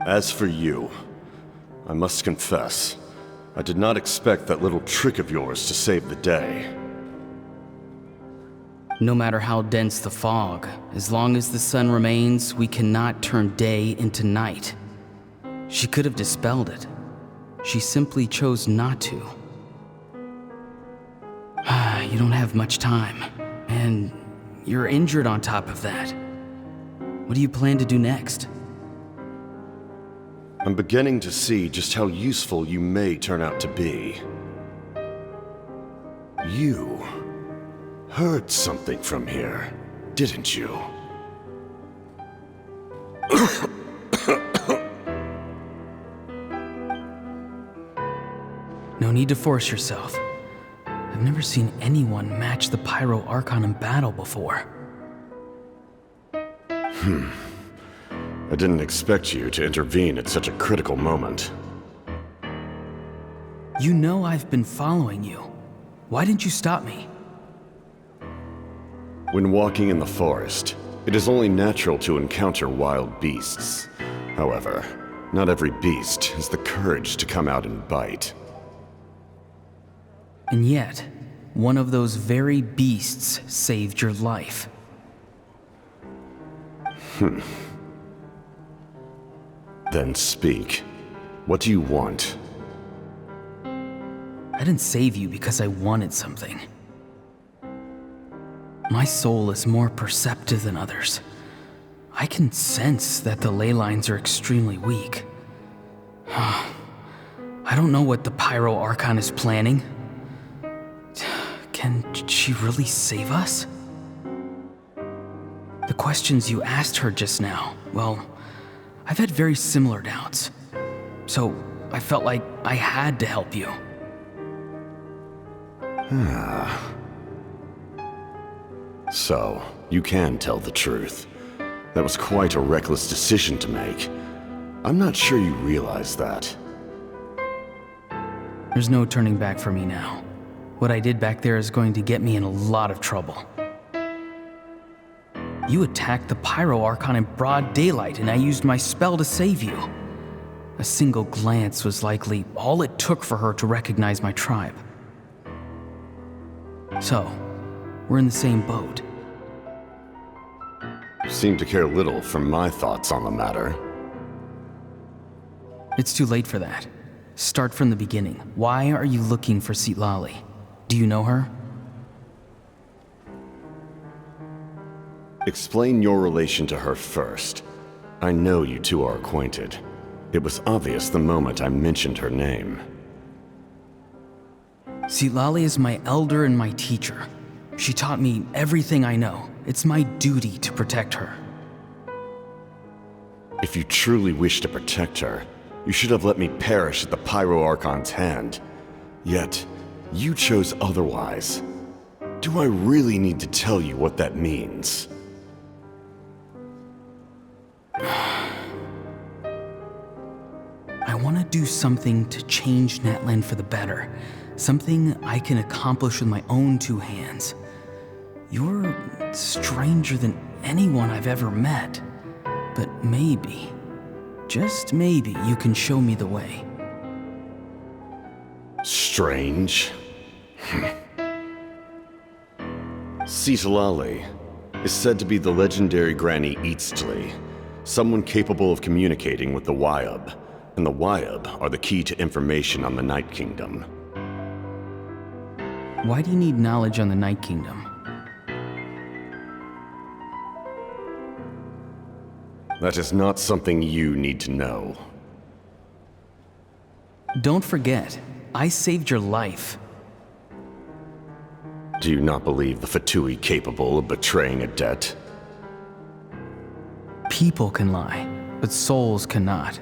As for you, I must confess, I did not expect that little trick of yours to save the day. No matter how dense the fog, as long as the sun remains, we cannot turn day into night. She could have dispelled it. She simply chose not to. You don't have much time, and you're injured on top of that. What do you plan to do next? I'm beginning to see just how useful you may turn out to be. You heard something from here, didn't you? No need to force yourself. I've never seen anyone match the Pyro Archon in battle before. I didn't expect you to intervene at such a critical moment. You know I've been following you. Why didn't you stop me? When walking in the forest, it is only natural to encounter wild beasts. However, not every beast has the courage to come out and bite. And yet, one of those very beasts saved your life. Then speak. What do you want? I didn't save you because I wanted something. My soul is more perceptive than others. I can sense that the ley lines are extremely weak. I don't know what the Pyro Archon is planning. Can she really save us? The questions you asked her just now, well, I've had very similar doubts. So I felt like I had to help you. So, you can tell the truth. That was quite a reckless decision to make. I'm not sure you realize that. There's no turning back for me now. What I did back there is going to get me in a lot of trouble. You attacked the Pyro Archon in broad daylight, and I used my spell to save you. A single glance was likely all it took for her to recognize my tribe. So, we're in the same boat. You seem to care little for my thoughts on the matter. It's too late for that. Start from the beginning. Why are you looking for Citlali? Do you know her? Explain your relation to her first. I know you two are acquainted. It was obvious the moment I mentioned her name. Citlali is my elder and my teacher. She taught me everything I know. It's my duty to protect her. If you truly wish to protect her, You should have let me perish at the Pyro Archon's hand. Yet, you chose otherwise. Do I really need to tell you what that means? I want to do something to change Natlan for the better. Something I can accomplish with my own two hands. You're stranger than anyone I've ever met. But maybe, just maybe, you can show me the way. Strange? Citlali is said to be the legendary Granny Xilonen, someone capable of communicating with the Wyub, and the Wyub are the key to information on the Night Kingdom. Why do you need knowledge on the Night Kingdom? That is not something you need to know. Don't forget, I saved your life. Do you not believe the Fatui capable of betraying a debt? People can lie, but souls cannot.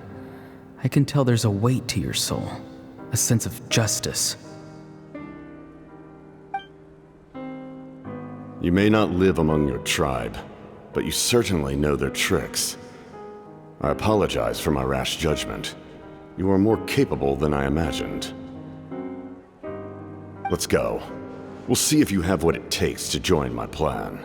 I can tell there's a weight to your soul, a sense of justice. You may not live among your tribe, but you certainly know their tricks. I apologize for my rash judgment. You are more capable than I imagined. Let's go. We'll see if you have what it takes to join my plan.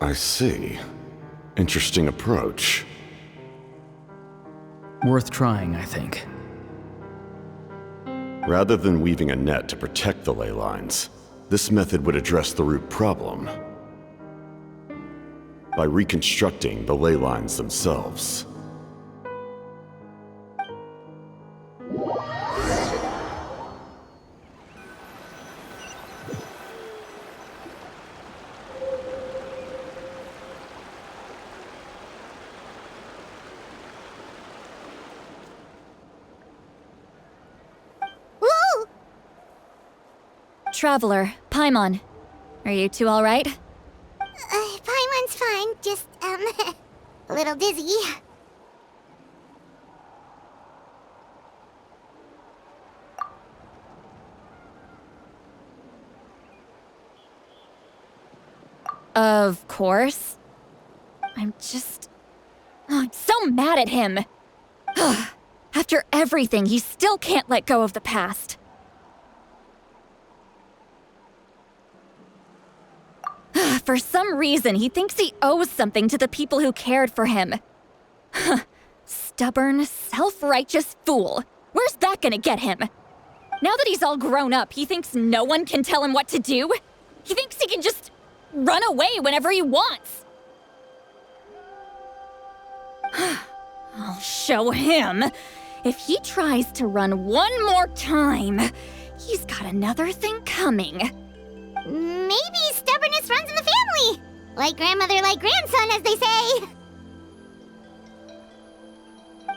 I see. Interesting approach. Worth trying, I think. Rather than weaving a net to protect the ley lines, this method would address the root problem by reconstructing the ley lines themselves. Traveler, Paimon. Are you two alright? Paimon's fine, just, a little dizzy. Of course. I'm so mad at him. After everything, he still can't let go of the past. For some reason, he thinks he owes something to the people who cared for him. Stubborn, self-righteous fool. Where's that gonna get him? Now that he's all grown up, he thinks no one can tell him what to do? He thinks he can just run away whenever he wants. I'll show him. If he tries to run one more time, he's got another thing coming. Maybe stubbornness runs in the family! Like grandmother, like grandson, as they say.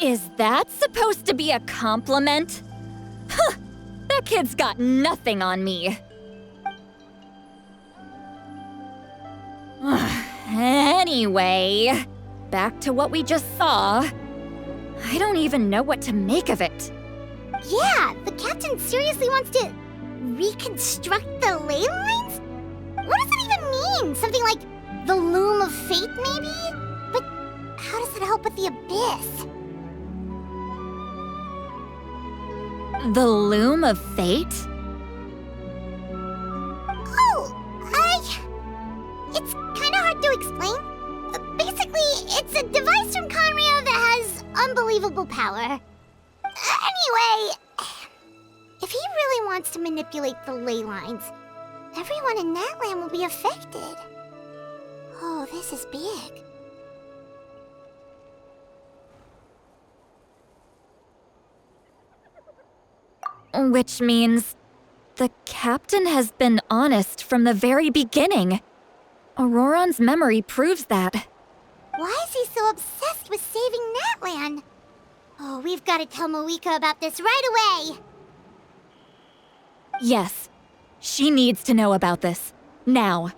Is that supposed to be a compliment? Huh! That kid's got nothing on me. Anyway, back to what we just saw. I don't even know what to make of it. Yeah, the captain seriously wants to reconstruct the ley lines? What does that even mean? Something like the loom of fate, maybe? But how does that help with the abyss? The loom of fate? It's kinda hard to explain. Basically, it's a device from Conrio that has unbelievable power. Anyway, if he really wants to manipulate the ley lines, everyone in Natlan will be affected. Oh, this is big. Which means the captain has been honest from the very beginning. Ororon's memory proves that. Why is he so obsessed with saving Natlan? Oh, we've got to tell Moika about this right away. Yes. She needs to know about this. Now.